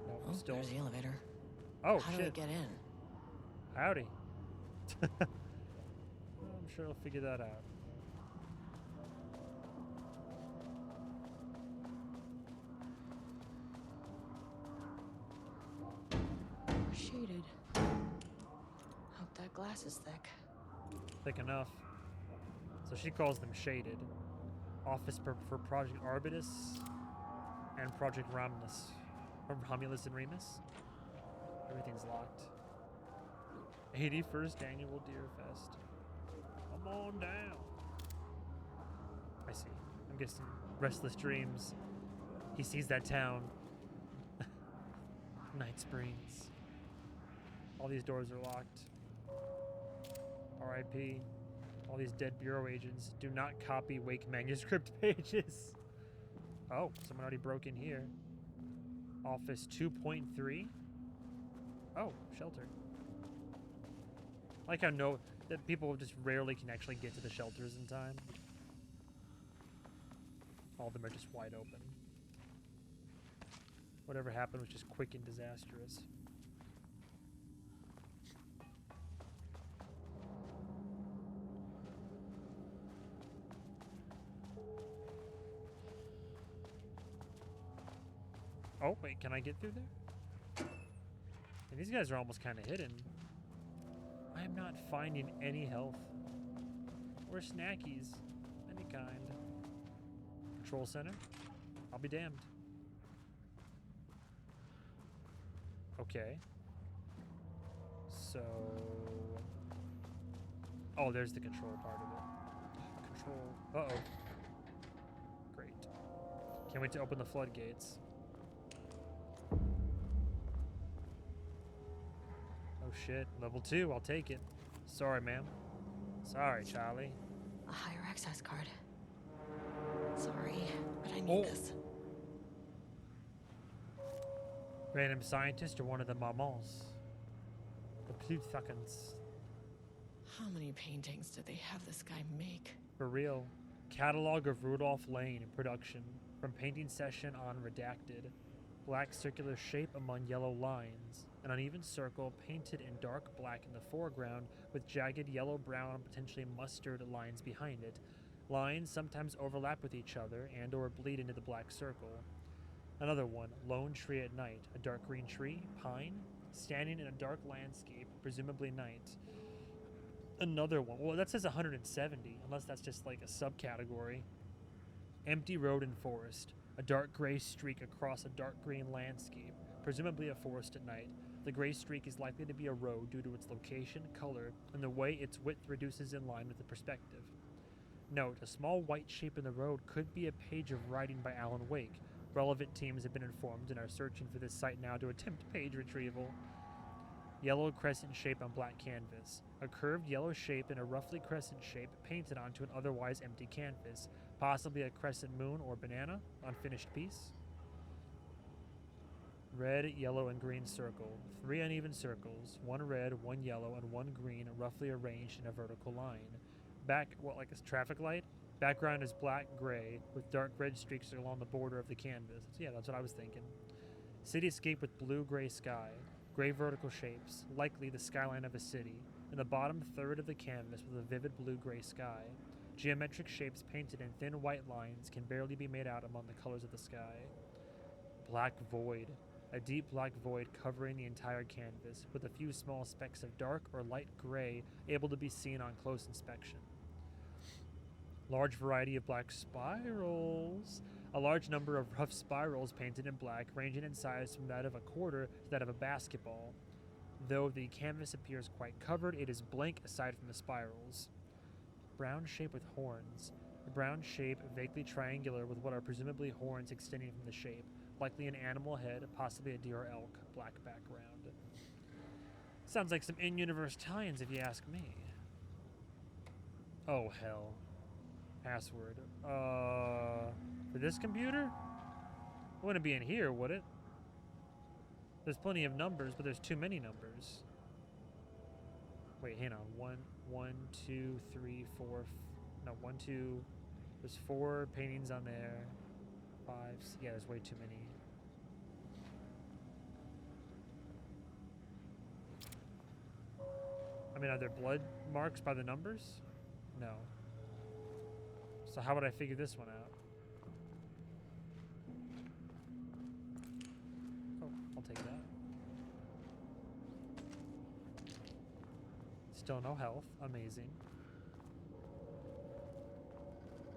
Nope,
Oh,
still.
there's the elevator.
Oh,
How
shit.
do I get in?
Howdy. I'm sure I'll figure that out.
Shaded. Hope that glass is thick.
Thick enough. So she calls them shaded. Office for Project Arbutus and Project Romulus. Or Romulus and Remus. Everything's locked. 81st Annual Deer Fest. Come on down. I see. I'm guessing Restless Dreams. He sees that town. Night Springs. All these doors are locked. R.I.P. All these dead bureau agents. Do not copy Wake manuscript pages. Oh, someone already broke in here. Office 2.3. Oh, shelter. I like how that people just rarely can actually get to the shelters in time. All of them are just wide open. Whatever happened was just quick and disastrous. Oh, wait, can I get through there? And these guys are almost kind of hidden. I am not finding any health. Or snackies. Any kind. Control center? I'll be damned. Okay. So... Oh, there's the control part of it. Control... Uh-oh. Great. Can't wait to open the floodgates. Oh shit. Level 2, I'll take it. Sorry, ma'am. Sorry, Charlie.
A higher access card. Sorry, but I need this.
Random scientist or one of the mamans. The Pluthakans.
How many paintings did they have this guy make?
For real. Catalog of Rudolph Lane in production. From painting session on redacted. Black circular shape among yellow lines. An uneven circle painted in dark black in the foreground with jagged yellow-brown, potentially mustard lines behind it. Lines sometimes overlap with each other and or bleed into the black circle. Another one, lone tree at night. A dark green tree, pine, standing in a dark landscape, presumably night. Another one, well that says 170, unless that's just like a subcategory. Empty road and forest. A dark gray streak across a dark green landscape, presumably a forest at night. The gray streak is likely to be a road due to its location, color, and the way its width reduces in line with the perspective. Note, a small white shape in the road could be a page of writing by Alan Wake. Relevant teams have been informed and are searching for this site now to attempt page retrieval. Yellow crescent shape on black canvas. A curved yellow shape in a roughly crescent shape painted onto an otherwise empty canvas. Possibly a crescent moon or banana. Unfinished piece. Red, yellow, and green circle. 3 uneven circles. 1 red, 1 yellow, and 1 green, roughly arranged in a vertical line. Back, like a traffic light? Background is black-gray, with dark red streaks along the border of the canvas. So yeah, that's what I was thinking. Cityscape with blue-gray sky. Gray vertical shapes, likely the skyline of a city. In the bottom third of the canvas with a vivid blue-gray sky. Geometric shapes painted in thin white lines can barely be made out among the colors of the sky. Black void. A deep black void covering the entire canvas, with a few small specks of dark or light gray able to be seen on close inspection. Large variety of black spirals. A large number of rough spirals painted in black, ranging in size from that of a quarter to that of a basketball. Though the canvas appears quite covered, it is blank aside from the spirals. Brown shape with horns. A brown shape, vaguely triangular, with what are presumably horns extending from the shape. Likely an animal head, possibly a deer or elk. Black background. Sounds like some in-universe tie-ins if you ask me. Oh, hell. Password. For this computer? It wouldn't be in here, would it? There's plenty of numbers, but there's too many numbers. Wait, hang on. 1, 2, 3, 4. No, 1, 2. There's 4 paintings on there. 5. Yeah, there's way too many. I mean, are there blood marks by the numbers? No. So how would I figure this one out? Oh, I'll take that. Still no health. Amazing.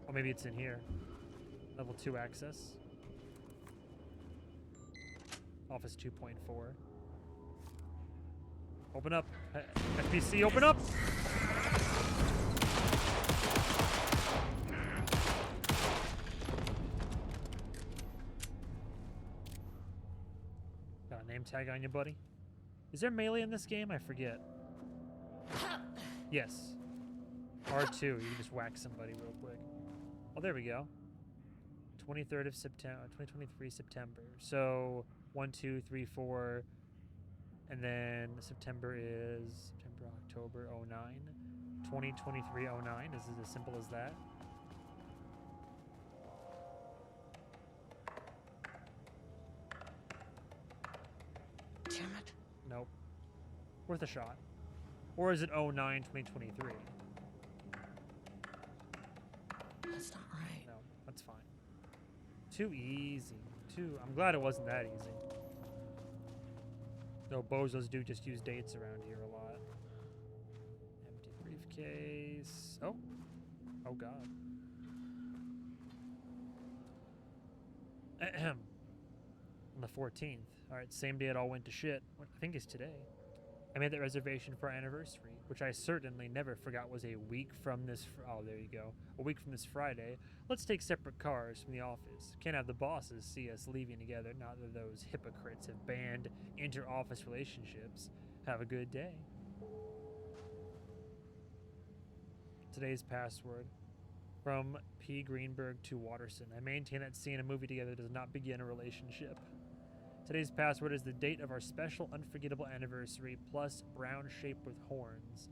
Oh, maybe it's in here. Level 2 access. Office 2.4. Open up. FBC, open up! Got a name tag on you, buddy? Is there melee in this game? I forget. Yes. R2, you can just whack somebody real quick. Oh, there we go. 23rd of September, 2023 September. So 1, 2, 3, 4, and then September is September, October 09. 2023 09. Is it as simple as that?
Damn it.
Nope. Worth a shot. Or is it 09 2023?
That's not right.
No, that's fine. Too easy. I'm glad it wasn't that easy. No, bozos do just use dates around here a lot. Empty briefcase. Oh. Oh, God. Ahem. On the 14th. Alright, same day it all went to shit. What I think is today. I made that reservation for our anniversary, which I certainly never forgot was a week from this... Oh, there you go. A week from this Friday. Let's take separate cars from the office. Can't have the bosses see us leaving together, not that those hypocrites have banned inter-office relationships. Have a good day. Today's password. From P. Greenberg to Watterson. I maintain that seeing a movie together does not begin a relationship. Today's password is the date of our special unforgettable anniversary plus brown shape with horns.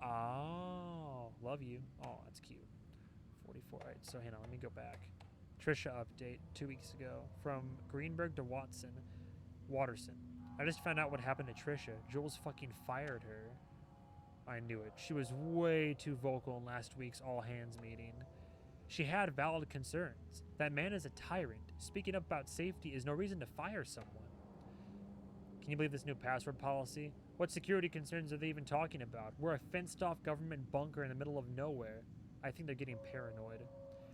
Oh, love you. Oh, that's cute. 44. All right, so hang on, let me go back. Trisha update 2 weeks ago. From Greenberg to Watterson. I just found out what happened to Trisha. Jules fucking fired her. I knew it. She was way too vocal in last week's all hands meeting. She had valid concerns. That man is a tyrant. Speaking up about safety is no reason to fire someone. Can you believe this new password policy? What security concerns are they even talking about? We're a fenced-off government bunker in the middle of nowhere. I think they're getting paranoid.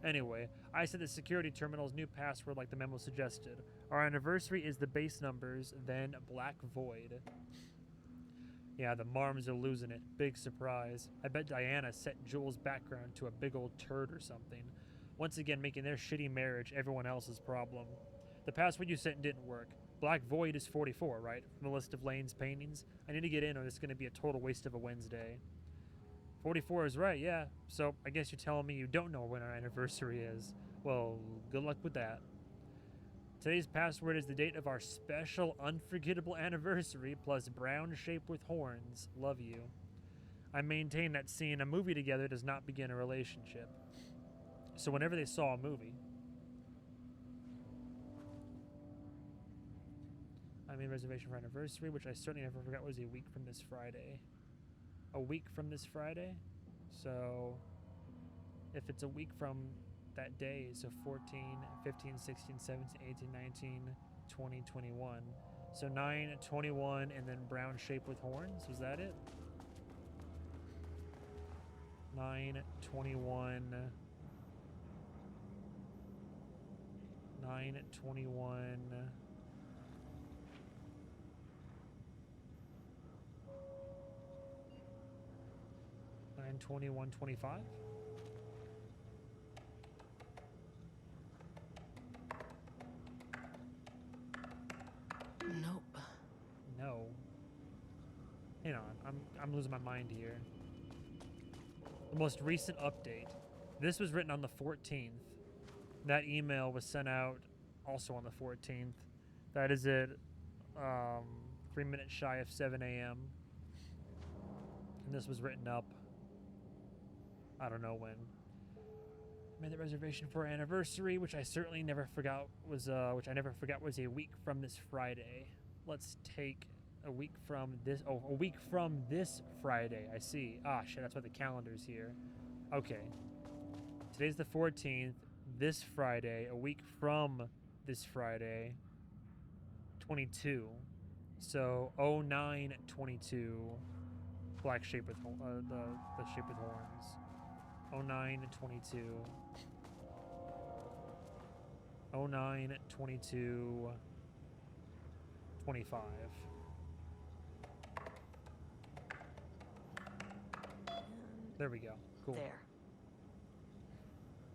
Anyway, I set the security terminal's new password like the memo suggested. Our anniversary is the base numbers, then Black Void. Yeah, the Marms are losing it. Big surprise. I bet Diana set Jules' background to a big old turd or something. Once again, making their shitty marriage everyone else's problem. The password you sent didn't work. Black Void is 44, right? From the list of Lane's paintings. I need to get in or it's going to be a total waste of a Wednesday. 44 is right, yeah. So, I guess you're telling me you don't know when our anniversary is. Well, good luck with that. Today's password is the date of our special unforgettable anniversary plus brown shape with horns. Love you. I maintain that seeing a movie together does not begin a relationship. So whenever they saw a movie, I made a reservation for anniversary, which I certainly never forgot was a week from this Friday. A week from this Friday? So if it's a week from that day, so 14, 15, 16, 17, 18, 19, 20, 21. So 9, 21, and then brown shape with horns. Was that it? 9, 21, 9, 21, 9, 21, 25?
Nope.
No. Hang on, I'm losing my mind here. The most recent update. This was written on the 14th. That email was sent out also on the 14th. That is at 3 minutes shy of 7 a.m. And this was written up, I don't know when. Made the reservation for our anniversary, which I certainly never forgot was a week from this Friday. Let's take a week from this. Oh, a week from this Friday. I see. Ah, shit. That's why the calendar's here. Okay. Today's the 14th. This Friday, a week from this Friday, 22. So 09/22. Black shape with the shape with horns. 09/22. 09/22. 25. There we go. Cool.
There.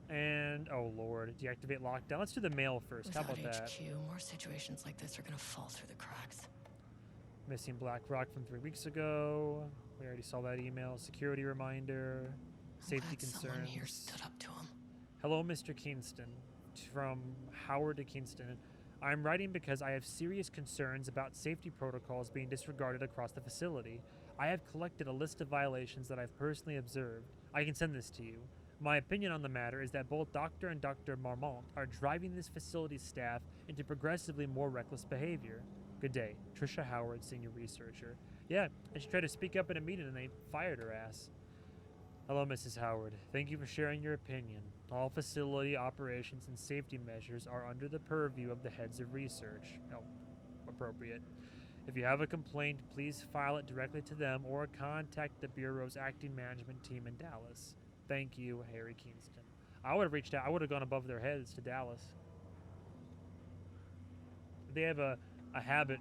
And oh lord, deactivate lockdown. Let's do the mail first. How
Without
about that?
HQ, more situations like this are gonna fall through the cracks.
Missing Black Rock from 3 weeks ago. We already saw that email. Security reminder. Safety
Someone here
concerns.
stood up to him.
Hello, Mr. Kingston. From Howard to Kingston. I'm writing because I have serious concerns about safety protocols being disregarded across the facility. I have collected a list of violations that I've personally observed. I can send this to you. My opinion on the matter is that both Dr. and Dr. Marmont are driving this facility's staff into progressively more reckless behavior. Good day. Trisha Howard, senior researcher. Yeah, and she tried to speak up in a meeting and they fired her ass. Hello, Mrs. Howard. Thank you for sharing your opinion. All facility operations and safety measures are under the purview of the heads of research. Oh, appropriate. If you have a complaint, please file it directly to them or contact the Bureau's acting management team in Dallas. Thank you, Harry Kingston. I would have reached out. I would have gone above their heads to Dallas. They have a habit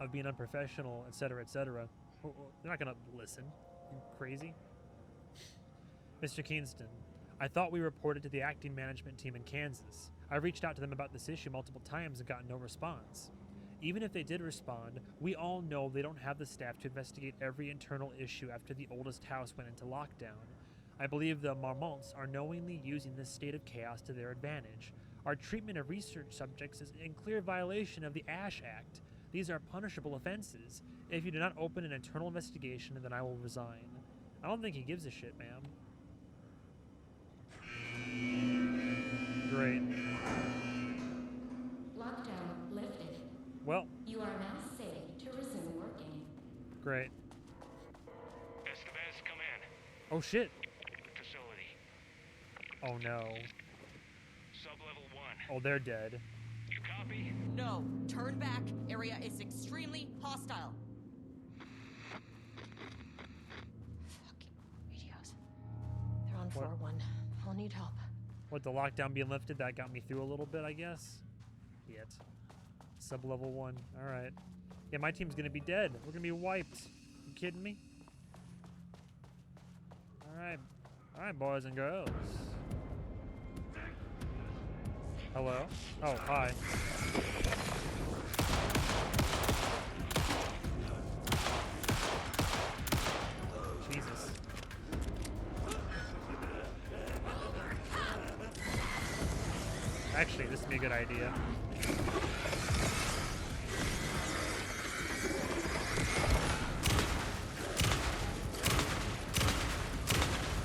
of being unprofessional, etc., etc. They're not going to listen. You crazy? Mr. Kingston, I thought we reported to the acting management team in Kansas. I reached out to them about this issue multiple times and got no response. Even if they did respond, we all know they don't have the staff to investigate every internal issue after the oldest house went into lockdown. I believe the Marmonts are knowingly using this state of chaos to their advantage. Our treatment of research subjects is in clear violation of the Ash Act. These are punishable offenses. If you do not open an internal investigation, then I will resign. I don't think he gives a shit, ma'am. Great.
Lockdown lifted.
Well.
You are now safe to resume working.
Great.
Escavez, come in.
Oh shit.
Facility.
Oh no.
Sub-level 1.
Oh, they're dead.
You copy?
No. Turn back. Area is extremely hostile. Fucking radios. They're on floor 1. I'll need help.
What, the lockdown being lifted? That got me through a little bit, I guess. Yet. Sub-level 1. Alright. Yeah, my team's gonna be dead. We're gonna be wiped. You kidding me? Alright. Alright, boys and girls. Hello? Oh, hi. Jesus. Actually, this would be a good idea.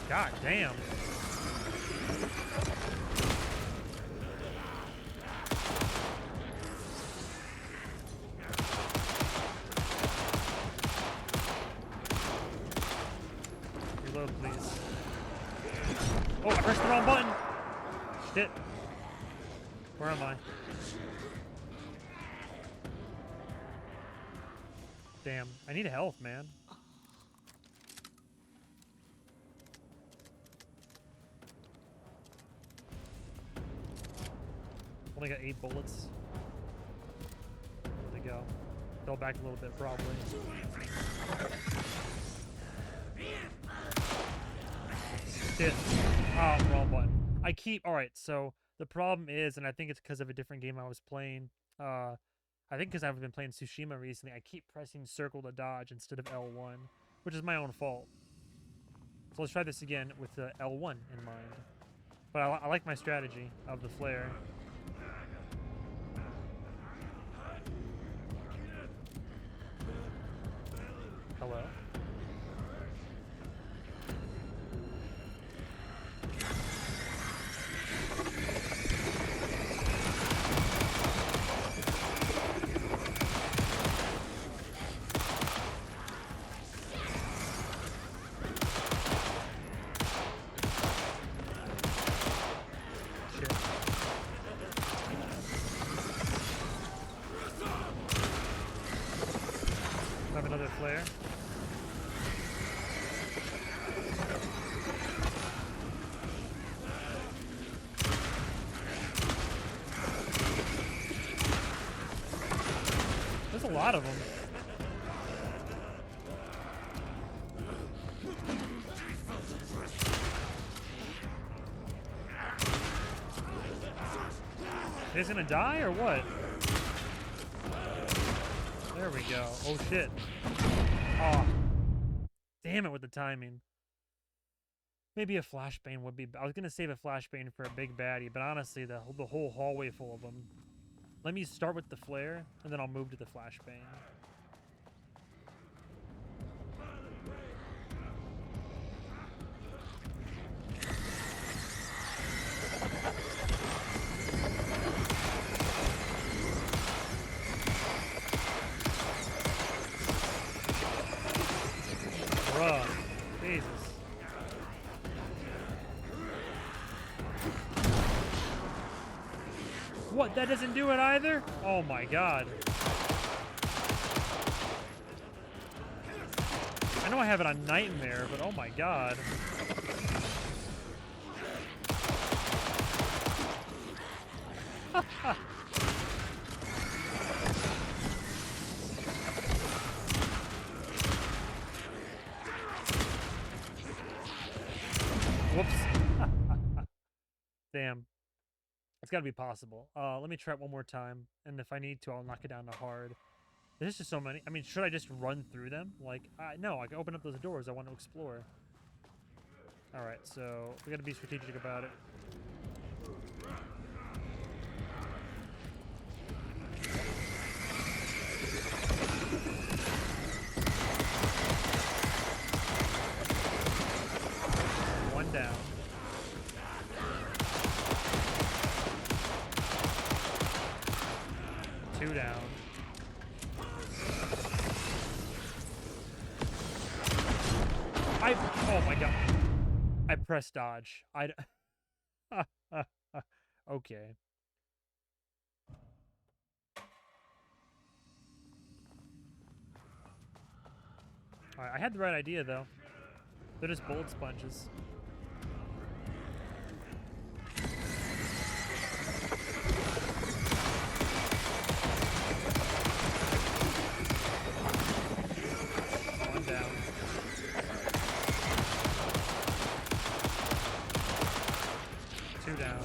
God damn. Reload, please. Oh, I pressed the wrong button. Shit. Where am I? Damn. I need health, man. Only got 8 bullets. There they go. Fell back a little bit, probably. Shit. Oh, wrong button. I keep... Alright, so the problem is, and I think it's because of a different game I was playing, I think because I've been playing Tsushima recently, I keep pressing circle to dodge instead of L1, which is my own fault. So let's try this again with the L1 in mind. But I like my strategy of the flare. Hello? Have another flare. There's a lot of them. Is he gonna die or what? There we go. Oh shit. Oh. Damn it with the timing. Maybe a flashbang would be... I was gonna save a flashbang for a big baddie, but honestly, the whole hallway full of them. Let me start with the flare, and then I'll move to the flashbang. Bruh. Jesus. What? That doesn't do it either? Oh my god. I know I have it on Nightmare, but oh my god. Whoops. Damn. It's got to be possible. Let me try it one more time, and if I need to, I'll knock it down to hard. There's just so many. I mean, should I just run through them? Like, no, I can open up those doors. I want to explore. All right, so we got to be strategic about it. One down. Two down. Oh my god. I pressed dodge. Okay. Alright, I had the right idea though. They're just bullet sponges. One down. Two down.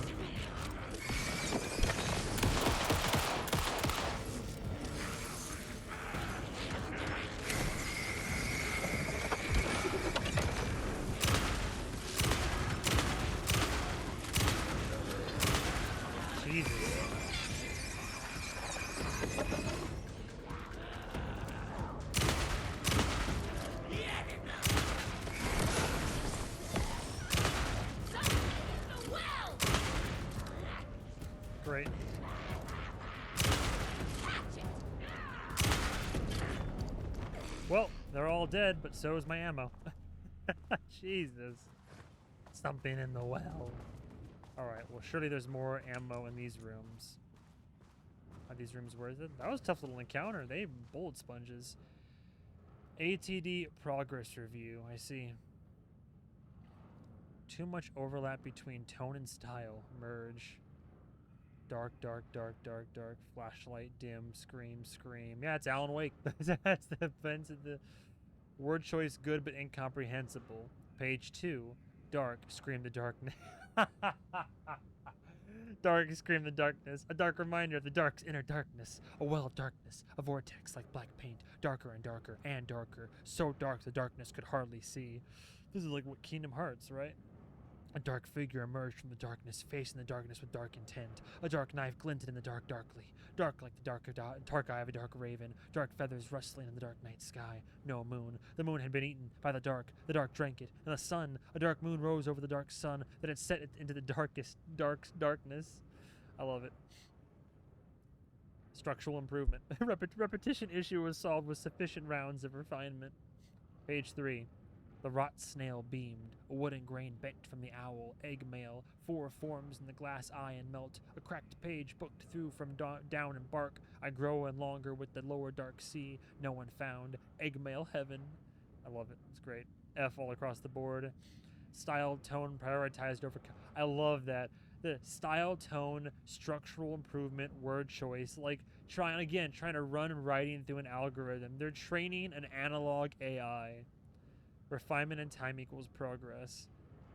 Jesus. Great. Well, they're all dead, but so is my ammo. Jesus. Something in the well. Alright, well surely there's more ammo in these rooms. Are these rooms worth it? That was a tough little encounter. They bullet sponges. ATD progress review. I see. Too much overlap between tone and style. Merge. Dark, dark, dark, dark, dark. Flashlight, dim, scream, scream. Yeah, it's Alan Wake. That's the offense of the word choice. Good but incomprehensible. Page 2. Dark, scream the darkness. Dark, scream the darkness. A dark reminder of the dark's inner darkness. A well of darkness. A vortex like black paint. Darker and darker and darker. So dark the darkness could hardly see. This is like what Kingdom Hearts, right? A dark figure emerged from the darkness, facing the darkness with dark intent. A dark knife glinted in the dark darkly. Dark like the dark eye of a dark raven. Dark feathers rustling in the dark night sky. No moon. The moon had been eaten by the dark. The dark drank it. And the sun, a dark moon rose over the dark sun that had set it into the darkest darkness. I love it. Structural improvement. Repetition issue was solved with sufficient rounds of refinement. Page 3. The rot snail beamed, a wooden grain bent from the owl, egg mail, 4 forms in the glass eye and melt, a cracked page booked through from down and bark, I grow and longer with the lower dark sea, no one found, egg mail heaven. I love it, it's great. F all across the board. Style, tone, prioritized over... I love that. The style, tone, structural improvement, word choice, like trying to run writing through an algorithm. They're training an analog AI. Refinement and time equals progress.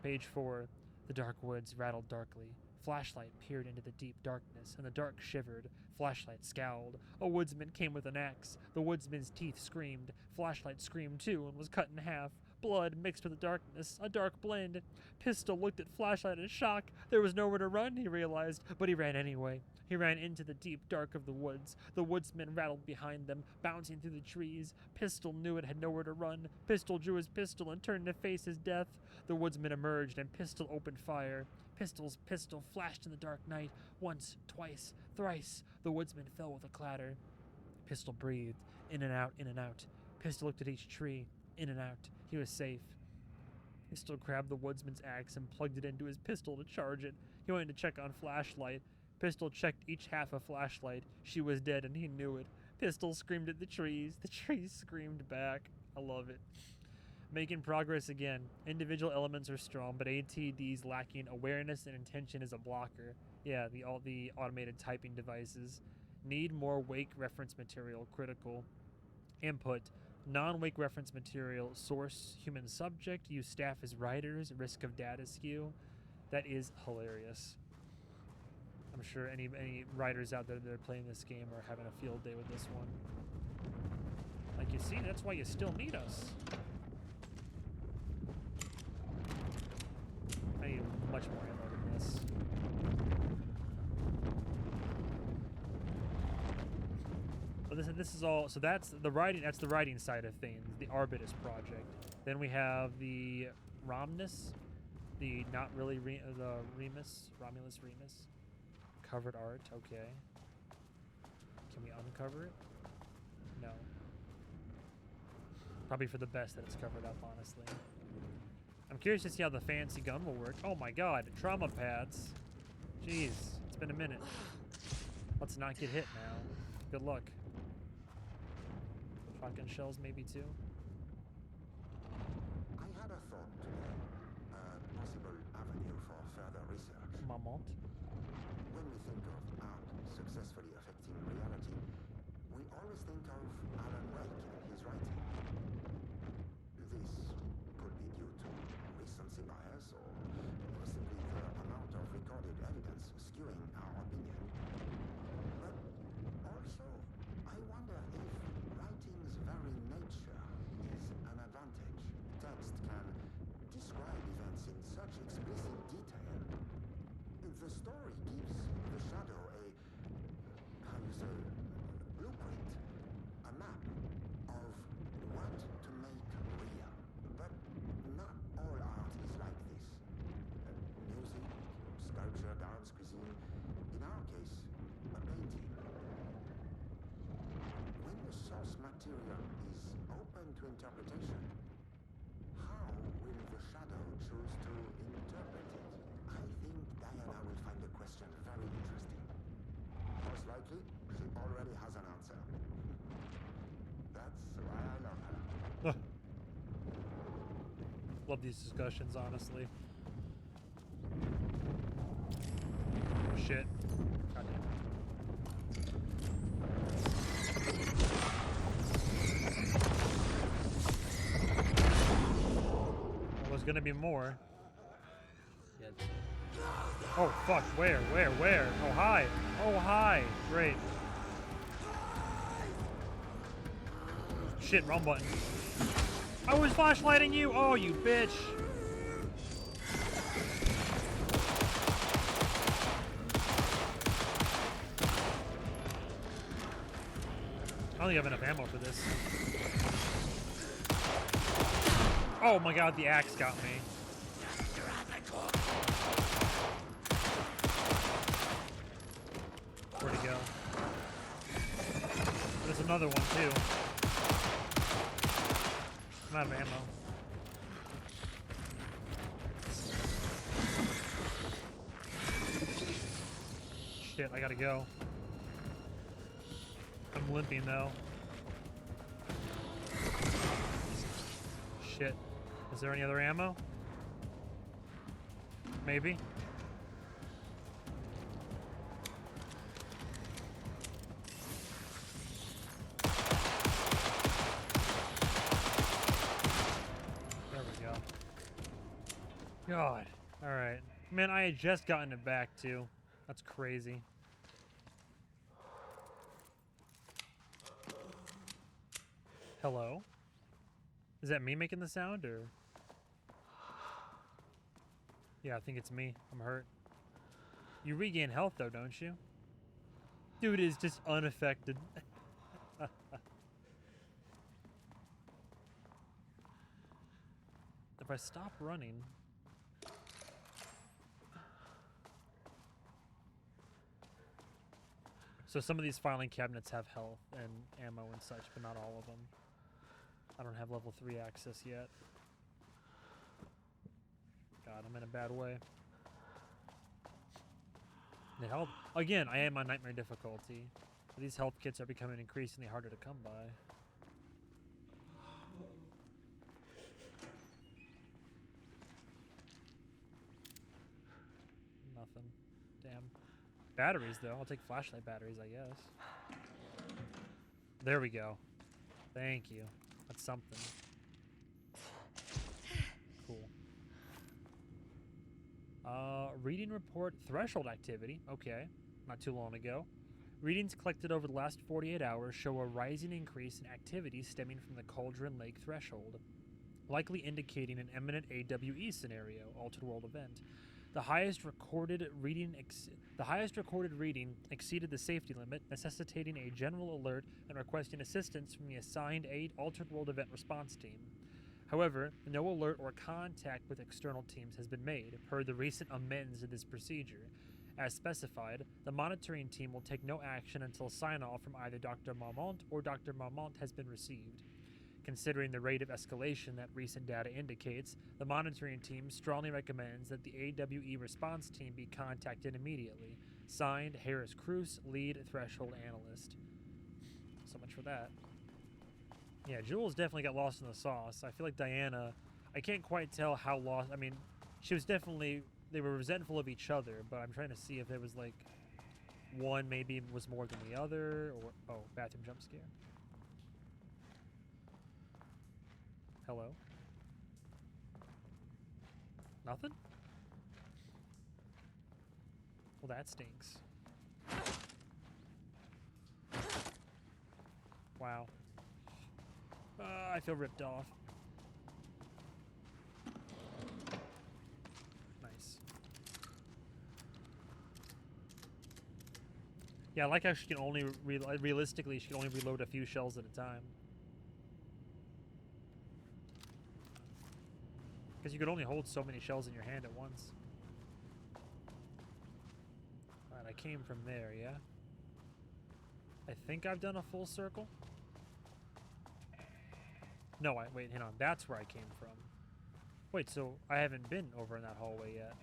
Page 4. The dark woods rattled darkly. Flashlight peered into the deep darkness, and the dark shivered. Flashlight scowled. A woodsman came with an axe. The woodsman's teeth screamed. Flashlight screamed too and was cut in half. Blood mixed with the darkness, a dark blend. Pistol looked at Flashlight in shock. There was nowhere to run, he realized, but he ran anyway. He ran into the deep dark of the woods. The woodsman rattled behind them, bouncing through the trees. Pistol knew it had nowhere to run. Pistol drew his pistol and turned to face his death. The woodsman emerged, and Pistol opened fire. Pistol's pistol flashed in the dark night. Once, twice, thrice. The woodsman fell with a clatter. Pistol breathed. In and out, in and out. Pistol looked at each tree. In and out. He was safe. Pistol grabbed the woodsman's axe and plugged it into his pistol to charge it. He went to check on Flashlight. Pistol checked each half of Flashlight. She was dead and he knew it. Pistol screamed at the trees. The trees screamed back. I love it. Making progress again. Individual elements are strong, but ATD's lacking awareness and intention is a blocker. Yeah, all the automated typing devices. Need more wake reference material. Critical. Input. Non-wake reference material. Source. Human subject. Use staff as writers. Risk of data skew. That is hilarious. I'm sure any writers out there that are playing this game are having a field day with this one. Like, you see, that's why you still need us. I need much more ammo than this. But this is all. So that's the writing. That's the writing side of things. The Arbitus project. Then we have the Romulus, the not really the Romulus Remus, covered art. Okay. Can we uncover it? No. Probably for the best that it's covered up, honestly. I'm curious to see how the fancy gun will work. Oh my god, trauma pads. Jeez, it's been a minute. Let's not get hit now. Good luck. Shotgun shells maybe too.
I had a thought today. A possible avenue for further research.
Maman.
When we think of art successfully affecting reality, we always think of Alan Wake and his writing. This could be due to recency bias or simply the amount of recorded evidence skewing our opinion. But also, I wonder if writing's very nature is an advantage. Text can describe events in such explicit detail. The story gives the shadow a, how you say, blueprint, a map of what to make real. But not all art is like this. Music, sculpture, dance, cuisine, in our case, a painting. When the source material is open to interpretation, how will the shadow choose to interpret it? I think Diana will find the question very interesting. Most likely, she already has an answer. That's why I love her.
Love these discussions, honestly. Oh, shit. God damn it. Well, there's gonna be more. Yeah. Oh, fuck. Where? Oh, hi. Oh, hi. Great. Shit, wrong button. I was flashlighting you! Oh, you bitch! I don't think I have enough ammo for this. Oh my god, the axe got me. Where'd he go? There's another one, too. I'm out of ammo. Shit, I gotta go. I'm limping though. Shit. Is there any other ammo? Maybe. God. Alright. Man, I had just gotten it back, too. That's crazy. Hello? Is that me making the sound, or? Yeah, I think it's me. I'm hurt. You regain health, though, don't you? Dude is just unaffected. If I stop running... So some of these filing cabinets have health and ammo and such, but not all of them. I don't have level 3 access yet. God, I'm in a bad way. The health... Again, I am on Nightmare difficulty. But these health kits are becoming increasingly harder to come by. Nothing. Damn. Batteries, though. I'll take flashlight batteries, I guess. There we go. Thank you. That's something. Cool. Reading report threshold activity. Okay. not too long ago. Readings collected over the last 48 hours show a rising increase in activity stemming from the Cauldron Lake threshold, likely indicating an imminent AWE scenario, Altered World event. The highest recorded reading exceeded the safety limit, necessitating a general alert and requesting assistance from the assigned Altered World event response team. However, no alert or contact with external teams has been made, per the recent amends to this procedure. As specified, the monitoring team will take no action until sign-off from either Dr. Marmont or Dr. Marmont has been received. Considering the rate of escalation that recent data indicates, the monitoring team strongly recommends that the AWE response team be contacted immediately. Signed, Harris Cruz, Lead Threshold Analyst. So much for that. Yeah, Jules definitely got lost in the sauce. I feel like Diana, I can't quite tell how lost. I mean, she was definitely, they were resentful of each other, but I'm trying to see if there was like one maybe was more than the other, or, oh, bathroom jump scare. Hello? Nothing? Well, that stinks. Wow. I feel ripped off. Nice. Yeah, I like how she can only, realistically, she can only reload a few shells at a time. Because you could only hold so many shells in your hand at once. Alright, I came from there, yeah? I think I've done a full circle? No, wait, hang on. That's where I came from. Wait, so I haven't been over in that hallway yet.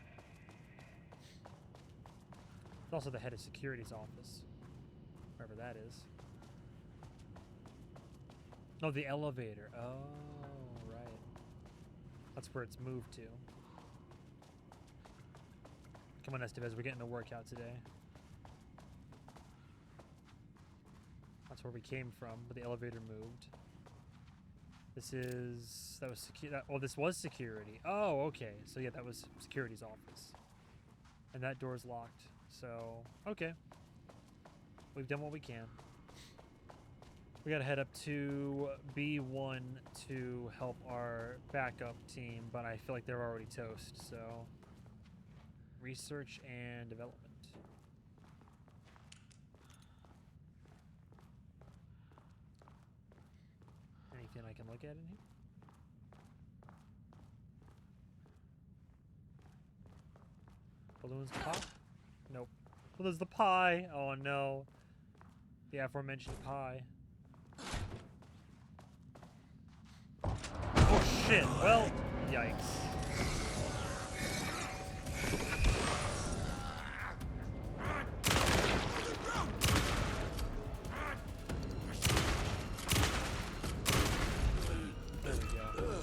It's also the head of security's office. Wherever that is. No, the elevator. Oh, right. That's where it's moved to. Come on, Estevez, we're getting a workout today. That's where we came from, but the elevator moved. This is... That was oh, this was security. Oh, okay. So yeah, that was security's office. And that door's locked. So, okay. We've done what we can. We gotta head up to B1 to help our backup team, but I feel like they're already toast, so... Research and development. Anything I can look at in here? Balloons pop? Nope. Well, there's the pie. Oh no. The aforementioned pie. Oh shit. Well, yikes. There we go.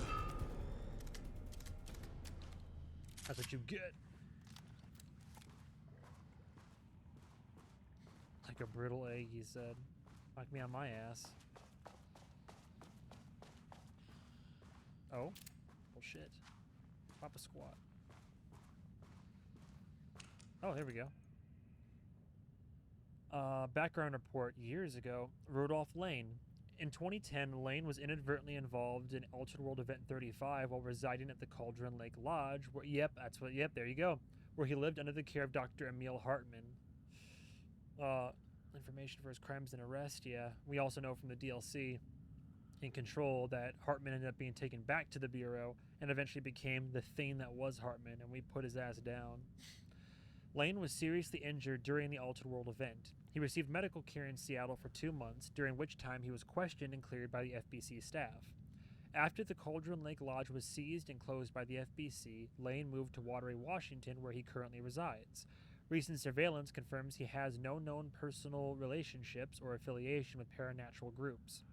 That's what you get. Like a brittle egg, he said. Knock me on my ass. Oh. Well, shit. Pop a squat. Oh, here we go. Background report years ago. Rudolph Lane. In 2010, Lane was inadvertently involved in Altered World Event 35 while residing at the Cauldron Lake Lodge, where, yep, there you go, where he lived under the care of Dr. Emil Hartman. Information for his crimes and arrest, yeah. We also know from the DLC in Control that Hartman ended up being taken back to the Bureau and eventually became the thing that was Hartman, and we put his ass down. Lane was seriously injured during the Altered World event. He received medical care in Seattle for 2 months, during which time he was questioned and cleared by the FBC staff. After the Cauldron Lake Lodge was seized and closed by the FBC, Lane moved to Waterbury, Washington, where he currently resides. Recent surveillance confirms he has no known personal relationships or affiliation with paranatural groups.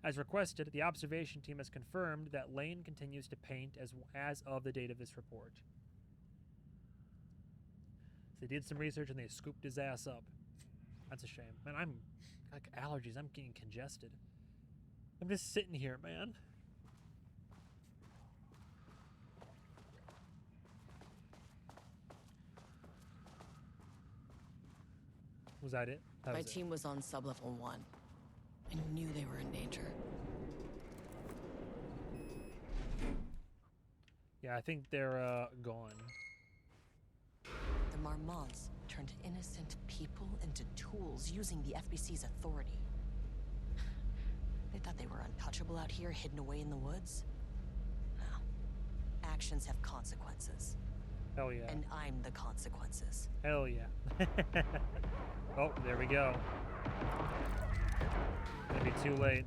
As requested, the observation team has confirmed that Lane continues to paint as of the date of this report. They did some research and they scooped his ass up. That's a shame. Man, I'm like allergies. I'm getting congested. I'm just sitting here, man. Was that it? That
My
was
team was on sub-level 1. I knew they were in danger.
Yeah, I think they're gone.
The Marmonts turned innocent people into tools using the FBC's authority. They thought they were untouchable out here, hidden away in the woods. No. Actions have consequences.
Hell yeah.
And I'm the consequences.
Hell yeah. Oh, there we go. Gonna be too late.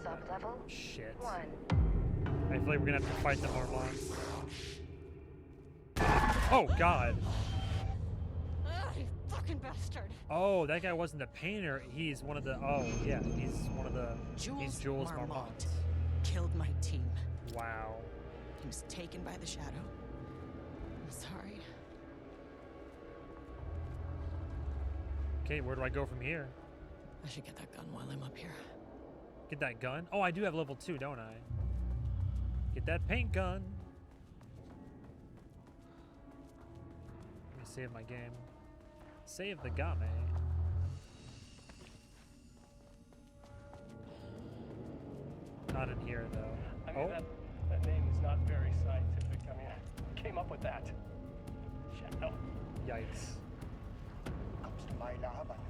Sub-level
Shit.
1.
I feel like we're gonna have to fight the Marmonts. Oh, God.
You fucking bastard.
Oh, that guy wasn't the painter. He's one of the... Oh, yeah. He's one of the... He's Jules
Marmont
Marmont.
killed my team.
Wow.
He was taken by the shadow. I'm sorry.
Okay, where do I go from here?
I should get that gun while I'm up here.
Get that gun? Oh, I do have level 2, don't I? Get that paint gun. Let me save my game. Save the game. Not in here, though.
I mean, that name is not very scientific. I mean, who came up with that? Shadow.
Yikes.
Comes to my lab and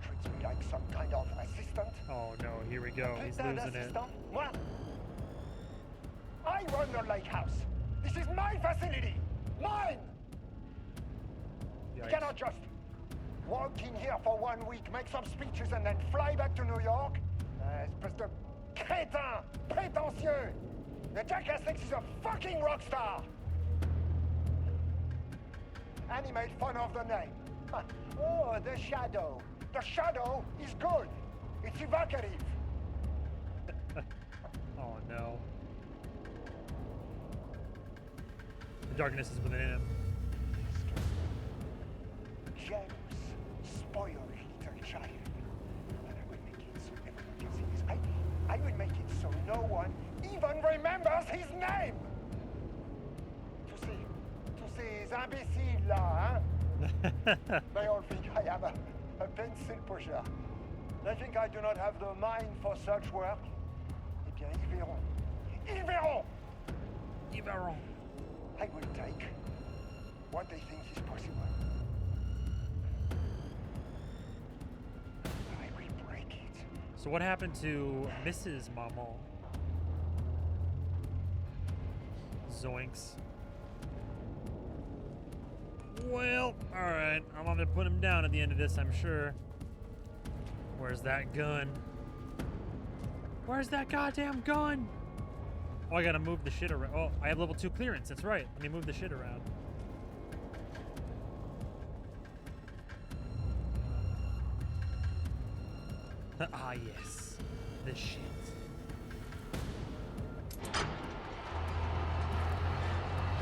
treats me like some kind of assistant.
Oh no, here we go. He's losing it.
Moi? I run the lake house. This is my facility. Mine! You
Yikes.
cannot just walk in here for 1 week, make some speeches, and then fly back to New York. Espèce de crétin, prétentieux. The jackass thinks he's a fucking rock star. And he made fun of the name. Oh, the shadow. The shadow is good. It's evocative.
Oh no. The darkness is within him.
Jealous, spoiled little child. And I will make it so everyone can see this. I will make it so no one even remembers his name. To ces imbéciles là, hein? They all think I am a pencil pusher. They think I do not have the mind for such work. Eh bien, ils verront. Ils verront!
Ils verront.
I will take what they think is possible. I will break it.
So what happened to Mrs. Marmont? Zoinks. Well, alright. I'm gonna put him down at the end of this, I'm sure. Where's that gun? Where's that goddamn gun? Oh, I gotta move the shit around. Oh, I have level 2 clearance. That's right. Let me move the shit around. Ah, yes. The shit.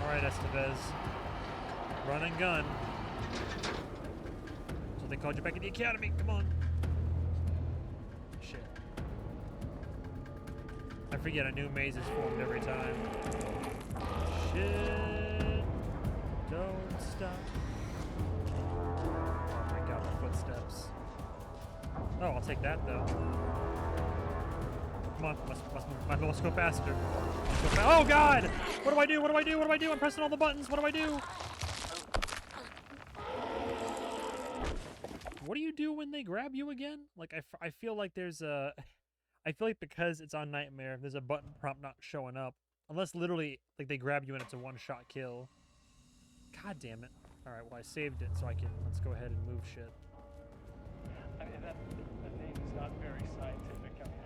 Alright, Estevez. Run and gun. So they called you back at the academy. Come on. Shit. I forget a new maze is formed every time. Shit. Don't stop. Oh my god, the footsteps. Oh, I'll take that though. Come on, must go faster. Oh god! What do I do? What do I do? What do I do? I'm pressing all the buttons. What do I do? What do you do when they grab you again? Like, I feel like there's a... I feel like because it's on Nightmare, there's a button prompt not showing up. Unless literally, like, they grab you and it's a one-shot kill. God damn it. Alright, well, I saved it so I can... Let's go ahead and move shit.
I mean, that name is not very scientific. I mean...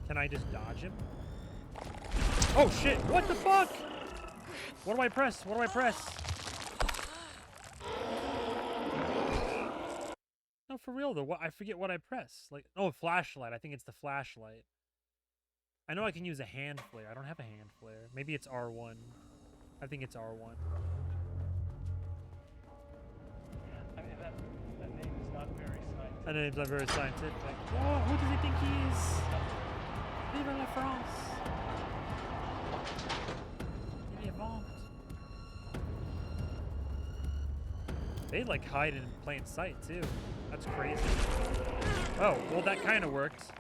Can I just dodge him? Oh shit! What the fuck? What do I press? What do I press? No, for real though. What? I forget what I press. Like, oh, flashlight. I think it's the flashlight. I know I can use a hand flare. I don't have a hand flare. Maybe it's R1. I think it's R1.
I mean, that name is not very scientific.
And name's not very scientific. Oh, who does he think he is? Vive la France! Il est vent. They like hide in plain sight too. That's crazy. Oh, well that kind of worked.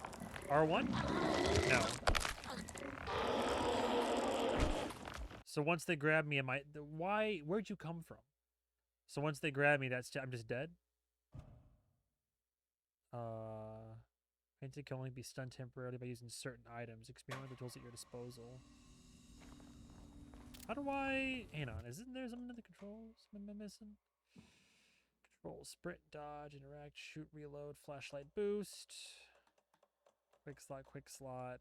R1? No. So once they grab me, where'd you come from? So once they grab me, I'm just dead? Painted can only be stunned temporarily by using certain items. Experiment with the tools at your disposal. How do I... Hang on, isn't there something in the controls? Am I missing? Control, sprint, dodge, interact, shoot, reload, flashlight boost. Quick slot.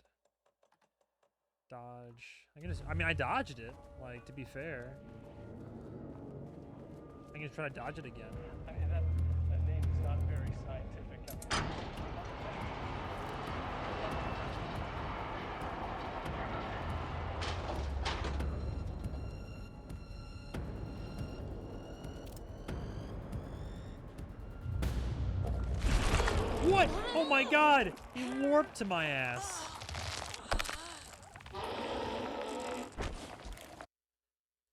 Dodge. I mean, I dodged it, like, to be fair. I'm gonna try to dodge it again.
I mean, that name is not very scientific.
What? Oh my god! He warped to my ass.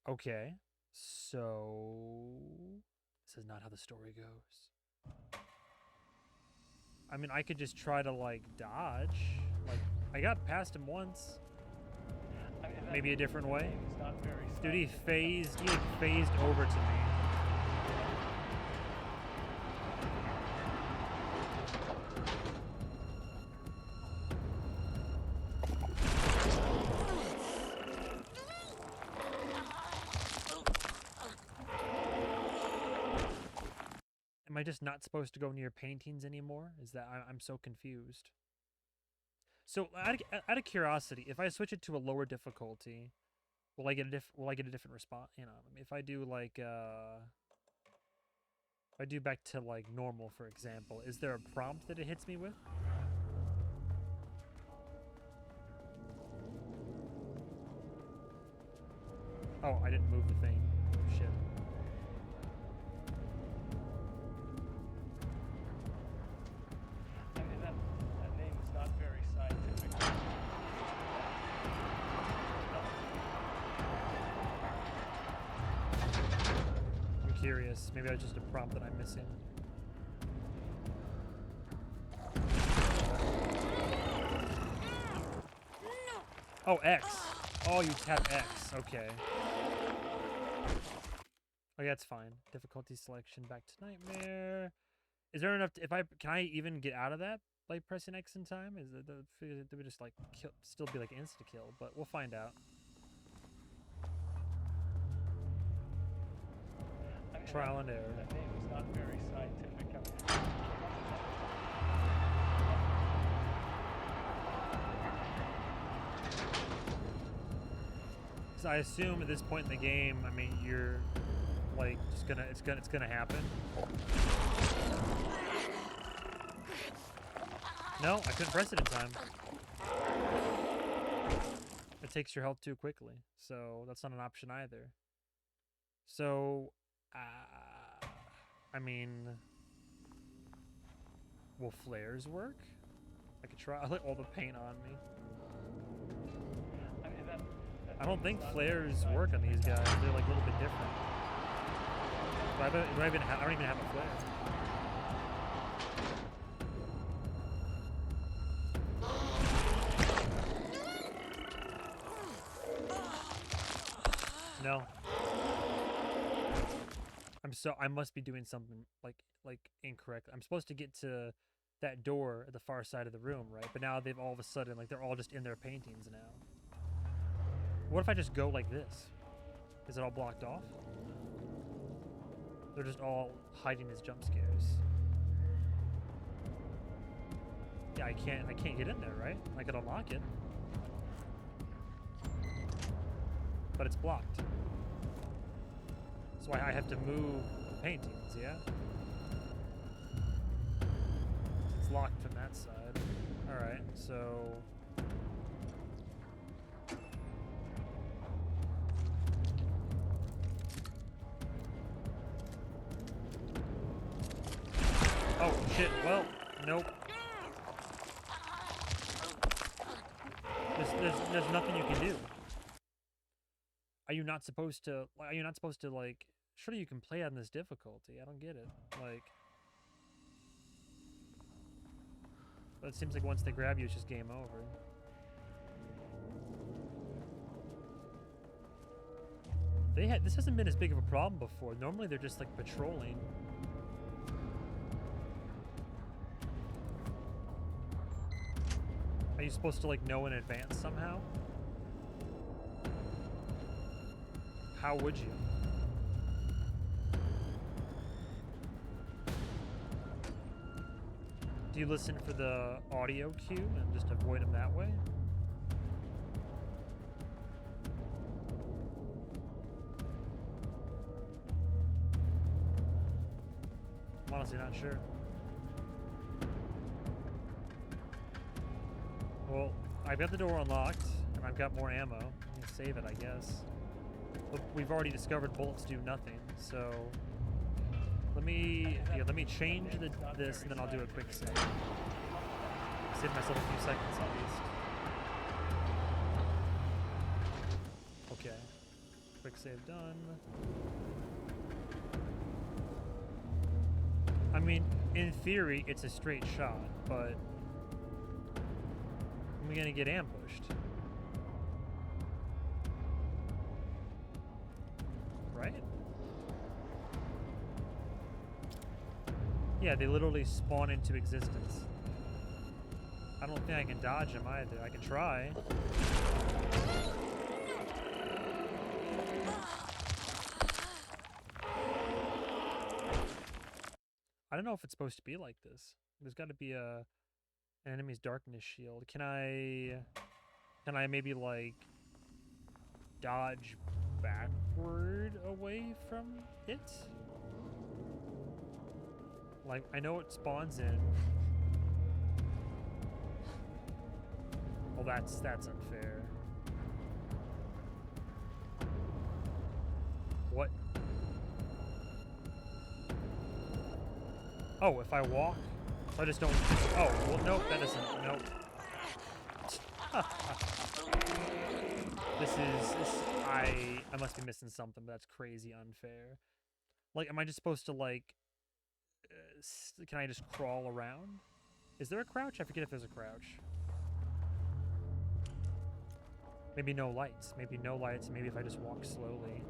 Okay. So... This is not how the story goes. I mean, I could just try to, like, dodge. Like, I got past him once. Maybe a different way. Dude, he like, phased over to me. Am I just not supposed to go near paintings anymore? Is that I'm so confused. So out of curiosity, if I switch it to a lower difficulty, will I get a different response? You know, if I do like if I do back to like normal, for example, is there a prompt that it hits me with? Oh, I didn't move the thing. Shit. Curious. Maybe that's just a prompt that I'm missing. Oh, X. Oh, you tap X. Okay. Oh, yeah, that's fine. Difficulty selection back to nightmare. Is there enough? Can I even get out of that by pressing X in time? Is it would just like still be like insta kill? But we'll find out. Trial and error.
That name is not very scientific.
So I assume at this point in the game, I mean, you're like just it's gonna happen. No, I couldn't press it in time. It takes your health too quickly, so that's not an option either. So. I mean, will flares work? I could try. I let all the paint on me. I don't think flares work on these guys. They're like a little bit different. I don't even have a flare. No. I must be doing something like incorrect. I'm supposed to get to that door at the far side of the room, right? But now they've all of a sudden, like, they're all just in their paintings now. What if I just go like this? Is it all blocked off? They're just all hiding as jump scares. Yeah, I can't get in there, right? I could unlock it. But it's blocked. So I have to move paintings, yeah? It's locked from that side. Alright, so... Oh, shit. Well, nope. There's nothing you can do. Are you not supposed to? Are you not supposed to like? Surely you can play on this difficulty. I don't get it. Like, but it seems like once they grab you, it's just game over. This hasn't been as big of a problem before. Normally they're just like patrolling. Are you supposed to like know in advance somehow? How would you? Do you listen for the audio cue and just avoid them that way? I'm honestly not sure. Well, I've got the door unlocked, and I've got more ammo. Let me save it, I guess. But we've already discovered bullets do nothing, so let me change this, and then I'll do a quick save. Save myself a few seconds at least. Okay, quick save done. I mean, in theory, it's a straight shot, but I'm gonna get ambushed. Right? Yeah, they literally spawn into existence. I don't think I can dodge them either. I can try. I don't know if it's supposed to be like this. There's got to be an enemy's darkness shield. Can I maybe like dodge backward away from it? Like, I know it spawns in. Well, that's unfair. What? Oh, if I walk? I just don't... Oh, well, nope, that isn't... Nope. I must be missing something, but that's crazy unfair. Like, am I just supposed to, like... can I just crawl around? Is there a crouch? I forget if there's a crouch. Maybe no lights. Maybe no lights. Maybe if I just walk slowly.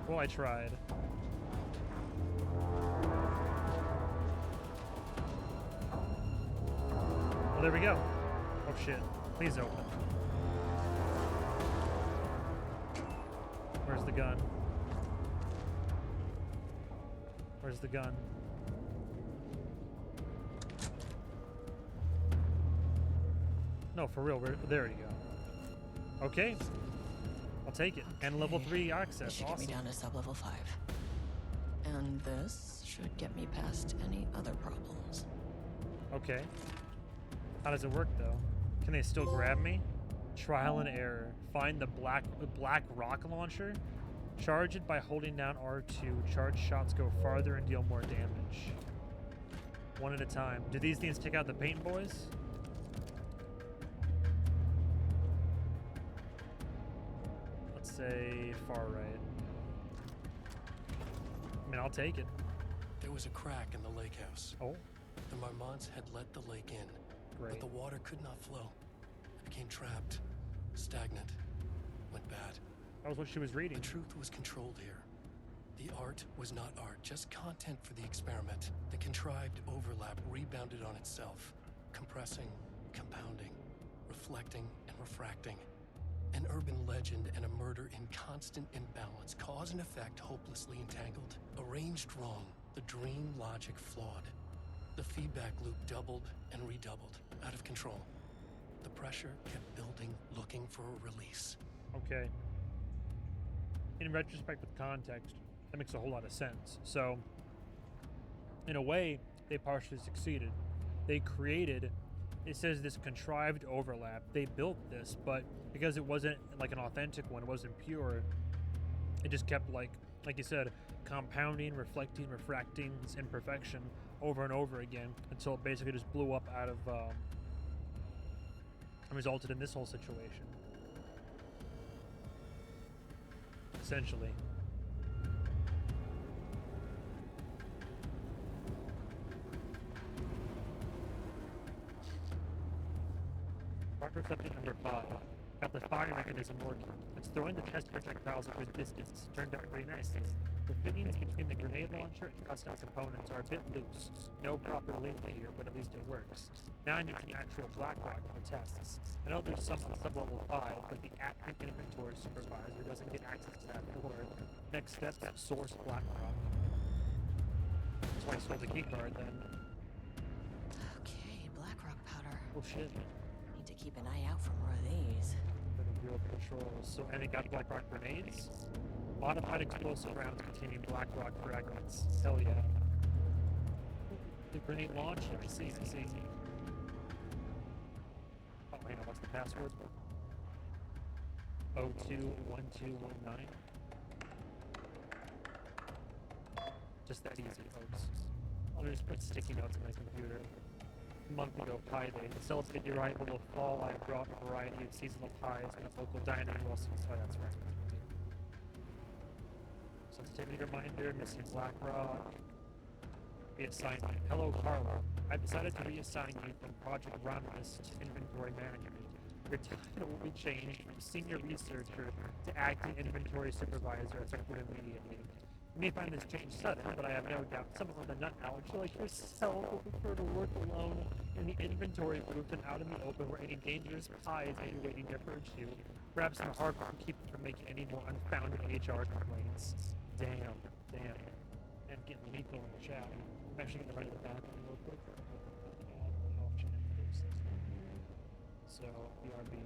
Well, I tried. Well, there we go. Oh shit. Please open. Where's the gun? Where's the gun? No, for real. There you go. Okay. I'll take it. And level 3 access.
This should
Awesome.
get me down to sub-level 5. And this should get me past any other problems.
Okay. How does it work, though? Can they still grab me? Trial and error. Find the black rock launcher. Charge it by holding down R2. Charge shots go farther and deal more damage. One at a time. Do these things take out the paint boys? Let's say far right. I mean, I'll take it.
There was a crack in the lake house.
Oh.
The Marmonts had let the lake in,
Great.
but the water could not flow. It became trapped, stagnant, went bad.
That was what she was reading.
The truth was controlled here. The art was not art, just content for the experiment. The contrived overlap rebounded on itself, compressing, compounding, reflecting, and refracting. An urban legend and a murder in constant imbalance, cause and effect hopelessly entangled. Arranged wrong, the dream logic flawed. The feedback loop doubled and redoubled, out of control. The pressure kept building, looking for a release.
Okay. In retrospect with context, that makes a whole lot of sense. So, in a way, they partially succeeded. They created it says this contrived overlap. They built this, but because it wasn't like an authentic one, it wasn't pure. It just kept like you said, compounding, reflecting, refracting its imperfection over and over again until it basically just blew up out of and resulted in this whole situation. Essentially. Progress update number 5. Got the fire mechanism working. It's throwing the test projectiles at good distance. Turned out pretty nicely. The fittings between the grenade launcher and custom components are a bit loose. No proper link here, but at least it works. Now I need the actual Blackrock for tests. I know there's some on sub-level 5, but the active inventory supervisor doesn't get access to that floor. Next step, source Blackrock. That's why I stole the keycard then.
Okay, Blackrock powder.
Oh shit.
Need to keep an eye out for more of these.
Real controls. So, and it got Blackrock grenades. Modified explosive rounds containing Blackrock fragments. Hell yeah. The grenade launch? I see. Oh, hang on, what's the password? 021219. Just that easy, folks. I'll just put sticky notes on my computer. A month ago, Pie Day. To celebrate the arrival of fall, I brought a variety of seasonal pies and a local dining hall. Oh, that's right. Sensitivity reminder, missing Blackrock. Reassignment. Hello, Carla. I've decided to reassign you from Project Romulus to Inventory Management. Your title will be changed from Senior Researcher to Acting Inventory Supervisor effective immediately. You may find this change sudden, but I have no doubt someone with a nut allergy like yourself will prefer to work alone in the inventory booth and out in the open where any dangerous pies may be waiting to hurt you. Perhaps some hard work will keep you from making any more unfounded HR complaints. Damn. I'm getting lethal in the chat. I'm actually going to run to the bathroom real quick. Off chat for those things. So, BRB.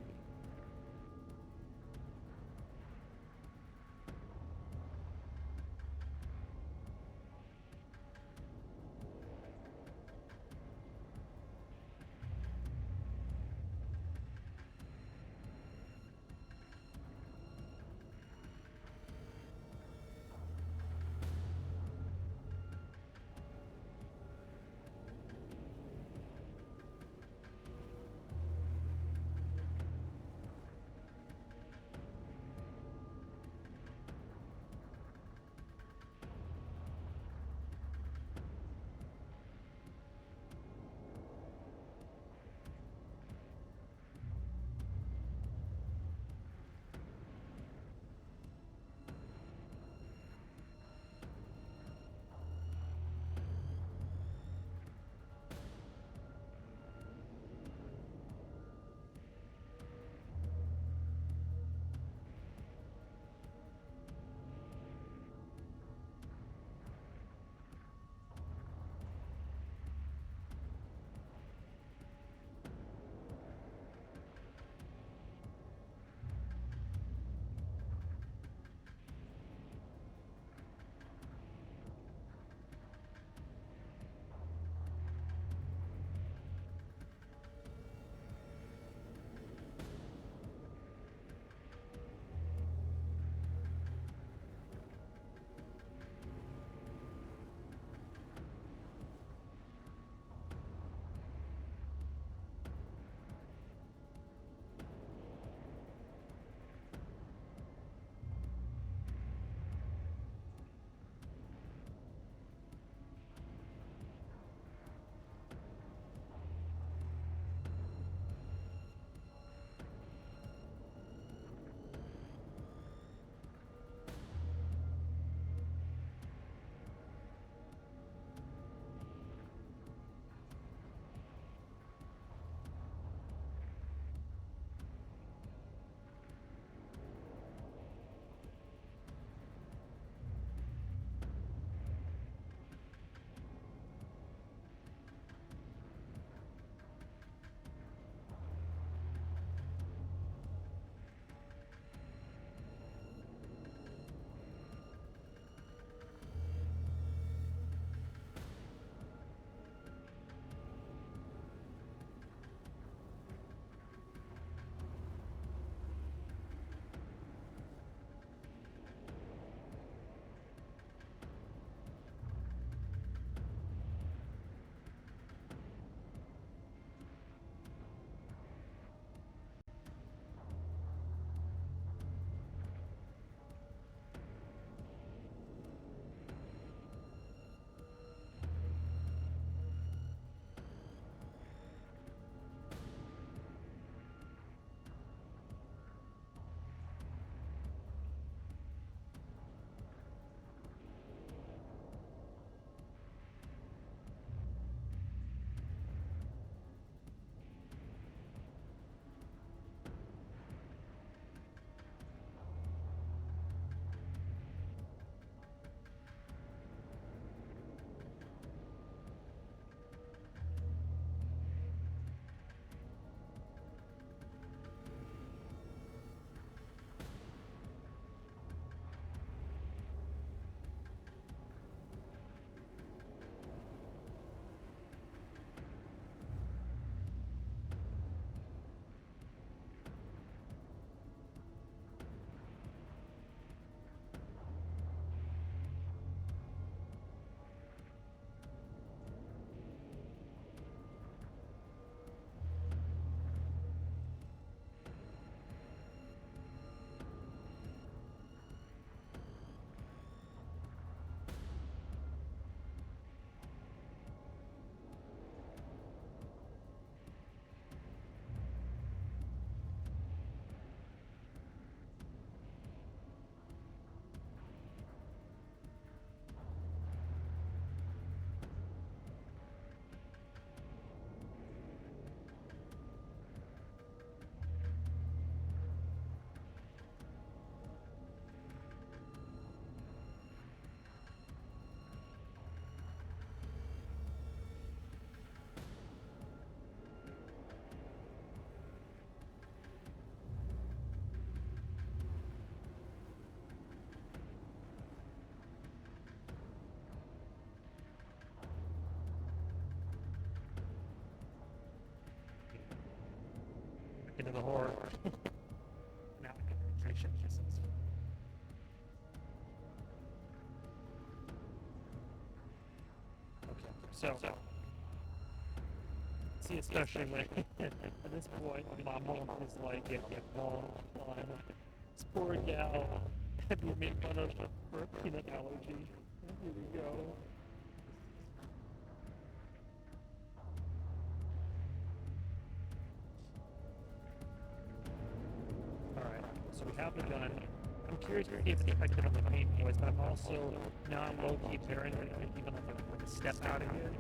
into the horror. Now concentration kisses. Okay, so see, especially when at this point, my mom is like, yeah, mom, this poor gal had been made fun of for a peanut allergy. Here we go. Alright, so we have the gun. I'm curious to see if it's effective on the main boys, but I'm also now low-key paranoid that even like a step out of here,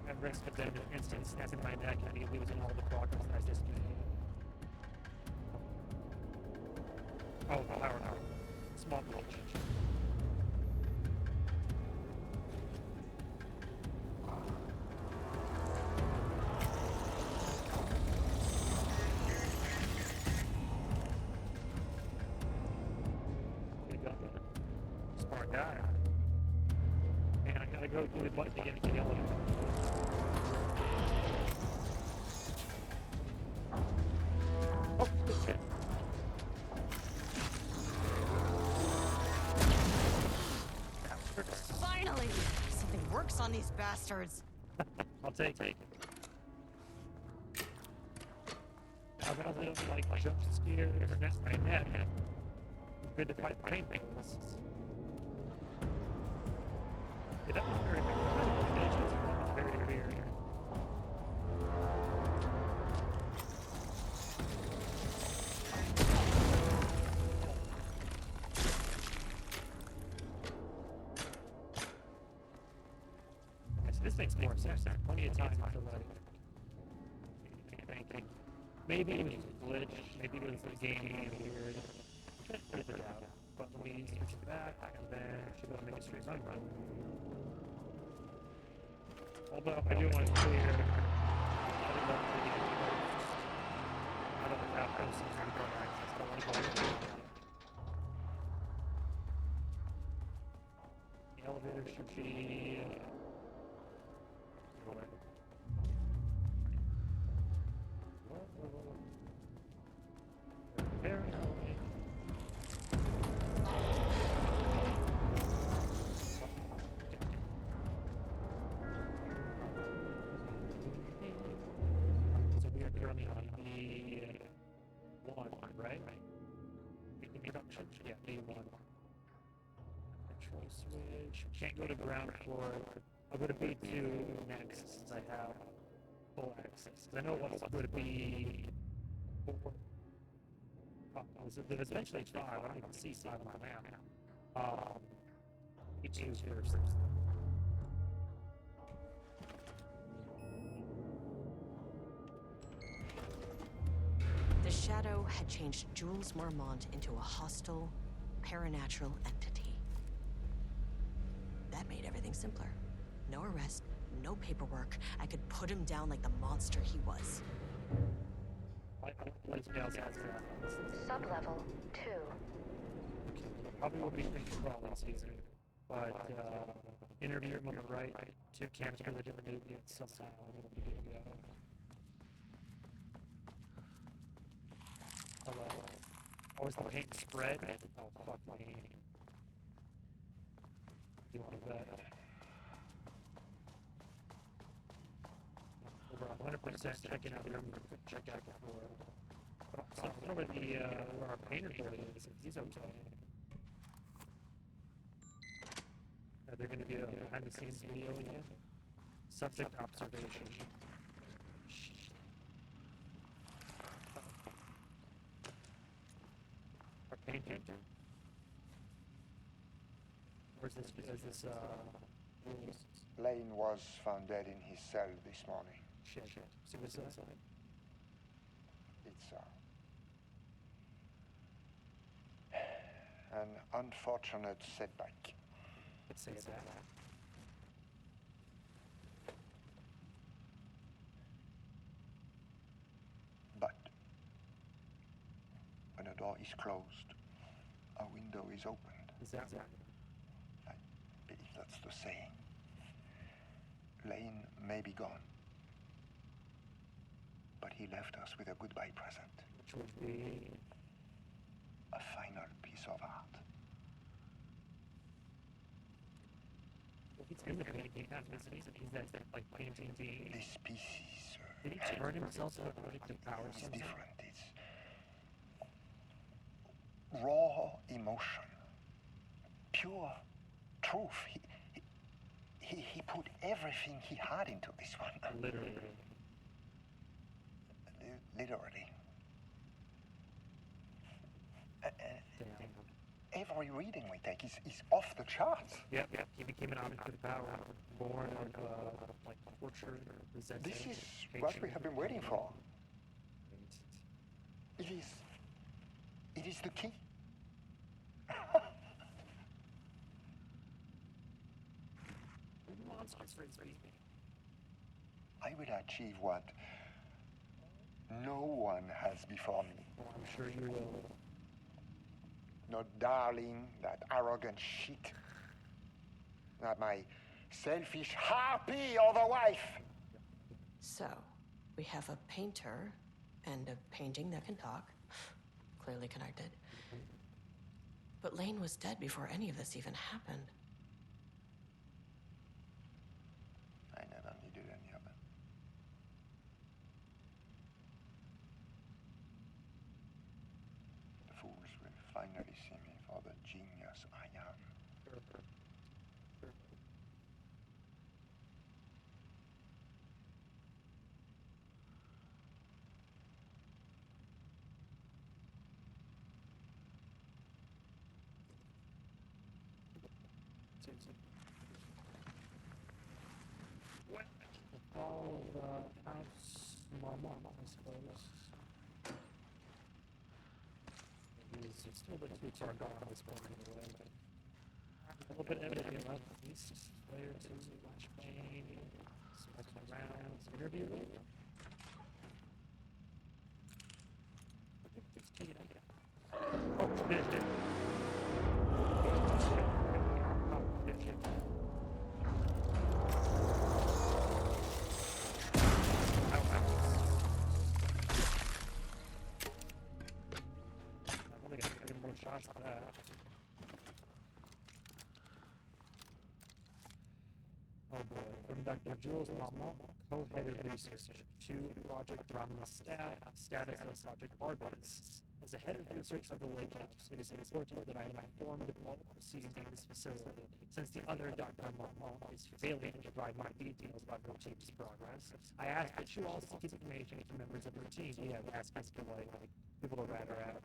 at risk of them instant snapping my neck and me losing all the progress that I just made. Oh, power now. Small glitch. Smart guy. And I gotta go through the button to get into the elevator. Oh, shit.
Finally! Something works on these bastards.
I'll take it. How about them, like, jump scares or nest my neck? Good to fight pain things. Yeah, that was very very weird. This makes more sense. There's plenty of time to like maybe it was a glitch, maybe it was the game being weird. I'm trying to figure it out. But we switch it back and then should go make a straight line run. Although I do want to clear out of the outpost and try to go access. I want to go the elevator should be yeah, B1. Control switch. Can't go to ground floor. I'll go to B2 next since I have full access. I know once I'll go to B4. Oh, there's eventually 5. I don't even see 5 on my map. B2 is first.
The Shadow had changed Jules Marmont into a hostile, paranatural entity. That made everything simpler. No arrest, no paperwork. I could put him down like the monster he was.
Sublevel 2.
Probably will be crawling season, but interview him on the right, 2 camps for the different nubians somehow. It'll be good to go. Hello. Oh, is the paint spread? Oh, fuck my hand. You want to bet? Over 100% checking out the room. Check out the floor. So I don't know where our painter boy is, if he's okay. Are there going to be a behind the scenes video again? Subject observation. Our painter? Where's this,
Lane was found dead in his cell this morning.
Shit. Suicide?
It's an unfortunate setback.
Let's say that.
But when a door is closed, a window is opened.
Is that right?
I believe that's the saying. Lane may be gone, but he left us with a goodbye present.
Which would be
a final piece of art.
Well, he's in the painting, isn't he? He's that like painting being.
This species.
Did he turn himself to the power?
It's different. It's raw emotion, pure truth. He put everything he had into this one.
Literally.
Literally. Every reading we take is off the charts.
Yep. He became an object of power, born of like torture, resentment.
This is what we have been waiting for. It is the key. I will achieve what no one has before me.
Well, I'm sure you will.
Not darling, that arrogant shit. Not my selfish harpy or the wife.
So, we have a painter and a painting that can talk. Clearly connected. But Lane was dead before any of this even happened.
I never needed any of it. The fools will finally see me for the genius I am.
What? All the house mama, I suppose. He's still a bit too far gone at this point anyway, but a little bit empty left at least. Player 2, flashbang, some rounds, interview. Oh, shit. Shots on that. Oh boy. From Dr. Jules Mama, co-headed research to Project Drama status of Project Artemis. As a head of research of the Lake House, it is important that I am informed of all proceedings in this facility, since the other Dr. Mama is failing to provide my details about her team's progress. I ask that you all seek information from members of her team. Yeah, ask us to like people to rat her out.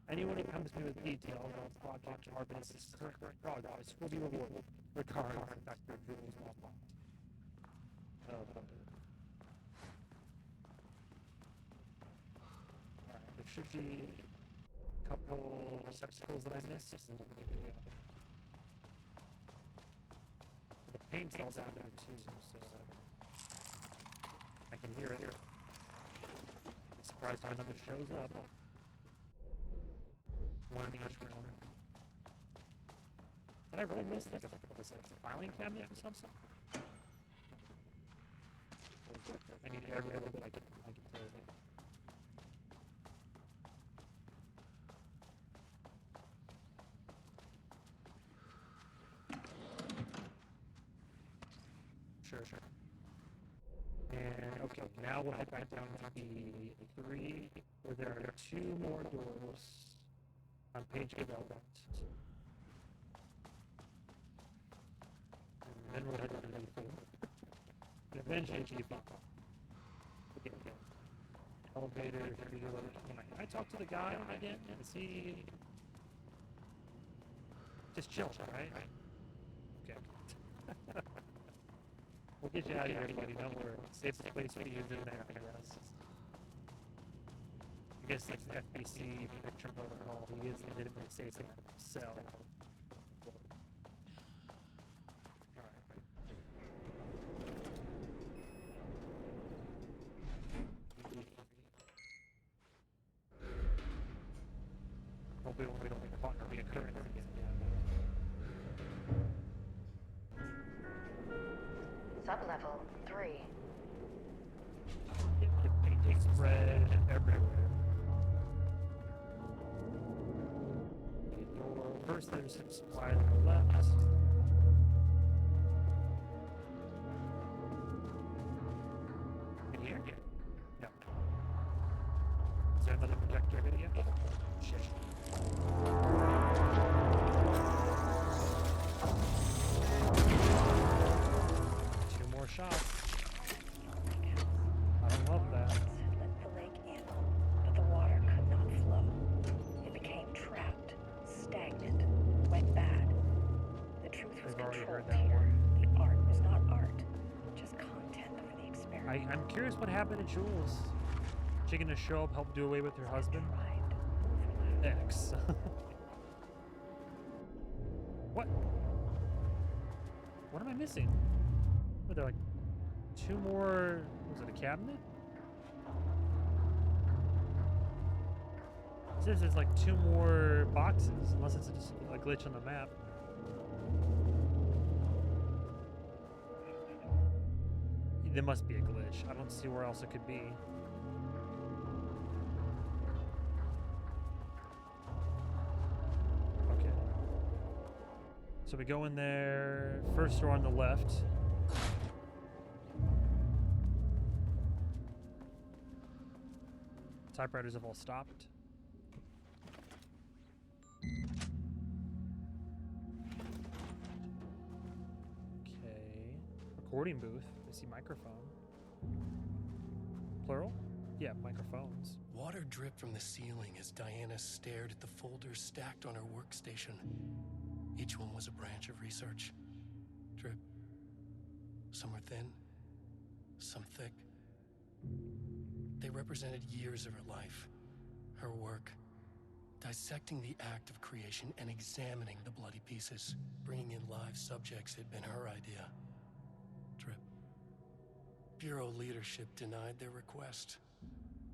Anyone who comes to me with details on Project Artemis' current progress will be rewarded. Regards, Dr. Jules Mama. Alright, there should be a couple receptacles that I missed. The paint's all down there too, so I can hear it. I'm surprised how another shows up. One in each corner. Did I really miss like a filing cabinet or something? I need every little bit I can play with it. Sure. And okay, now we'll head back down to B3, where there are 2 more doors on page 8 Welp. And then we'll head to B4. And eventually G5. Okay. Elevator, can I talk to the guy again and see? Just chill, right? Okay. We'll get you out of here, buddy. Don't worry. Safest place for you is in there, I guess. I guess like the FBC picture protocol, he is legitimately safe in that cell. Hopefully we don't make a partner reoccurrence again.
Sublevel 3.
It takes spread everywhere. First, there's some supplies on the left. In here? No. Is there another projector video? Shit. Two more shots. I don't love that.
Had let the lake in, but the water could not flow. It became trapped, stagnant, went bad. The truth was
We've already
controlled
heard that
here.
one.
The art was not art, just content for the experiment.
I'm curious what happened to Jules. She gonna show up, help do away with her husband? X. What? What am I missing? Are there like two more? Was it a cabinet? It says there's like two more boxes, unless it's just a glitch on the map. There must be a glitch. I don't see where else it could be. Okay. So we go in there. First door on the left. Typewriters have all stopped. Okay. Recording booth. I see microphone. Plural? Yeah, microphones.
Water dripped from the ceiling as Diana stared at the folders stacked on her workstation. Each one was a branch of research. Drip. Some were thin, some thick. They represented years of her life, her work, dissecting the act of creation and examining the bloody pieces. Bringing in live subjects had been her idea. Drip. Bureau leadership denied their request.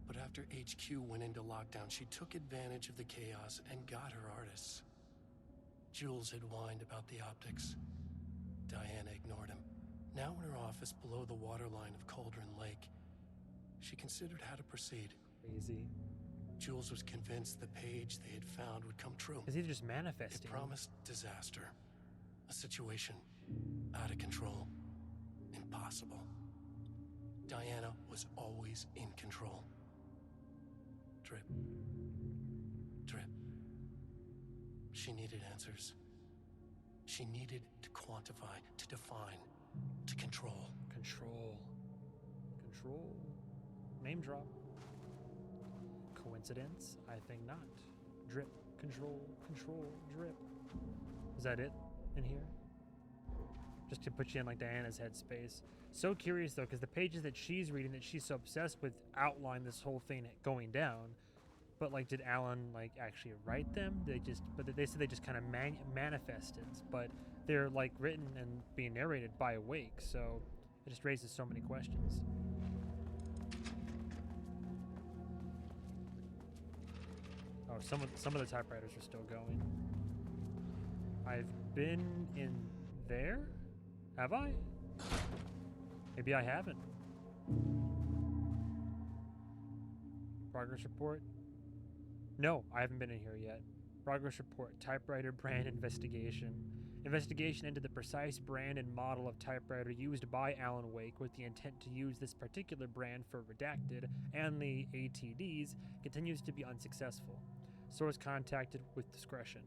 But after HQ went into lockdown, she took advantage of the chaos and got her artists. Jules had whined about the optics. Diana ignored him. Now in her office below the waterline of Cauldron Lake, she considered how to proceed.
Crazy.
Jules was convinced the page they had found would come true.
Is he just manifesting?
It promised disaster. A situation out of control. Impossible. Diana was always in control. Drip. Drip. She needed answers. She needed to quantify, to define, to control.
Control. Control. Name drop. Coincidence? I think not. Drip. Control. Control. Drip. Is that it in here? Just to put you in like Diana's headspace. So curious though, because the pages that she's reading that she's so obsessed with outline this whole thing going down. But like, did Alan like actually write them? They said they just kind of manifested. But they're like written and being narrated by Wake, so it just raises so many questions. Oh, some of the typewriters are still going. I've been in there? Have I? Maybe I haven't. Progress report? No, I haven't been in here yet. Progress report, typewriter brand investigation. Investigation into the precise brand and model of typewriter used by Alan Wake with the intent to use this particular brand for Redacted and the ATDs continues to be unsuccessful. Source contacted with discretion.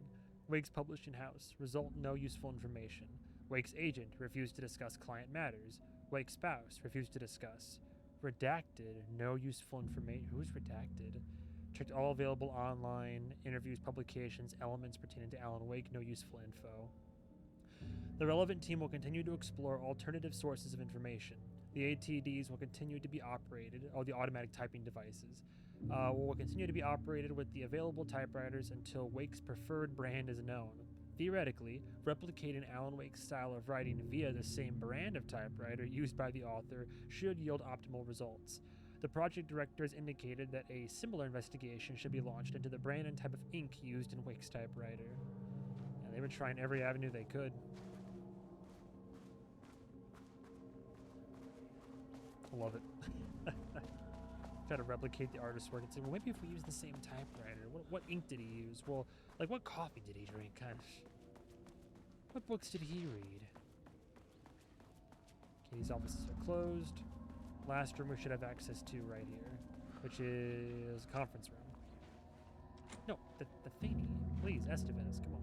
Wake's publishing house. Result, no useful information. Wake's agent refused to discuss client matters. Wake's spouse refused to discuss. Redacted, no useful information. Who's redacted? Checked all available online interviews, publications, elements pertaining to Alan Wake, no useful info. The relevant team will continue to explore alternative sources of information. The ATDs will continue to be operated, or the automatic typing devices, will continue to be operated with the available typewriters until Wake's preferred brand is known. Theoretically, replicating Alan Wake's style of writing via the same brand of typewriter used by the author should yield optimal results. The project directors indicated that a similar investigation should be launched into the brand and type of ink used in Wake's typewriter. And they were trying every avenue they could. Love it. Try to replicate the artist's work and say, well, maybe if we use the same typewriter, what ink did he use? Well, like, what coffee did he drink? Kind of. What books did he read? Okay, these offices are closed. Last room we should have access to right here, which is a conference room. No, the thingy. Please, Estevez, come on.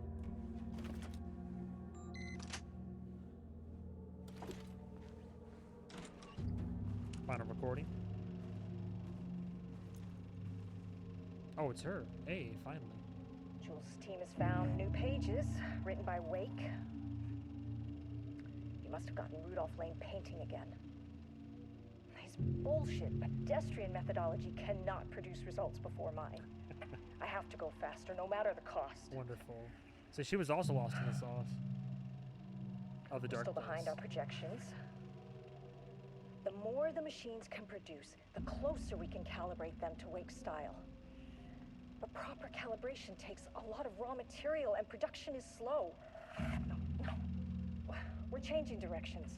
Final recording. Oh, it's her. Hey, finally.
Jules' team has found new pages written by Wake. He must have gotten Rudolph Lane painting again. His bullshit pedestrian methodology cannot produce results before mine. I have to go faster, no matter the cost.
Wonderful. So she was also lost in the sauce of the darkness.
Still behind our projections. The more the machines can produce, the closer we can calibrate them to Wake's style. But proper calibration takes a lot of raw material, and production is slow. No. We're changing directions.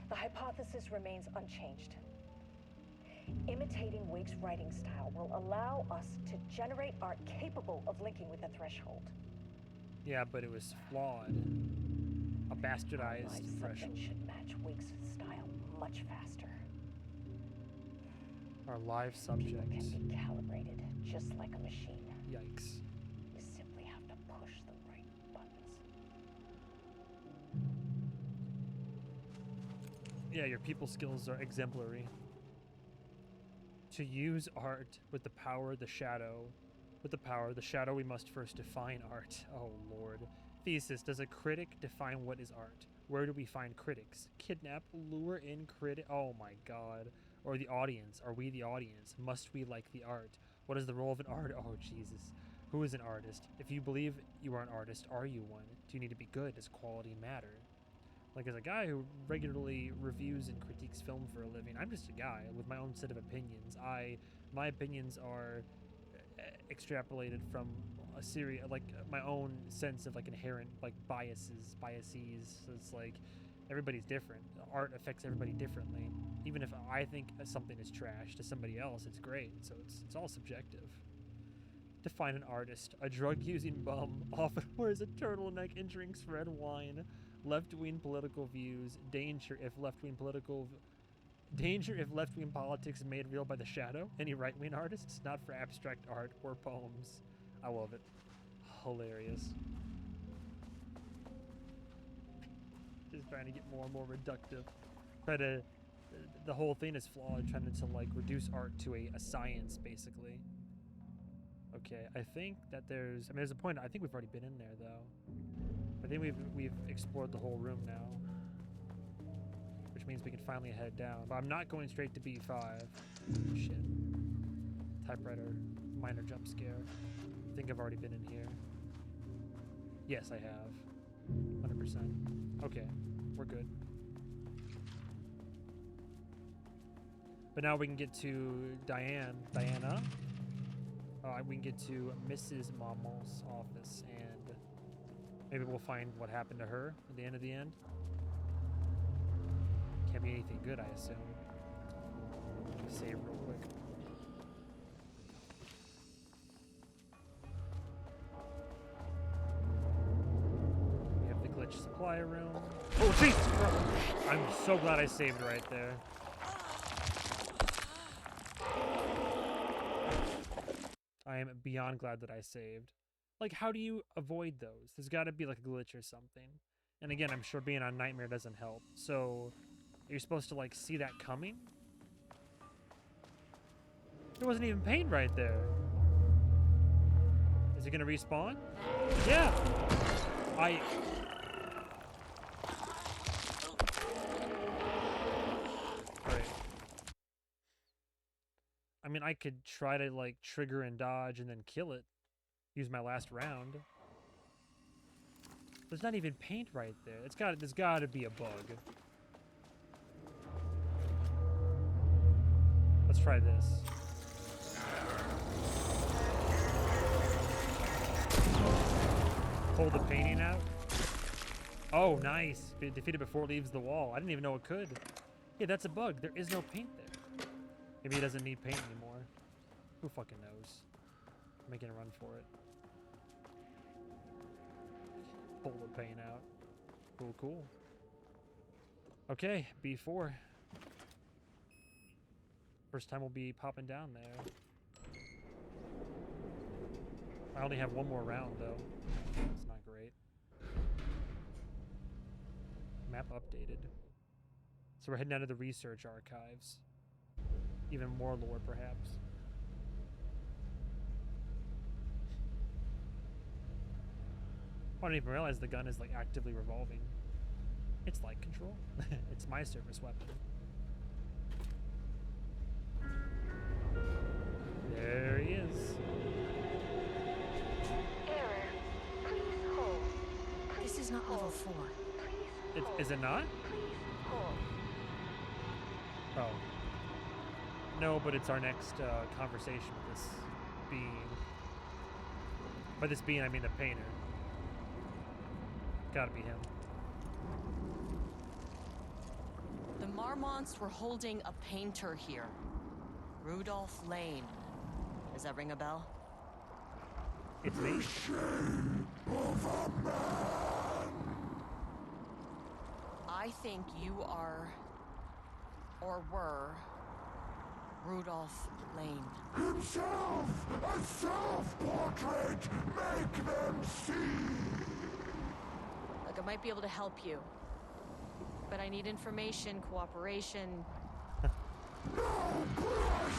The hypothesis remains unchanged. Imitating Wake's writing style will allow us to generate art capable of linking with the threshold.
Yeah, but it was flawed. A bastardized threshold.
Should match Wake's style much faster.
Our live subject.
Can be calibrated just like a machine.
Yikes.
You simply have to push the right buttons.
Yeah, your people skills are exemplary. To use art with the power, the shadow. With the power, the shadow, we must first define art. Oh, Lord. Thesis, does a critic define what is art? Where do we find critics? Kidnap, lure in critic. Oh my god. Or the audience. Are we the audience? Must we like the art? What is the role of an art? Oh, Jesus. Who is an artist? If you believe you are an artist, are you one? Do you need to be good? Does quality matter? Like, as a guy who regularly reviews and critiques film for a living, I'm just a guy with my own set of opinions. My opinions are extrapolated from a series, like my own sense of like inherent like biases. So it's like everybody's different. Art affects everybody differently. Even if I think something is trash, to somebody else it's great. So it's all subjective. Define an artist: a drug-using bum, often wears a turtleneck and drinks red wine. Left-wing political views. Danger if left-wing politics made real by the shadow. Any right-wing artists? Not for abstract art or poems. I love it. Hilarious. Just trying to get more and more reductive. The whole thing is flawed, trying to like reduce art to a science, basically. Okay, I think that there's a point. I think we've already been in there though. I think we've explored the whole room now, which means we can finally head down. But I'm not going straight to B5. Shit. Typewriter, minor jump scare. I think I've already been in here. Yes, I have. 100%. Okay, we're good. But now we can get to Diana. We can get to Mrs. Mamon's office, and maybe we'll find what happened to her at the end of the end. Can't be anything good, I assume. Save real quick. We have the glitch supply room. Oh, Jesus! I'm so glad I saved right there. I am beyond glad that I saved. Like, how do you avoid those? There's got to be like a glitch or something. And again, I'm sure being on Nightmare doesn't help. So, you're supposed to like see that coming? There wasn't even paint right there. Is it gonna respawn? Yeah! Alright. I mean, I could try to like trigger and dodge and then kill it. Use my last round. There's not even paint right there. There's gotta be a bug. Let's try this. Pull the painting out. Oh, nice. Defeat it before it leaves the wall. I didn't even know it could. Yeah, that's a bug. There is no paint there. Maybe he doesn't need paint anymore. Who fucking knows? Making a run for it. Pull the paint out. Cool, cool. Okay, B4. First time we'll be popping down there. I only have one more round though. It's not great. Map updated. So we're heading down to the research archives. Even more lore, perhaps. I didn't even realize the gun is like actively revolving. It's like control. It's my service weapon. There he is.
Error. Please hold.
This is not level 4.
Is it not?
Hold.
Oh. No, but it's our next conversation with this being. By this being, I mean the painter. Gotta be him.
The Marmonts were holding a painter here. Rudolph Lane. Does that ring a bell?
It's me.
I think you are, or were, Rudolph Lane.
Himself! A self-portrait! Make them see!
Look, I might be able to help you. But I need information, cooperation.
No brush!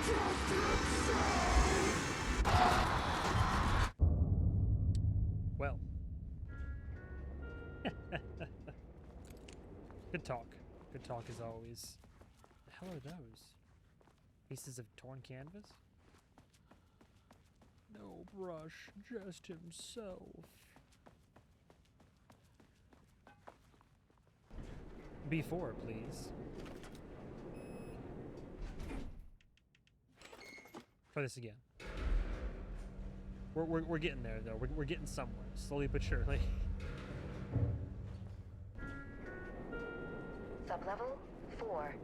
Just himself!
Well. Good talk. Good talk as always. The hell are those? Pieces of torn canvas? No brush, just himself. B4, please. Try this again. We're getting there though. We're getting somewhere, slowly but surely.
Sublevel 4.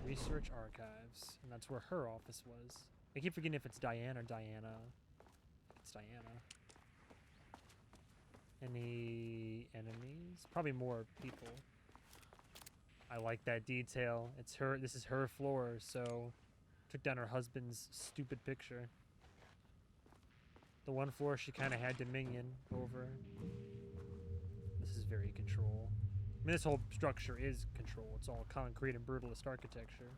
Research archives, and that's where her office was. I keep forgetting if it's Diane or Diana. It's Diana. Any enemies? Probably more people. I like that detail. It's her. This is her floor, so took down her husband's stupid picture. The one floor she kind of had dominion over. This is very control. I mean, this whole structure is control. It's all concrete and brutalist architecture.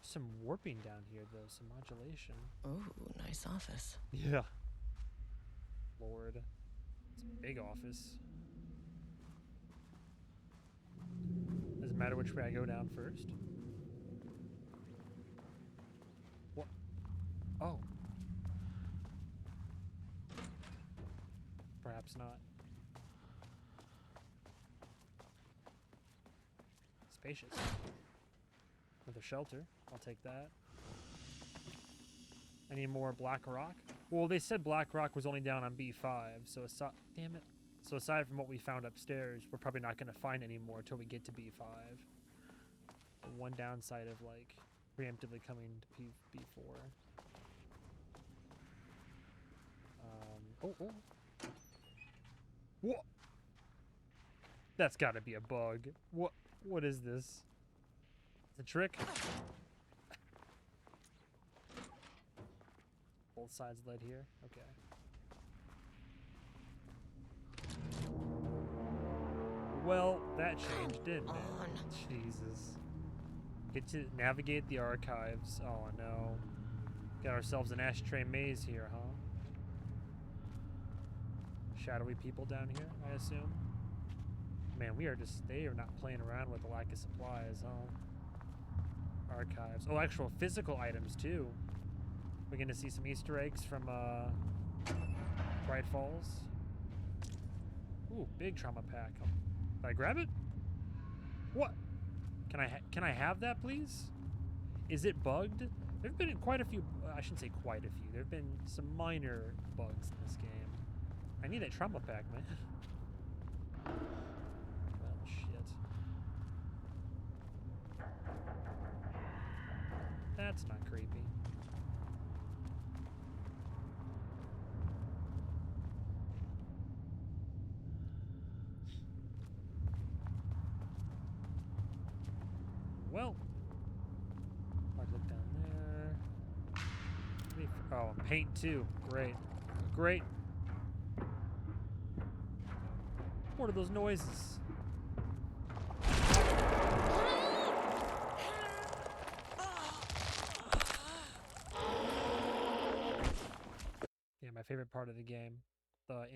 Some warping down here, though. Some modulation.
Ooh, nice office.
Yeah. Lord. It's a big office. Doesn't matter which way I go down first. What? Oh. Perhaps not. Spacious. With a shelter. I'll take that. Any more black rock? Well, they said black rock was only down on B5, so damn it. So aside from what we found upstairs, we're probably not going to find any more until we get to B5. The one downside of, like, preemptively coming to B4. Oh. What? That's got to be a bug. What is this? It's a trick? Both sides led here? Okay. Well, that changed, didn't it? Jesus. Get to navigate the archives. Oh no. Got ourselves an ashtray maze here, huh? Shadowy people down here, I assume. Man, they are not playing around with the lack of supplies, huh? Archives. Oh, actual physical items too. We're gonna see some Easter eggs from Bright Falls. Ooh, big trauma pack. Did I grab it? What? Can I have that, please? Is it bugged? There've been quite a few. I shouldn't say quite a few. There've been some minor bugs in this game. I need that trauma pack, man. Well, shit. That's not creepy. Well, I'd look down there. Oh, paint too. Great. Great. What are those noises? Yeah, my favorite part of the game. The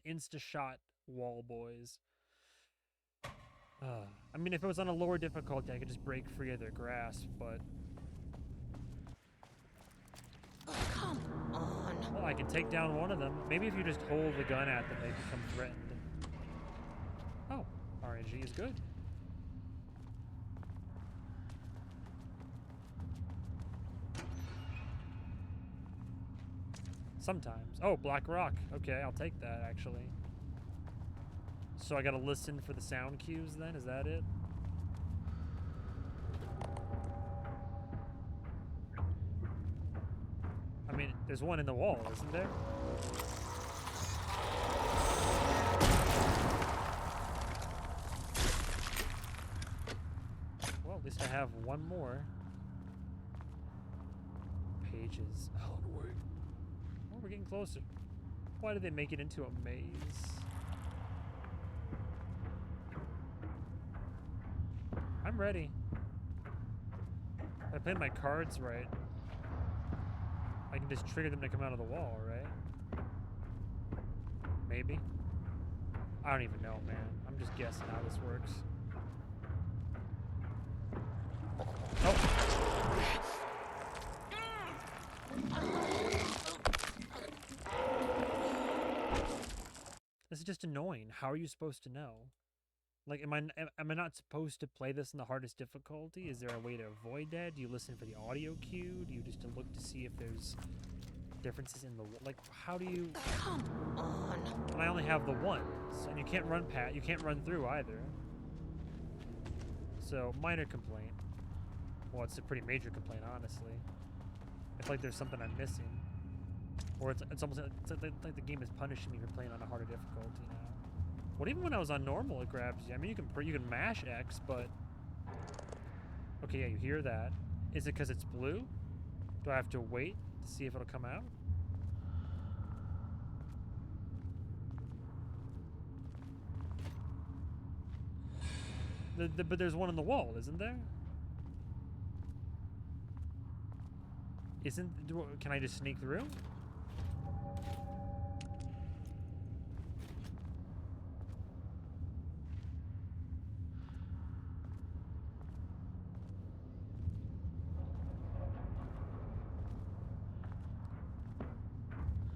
Insta shot wall boys. I mean, if it was on a lower difficulty, I could just break free of their grasp, but...
Come on.
Well, I can take down one of them. Maybe if you just hold the gun at them, they become threatened. Oh, RNG is good. Sometimes. Oh, Black Rock. Okay, I'll take that, actually. So I gotta listen for the sound cues then? Is that it? I mean, there's one in the wall, isn't there? Well, at least I have one more. Pages. Oh, wait. Oh, we're getting closer. Why did they make it into a maze? I'm ready. If I play my cards right, I can just trigger them to come out of the wall, right? Maybe. I don't even know, man. I'm just guessing how this works. Oh! This is just annoying. How are you supposed to know? Like, am I not supposed to play this in the hardest difficulty? Is there a way to avoid that? Do you listen for the audio cue? Do you just look to see if there's differences in the... Like, how do you...
Come on.
And I only have the ones, and you can't run you can't run through either. So, minor complaint. Well, it's a pretty major complaint, honestly. I feel like there's something I'm missing. Or it's almost like the game is punishing me for playing on a harder difficulty now. Well, even when I was on normal, it grabs you. I mean, you can mash X, but... Okay, yeah, you hear that. Is it because it's blue? Do I have to wait to see if it'll come out? But there's one on the wall, isn't there? Can I just sneak through?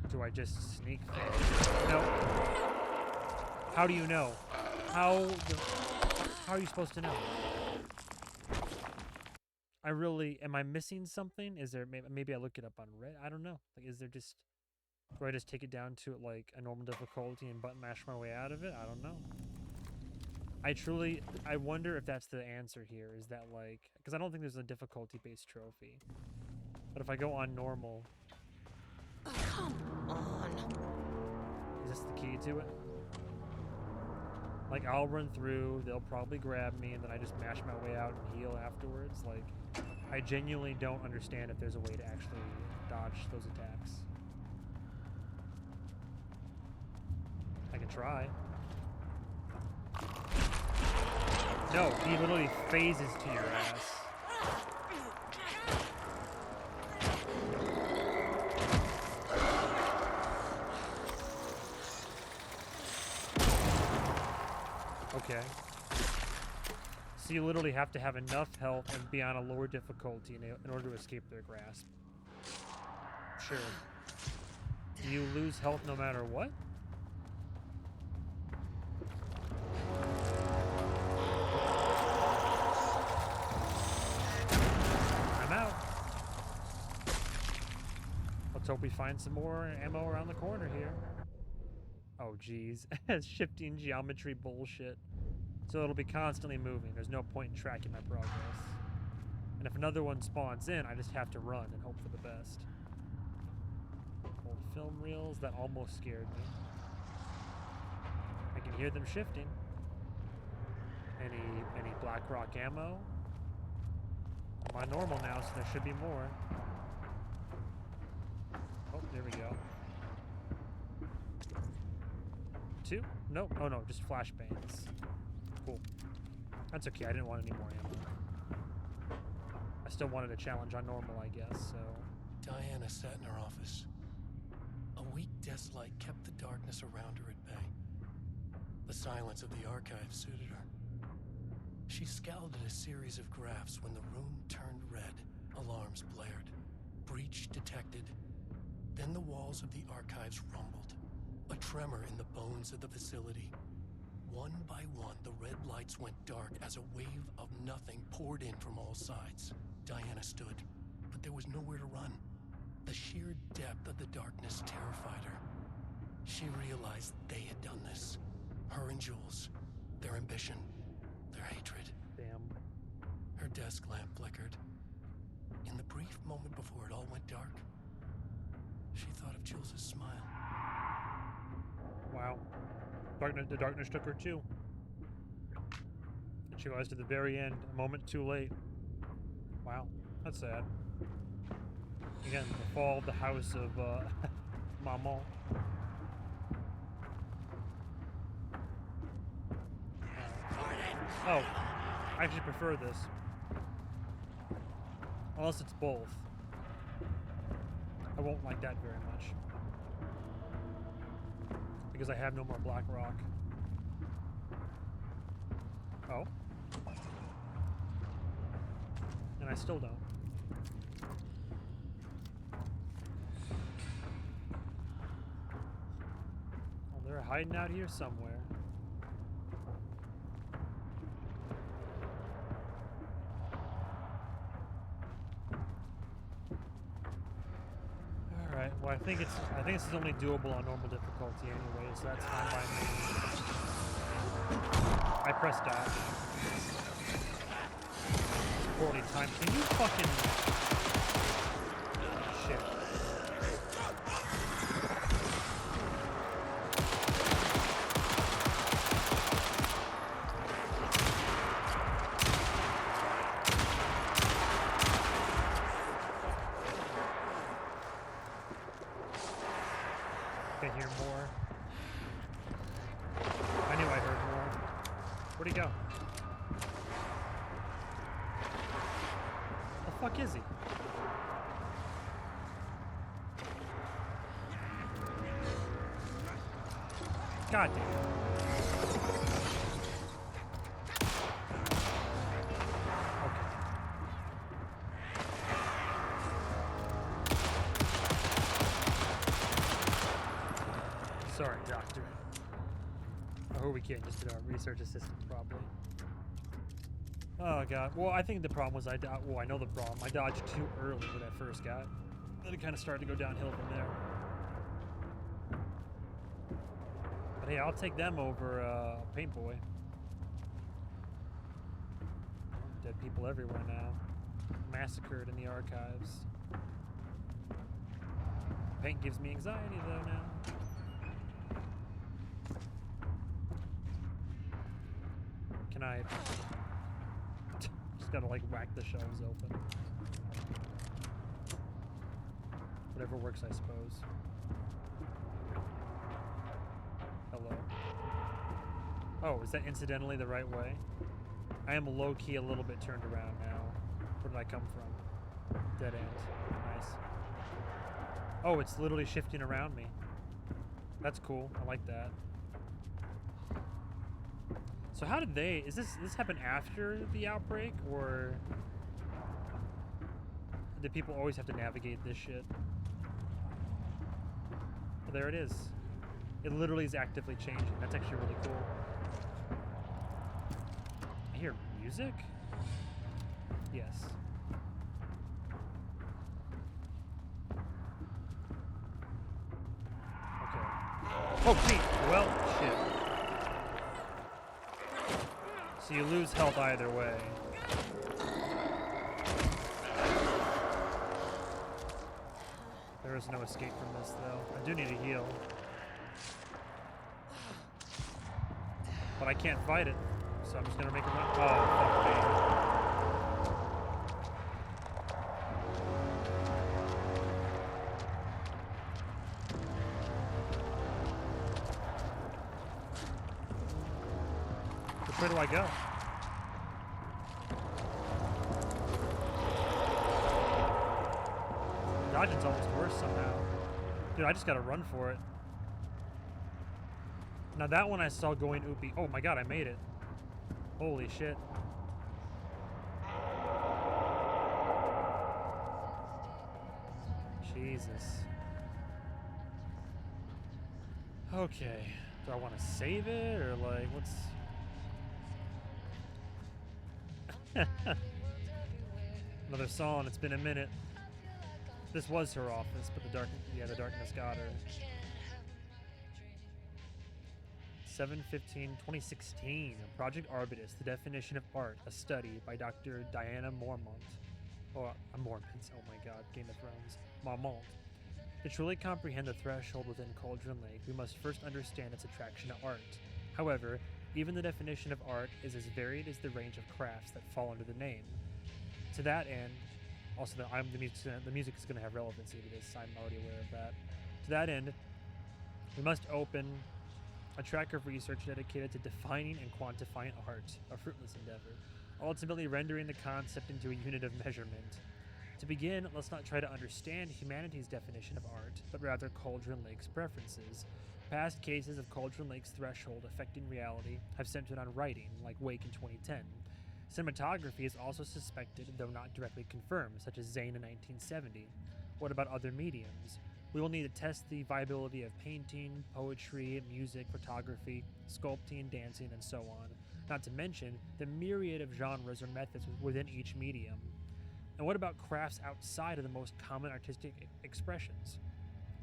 Do I just sneak through? No. How do you know? How are you supposed to know? Am I missing something? Is there, maybe I look it up on Reddit? I don't know. Like, do I just take it down to like a normal difficulty and button mash my way out of it? I don't know. I wonder if that's the answer here. Is that like, because I don't think there's a difficulty-based trophy. But if I go on normal...
Come on.
Is this the key to it? Like, I'll run through, they'll probably grab me, and then I just mash my way out and heal afterwards. Like, I genuinely don't understand if there's a way to actually dodge those attacks. I can try. No, he literally phases to your ass. Okay. So you literally have to have enough health and be on a lower difficulty in order to escape their grasp. Sure. Do you lose health no matter what? I'm out. Let's hope we find some more ammo around the corner here. Oh, geez. Shifting geometry bullshit. So it'll be constantly moving. There's no point in tracking my progress. And if another one spawns in, I just have to run and hope for the best. Old film reels, that almost scared me. I can hear them shifting. Any black rock ammo? I'm on normal now, so there should be more. Oh, there we go. 2? Nope. Oh no, just flashbangs. Cool. That's okay, I didn't want any more ammo. I still wanted a challenge on normal, I guess, so...
Diana sat in her office. A weak desk light kept the darkness around her at bay. The silence of the archive suited her. She scowled at a series of graphs when the room turned red. Alarms blared. Breach detected. Then the walls of the archives rumbled. A tremor in the bones of the facility. One by one, the red lights went dark as a wave of nothing poured in from all sides. Diana stood, but there was nowhere to run. The sheer depth of the darkness terrified her. She realized they had done this. Her and Jules. Their ambition. Their hatred.
Damn.
Her desk lamp flickered. In the brief moment before it all went dark, she thought of Jules' smile.
Wow. The darkness took her too. And she realized at the very end, a moment too late. Wow. That's sad. Again, the fall of the house of Maman. Oh, I actually prefer this. Unless it's both. I won't like that very much. Because I have no more black rock. Oh. And I still don't. Well, they're hiding out here somewhere. Alright, well I think this is only doable on normal difficulty anyway, so that's fine by me. I pressed dodge. Poorly timed. Can you fucking shit. I hear more. I knew I heard more. Where'd he go? The fuck is he? God damn. Sorry, doctor. I hope we can't just did our research assistant probably. Oh god. Well, I think the problem was I know the problem. I dodged too early when I first got. Then it kind of started to go downhill from there. But hey, I'll take them over Paint Boy. Dead people everywhere now. Massacred in the archives. Paint gives me anxiety though now. Can I just gotta like whack the shelves open? Whatever works, I suppose. Hello. Oh, is that incidentally the right way? I am low-key a little bit turned around now. Where did I come from? Dead end. Nice. Oh, it's literally shifting around me. That's cool. I like that. So how did they... Is this happen after the outbreak, or... Did people always have to navigate this shit? Oh, there it is. It literally is actively changing. That's actually really cool. I hear music? Yes. Okay. Oh, gee. Well, shit. So you lose health either way. There's no escape from this, though. I do need to heal. But I can't fight it, so I'm just gonna make a run. Oh, fuck me. Where do I go? Dodging's almost worse somehow. Dude, I just gotta run for it. Now that one I saw going oopy. Oh my god, I made it. Holy shit. Jesus. Okay. Do I want to save it or like what's... Another song, it's been a minute. This was her office, but the darkness got her. 7/15/2016, Project Arbutus, The Definition of Art, a study by Dr. Diana Mormont. Oh, Mormont, oh my god, Game of Thrones. Mormont. To truly comprehend the threshold within Cauldron Lake, we must first understand its attraction to art. However, even the definition of art is as varied as the range of crafts that fall under the name. To that end, also the music is going to have relevancy to this, I'm already aware of that. To that end, we must open a track of research dedicated to defining and quantifying art, a fruitless endeavor, ultimately rendering the concept into a unit of measurement. To begin, let's not try to understand humanity's definition of art, but rather Cauldron Lake's preferences. Past cases of Cauldron Lake's threshold affecting reality have centered on writing, like Wake in 2010. Cinematography is also suspected, though not directly confirmed, such as Zane in 1970. What about other mediums? We will need to test the viability of painting, poetry, music, photography, sculpting, dancing, and so on, not to mention the myriad of genres or methods within each medium. And what about crafts outside of the most common artistic expressions?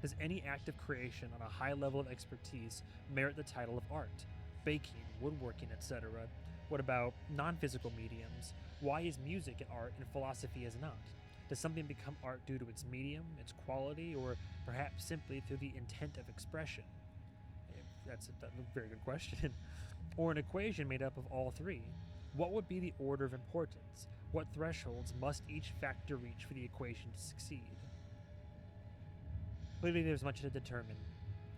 Does any act of creation on a high level of expertise merit the title of art? Baking, woodworking, etc. What about non-physical mediums? Why is music an art and philosophy is not? Does something become art due to its medium, its quality, or perhaps simply through the intent of expression? That's a very good question. Or an equation made up of all three? What would be the order of importance? What thresholds must each factor reach for the equation to succeed? Clearly, there's much to determine.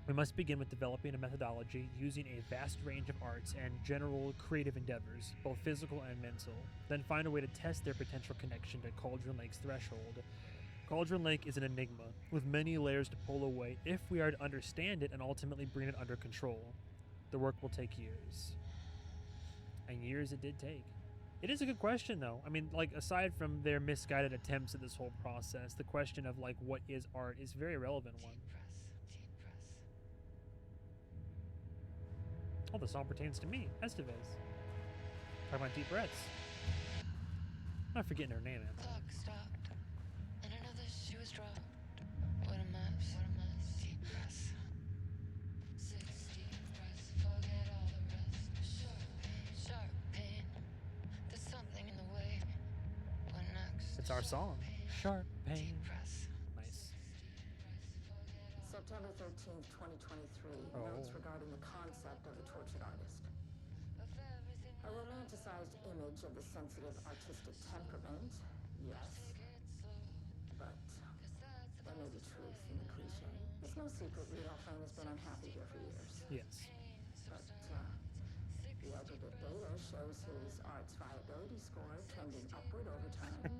We must begin with developing a methodology using a vast range of arts and general creative endeavors, both physical and mental, then find a way to test their potential connection to Cauldron Lake's threshold. Cauldron Lake is an enigma, with many layers to pull away if we are to understand it and ultimately bring it under control. The work will take years. And years it did take. It is a good question, though. I mean, like, aside from their misguided attempts at this whole process, the question of, like, what is art is a very relevant one. Oh, the song pertains to me, Estevez. Talking about deep breaths. I'm not forgetting her name, man.
Clock stopped, and another shoe was dropped. What a mess, deep breaths. 6 deep breaths, forget all the rest. Sharp pain, there's something in the way. What next?
It's our song. Sharp pain. Nice.
September 13th, 2023. Notes regarding the concept of the tortured artist. A romanticized image of the sensitive artistic temperament, yes. But there may be truth in the cliche. It's no secret Rudolph Lane has been unhappy here for years.
Yes.
But the aggregate data shows his art's viability score trending upward over time.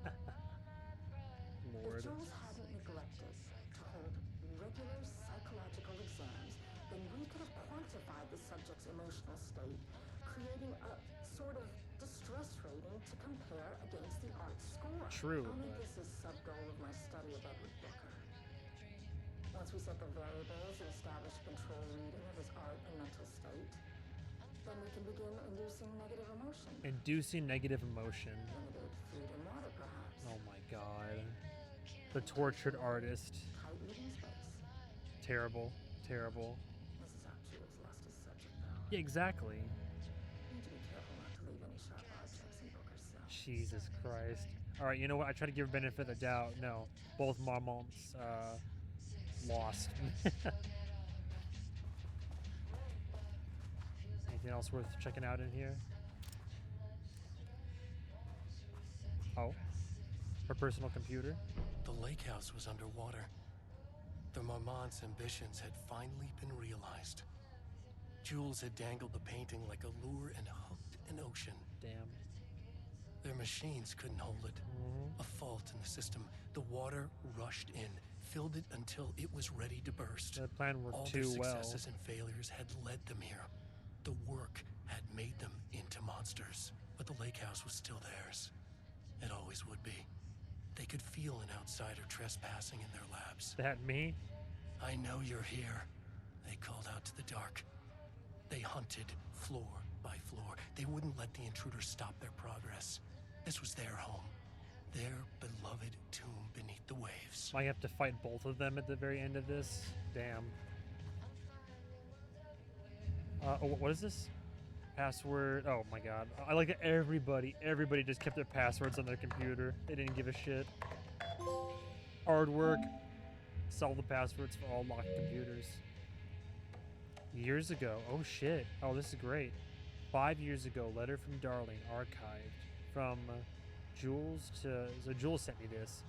Lord.
If Jules hadn't neglected to hold regular psychological exams, then we could have quantified the subject's emotional state, creating a sort of distress rating to compare against the art score.
True.
I'll make this a sub-goal of my study of Edward Booker. Once we set the variables and establish control reading of his art and mental state, then we can begin inducing negative emotion.
Inducing negative emotion.
Limited food and water, perhaps.
Oh my god. The tortured artist.
Tight reading space.
Terrible. Terrible.
This is how Jules lost his subject, though.
Yeah, exactly.
You need to be careful not to leave any sharp objects in Booker's cell.
Jesus Christ. Alright, you know what? I try to give benefit of the doubt. No. Both Marmonts lost. Anything else worth checking out in here? Oh, her personal computer.
The lake house was underwater. The Marmont's ambitions had finally been realized. Jules had dangled the painting like a lure and hooked an ocean.
Damn.
Their machines couldn't hold it. A fault in the system. The water rushed in, filled it until it was ready to burst.
The plan worked
All
too
their
well.
successes and failures had led them here. The work had made them into monsters. But the lake house was still theirs. It always would be. They could feel an outsider trespassing in their labs.
That me?
I know you're here. They called out to the dark. They hunted floor by floor. They wouldn't let the intruders stop their progress. This was their home. Their beloved tomb beneath the waves.
I have to fight both of them at the very end of this? Damn. Oh, what is this? Password. Oh my god. I like that everybody just kept their passwords on their computer. They didn't give a shit. Hard work. Solve the passwords for all locked computers. Years ago. Oh shit. Oh, this is great. 5 years ago, letter from Darling, archived. From Jules to... So Jules sent me this.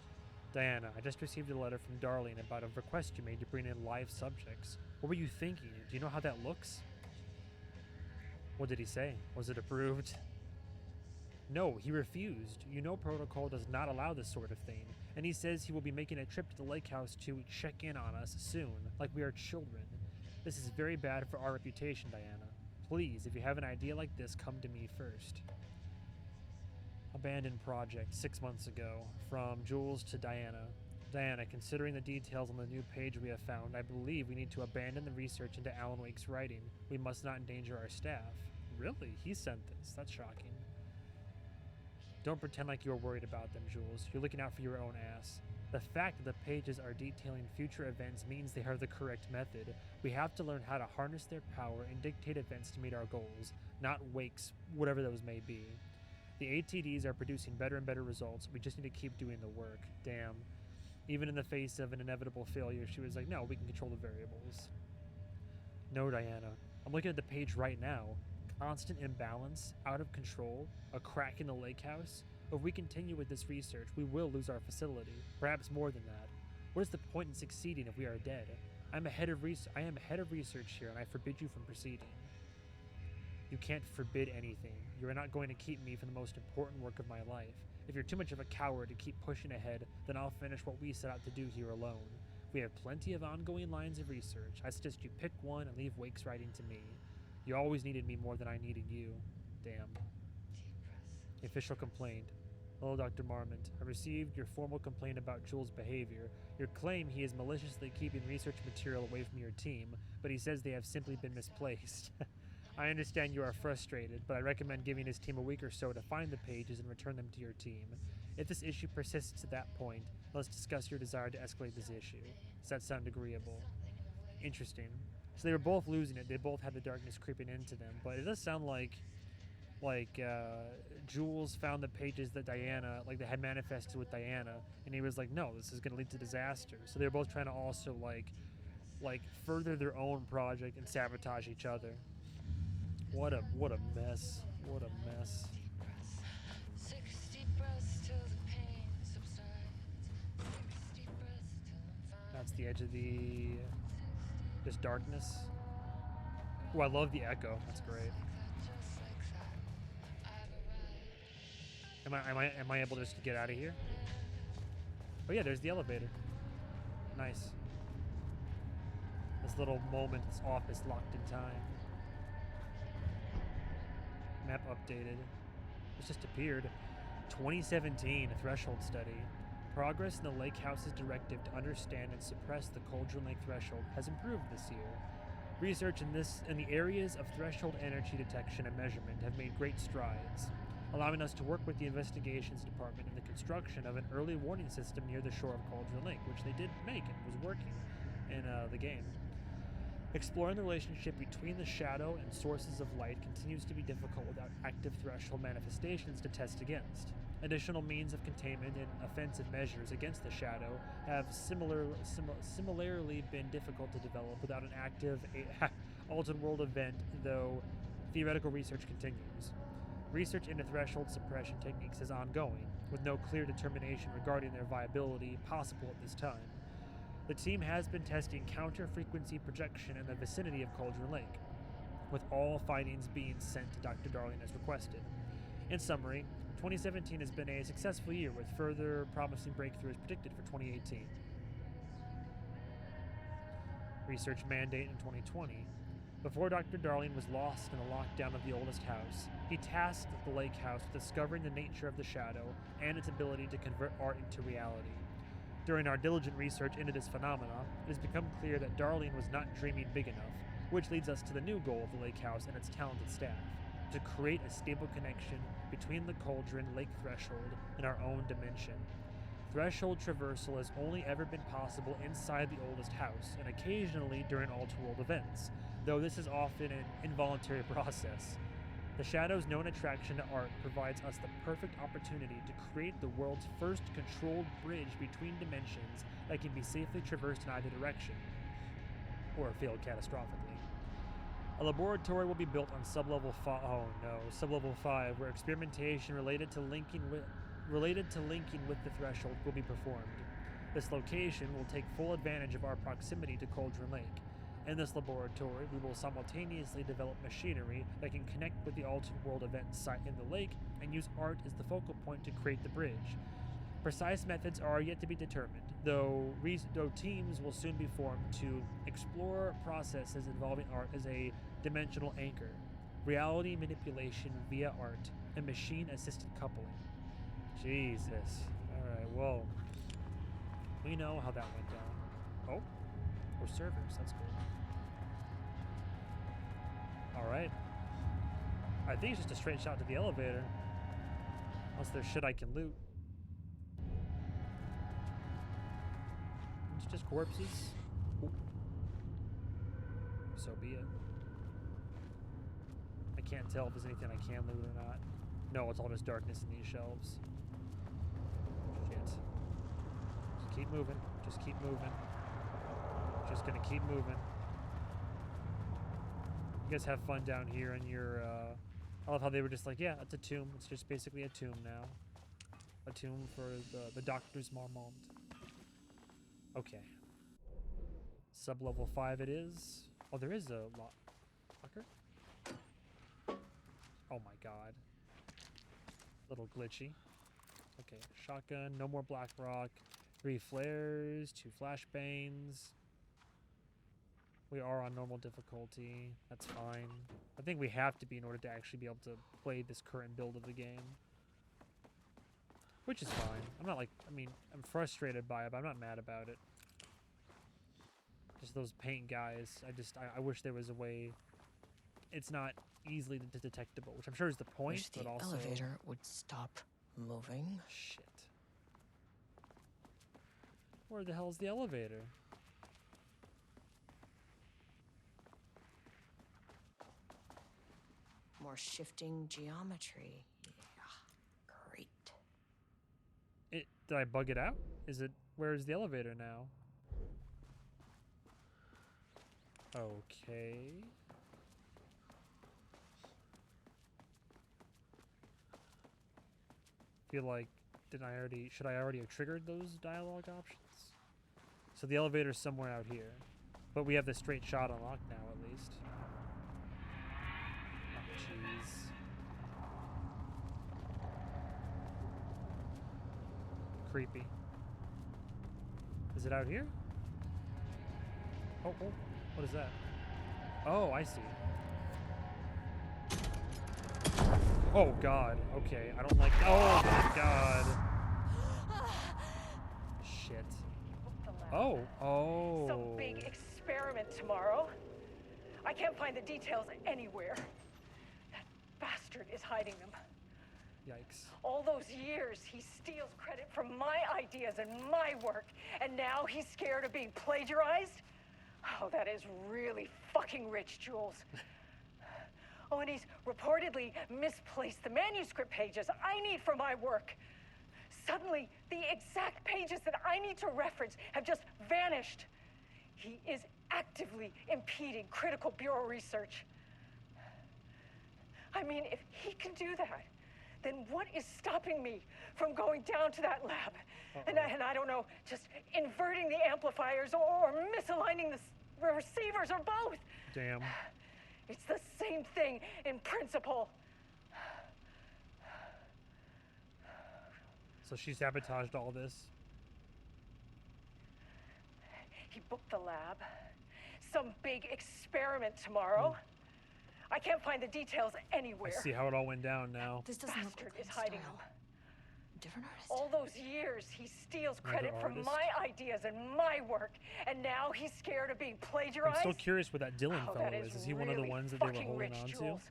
Diana, I just received a letter from Darling about a request you made to bring in live subjects. What were you thinking? Do you know how that looks? What did he say? Was it approved? No, he refused. You know protocol does not allow this sort of thing. And he says he will be making a trip to the lake house to check in on us soon, like we are children. This is very bad for our reputation, Diana. Please, if you have an idea like this, come to me first. Abandoned project 6 months ago. From Jules to Diana. Diana, considering the details on the new page we have found, I believe we need to abandon the research into Alan Wake's writing. We must not endanger our staff. Really? He sent this. That's shocking. Don't pretend like you're worried about them, Jules. You're looking out for your own ass. The fact that the pages are detailing future events means they are the correct method. We have to learn how to harness their power and dictate events to meet our goals, not Wake's, whatever those may be. The ATDs are producing better and better results. We just need to keep doing the work. Damn. Even in the face of an inevitable failure, she was like, no, we can control the variables. No, Diana. I'm looking at the page right now. Constant imbalance, out of control, a crack in the lake house. If we continue with this research, we will lose our facility. Perhaps more than that. What is the point in succeeding if we are dead? I am head of research here, and I forbid you from proceeding. You can't forbid anything. You are not going to keep me from the most important work of my life. If you're too much of a coward to keep pushing ahead, then I'll finish what we set out to do here alone. We have plenty of ongoing lines of research. I suggest you pick one and leave Wake's writing to me. You always needed me more than I needed you. Damn. Official complaint. Hello, Dr. Marmont. I received your formal complaint about Jules' behavior. Your claim he is maliciously keeping research material away from your team, but he says they have simply been misplaced. I understand you are frustrated, but I recommend giving his team a week or so to find the pages and return them to your team. If this issue persists to that point, let's discuss your desire to escalate this issue. Does that sound agreeable? Interesting. So they were both losing it. They both had the darkness creeping into them, but it does sound like Jules found the pages that Diana, like they had manifested with Diana, and he was like, no, this is going to lead to disaster. So they were both trying to also like further their own project and sabotage each other. What a mess. What a mess. That's the edge of the just darkness. Oh, I love the echo. That's great. Am I able just to get out of here? Oh yeah, there's the elevator. Nice. This little moment, this office locked in time. Map updated. It's just appeared. 2017 threshold study. Progress in the lake house's directive to understand and suppress the Cauldron Lake threshold has improved this year. Research in the areas of threshold energy detection and measurement have made great strides, allowing us to work with the investigations department in the construction of an early warning system near the shore of Cauldron Lake, which they did make and was working in the game. Exploring the relationship between the shadow and sources of light continues to be difficult without active threshold manifestations to test against. Additional means of containment and offensive measures against the shadow have similarly been difficult to develop without an active alternate world event, though theoretical research continues. Research into threshold suppression techniques is ongoing, with no clear determination regarding their viability possible at this time. The team has been testing counter-frequency projection in the vicinity of Cauldron Lake, with all findings being sent to Dr. Darling as requested. In summary, 2017 has been a successful year with further promising breakthroughs predicted for 2018. Research mandate in 2020. Before Dr. Darling was lost in the lockdown of the oldest house, he tasked the lake house with discovering the nature of the shadow and its ability to convert art into reality. During our diligent research into this phenomena, it has become clear that Darling was not dreaming big enough, which leads us to the new goal of the lake house and its talented staff: to create a stable connection between the cauldron lake threshold and our own dimension. Threshold traversal has only ever been possible inside the oldest house, and occasionally during all-to-world events, though this is often an involuntary process. The Shadow's known attraction to art provides us the perfect opportunity to create the world's first controlled bridge between dimensions that can be safely traversed in either direction, or failed catastrophically. A laboratory will be built on sublevel 5, where experimentation related to linking with the threshold will be performed. This location will take full advantage of our proximity to Cauldron Lake. In this laboratory, we will simultaneously develop machinery that can connect with the alternate world event site in the lake and use art as the focal point to create the bridge. Precise methods are yet to be determined, though teams will soon be formed to explore processes involving art as a dimensional anchor, reality manipulation via art, and machine-assisted coupling. Jesus. Alright, well, we know how that went down. Oh, we're servers, that's cool. Alright. I think it's just a straight shot to the elevator. Unless there's shit I can loot. It's just corpses. Ooh. So be it. I can't tell if there's anything I can loot or not. No, it's all just darkness in these shelves. Shit. Just keep moving. Just keep moving. Just gonna keep moving. You guys have fun down here in your, I love how they were just like, yeah, it's a tomb. It's just basically a tomb now. A tomb for the Doctor's Marmont. Okay. Sub-level 5 it is. Oh, there is a locker? Oh my god. Little glitchy. Okay, shotgun, no more black rock. 3 flares, 2 flashbangs. We are on normal difficulty. That's fine. I think we have to be in order to actually be able to play this current build of the game. Which is fine. I'm not like, I mean, I'm frustrated by it, but I'm not mad about it. Just those paint guys. I wish there was a way. It's not easily detectable, which I'm sure is the point,
Wish
but
the
also...
elevator would stop moving.
Shit. Where the hell's the elevator?
More shifting geometry. Yeah, great.
Did I bug it out? Where's the elevator now? Okay. Feel like, should I already have triggered those dialogue options? So the elevator's somewhere out here. But we have the straight shot unlocked now, at least. Jeez. Creepy. Is it out here? Oh, what is that? Oh, I see. Oh god, okay, I don't like, oh my god. Shit. Oh.
Some big experiment tomorrow. I can't find the details anywhere. That bastard is hiding them.
Yikes.
All those years, he steals credit from my ideas and my work, and now he's scared of being plagiarized? Oh, that is really fucking rich, Jules. Oh, and he's reportedly misplaced the manuscript pages I need for my work. Suddenly, the exact pages that I need to reference have just vanished. He is actively impeding critical bureau research. I mean, if he can do that, then what is stopping me from going down to that lab? And I don't know, just inverting the amplifiers or misaligning the receivers or both.
Damn.
It's the same thing in principle.
So she sabotaged all this.
He booked the lab. Some big experiment tomorrow. I can't find the details anywhere.
I see how it all went down now.
This doesn't look
Bastard
like
is hiding
style.
them.
Different artist.
All those years, he steals credit
Another
from
artist?
my ideas and my work, and now he's scared of being plagiarized.
I'm still curious what that Dylan
Oh,
fellow
that
is. Is he one of the
really
ones that they were
fucking
holding
rich,
on to?
Jules.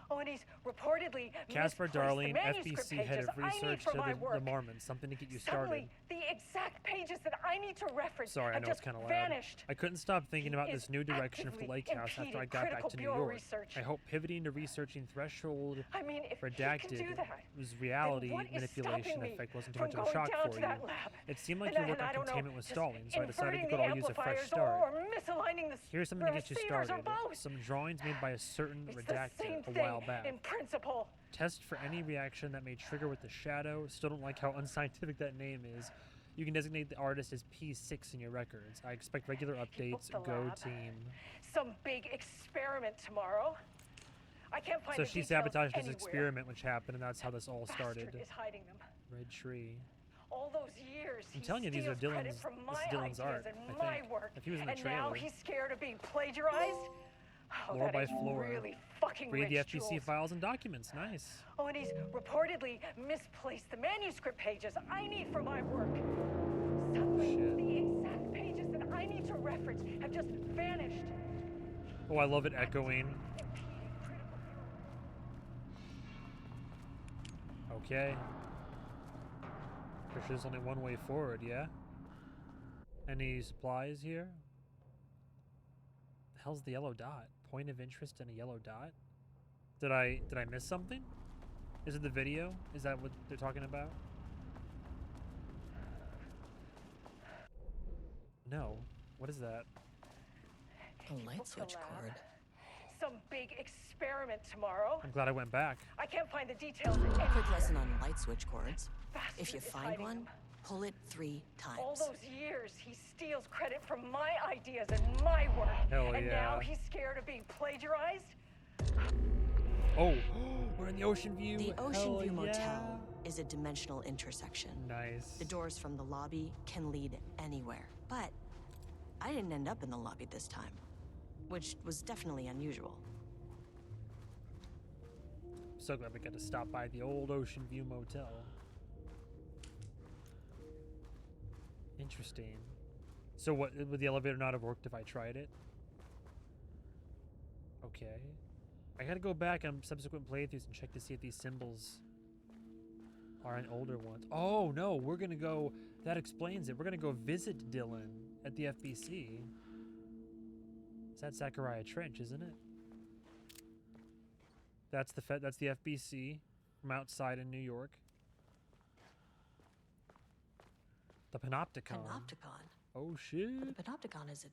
Oh, and he's reportedly
Casper
misplaced
Darling,
the manuscript
FBC head
pages
of
I need
research
for
to
my
the
work.
Marmons. Something to get you started.
Suddenly, the exact pages that I need to reference
Sorry, I
have
know it's
just
kind of loud.
vanished.
I couldn't stop thinking about
He
this
is
new direction for the Lake House after I
impeding
got back
critical
to New
bureau
York.
research.
I hope pivoting to researching Threshold
I mean, if he
Redacted
can do that,
was reality
then what is
manipulation
stopping me
effect wasn't too
from
much of a
going
shock
down
for
to
you.
that lab?
It seemed like
And
your work
I
on
don't know,
containment was
just
stalling, so I decided to
inverting
go
the
all use a fresh
amplifiers
start.
or misaligning the
Here's something to get you
receivers
started.
or both.
Some drawings made by a certain
It's the same
redacted a
thing
while back.
in principle.
Test for any reaction that may trigger with the shadow. Still don't like how unscientific that name is. You can designate the artist as P6 in your records. I expect regular updates.
the
Go
lab.
team.
Some big experiment tomorrow. I can't find
So
the
she
details
sabotaged this
anywhere.
experiment which happened, and that's how this all started.
Bastard is hiding them.
Red tree.
All those years,
I'm
he
telling you, these are
steals credit
Dylan's.
from
This
my
is Dylan's
ideas
art.
and
I
my
think.
work.
If he was in the
and
trailer.
now he's scared of being plagiarized. Oh,
Floor
that
by
is
floor.
really fucking
Read the
rich,
FBC
Jules.
files and documents. Nice.
Oh, and he's reportedly misplaced the manuscript pages I need for my work. Suddenly, the exact pages that I need to reference have just vanished.
Oh, I love it echoing. Okay. There's only one way forward, yeah? Any supplies here? The hell's the yellow dot? Point of interest and a yellow dot? Did I miss something? Is it the video? Is that what they're talking about? No. What is that?
A light switch cord.
Some big experiment tomorrow.
I'm glad I went back.
I can't find the details
Quick
anywhere.
lesson on light switch cords.
Bastard
If you
is
find
hiding
one,
them.
pull it 3 times.
All those years, he steals credit from my ideas and my work.
Hell
and
yeah.
now he's scared of being plagiarized?
Oh, we're in the Ocean View.
The Ocean
Hell
View
yeah.
Motel is a dimensional intersection.
Nice.
The doors from the lobby can lead anywhere. But I didn't end up in the lobby this time, which was definitely unusual.
So glad we got to stop by the old Ocean View Motel. Interesting. So what, would the elevator not have worked if I tried it? Okay. I gotta go back on subsequent playthroughs and check to see if these symbols are in older ones. Oh no, we're gonna go, that explains it. We're gonna go visit Dylan at the FBC. Is that Zachariah Trench, isn't it? That's the FBC from outside in New York. The Panopticon.
Panopticon?
Oh shit.
But the Panopticon is at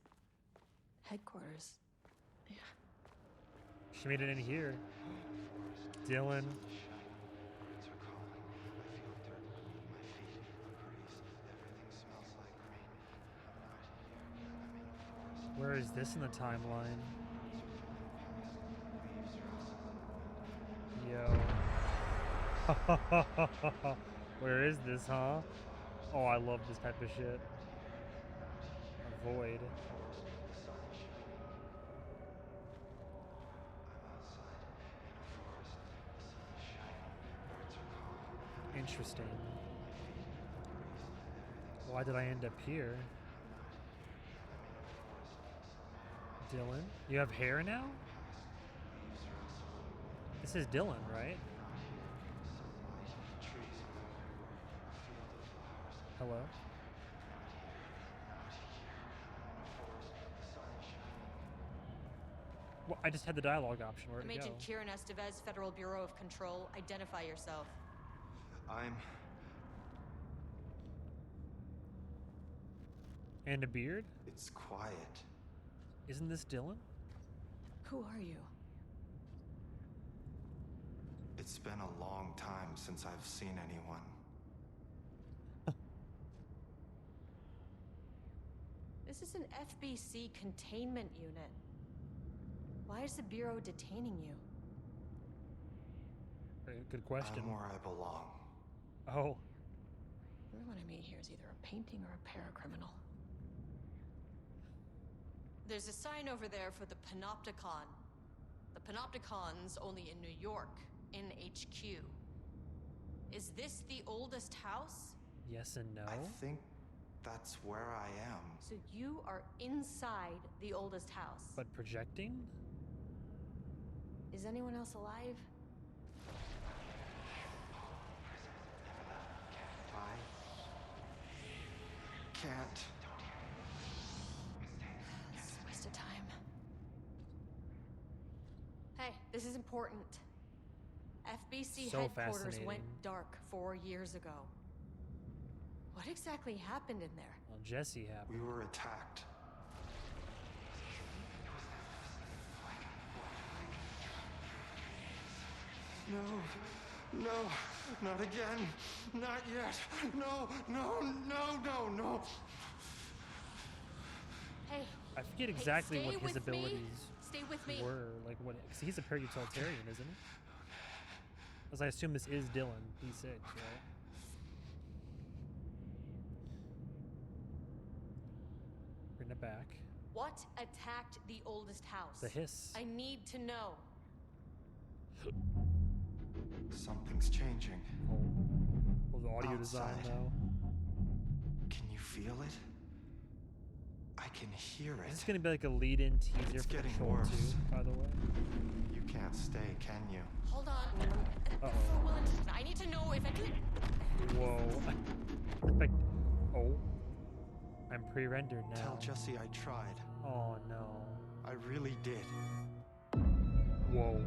headquarters. Yeah.
She made it in here. Dylan. Where is this in the timeline? Yo. Where is this, huh? Oh, I love this type of shit. A void. Interesting. Why did I end up here? Dylan? You have hair now? This is Dylan, right? Hello? Well, I just had the dialogue option. Where'd
I'm
it go?
Agent Kieran Estevez, Federal Bureau of Control. Identify yourself.
I'm...
And a beard?
It's quiet.
Isn't this Dylan?
Who are you?
It's been a long time since I've seen anyone.
This is an FBC containment unit. Why is the Bureau detaining you?
Good question.
I'm where I belong.
Oh.
Everyone I meet here is either a painting or a paracriminal. There's a sign over there for the Panopticon. The Panopticon's only in New York, in HQ. Is this the oldest house?
Yes and no.
I think that's where I am.
So you are inside the oldest house.
But projecting?
Is anyone else alive?
I can't.
It's a waste of time. Hey, this is important. FBC
So
headquarters
fascinating.
went dark 4 years ago. What exactly happened in there?
Well, Jesse happened.
We were attacked. No, not again. Not yet. No.
Hey,
I forget exactly
stay
what his
with me.
abilities
Stay with me.
were. Like what? Cause he's a parautilitarrian, isn't he? As I assume this is Dylan, D6, right? Bring it back.
What attacked the oldest house?
The hiss.
I need to know.
Something's changing.
Oh, the audio design
Outside.
though.
Can you feel it? I can hear it.
This is gonna be like a lead-in teaser
It's
for
getting
Control
worse.
2, by the way.
You can't stay, can you?
Hold on.
Uh-oh.
For Will and I need to know if I could.
Whoa. Perfect. Oh. I'm pre-rendered now.
Tell Jesse I tried.
Oh no.
I really did.
Whoa.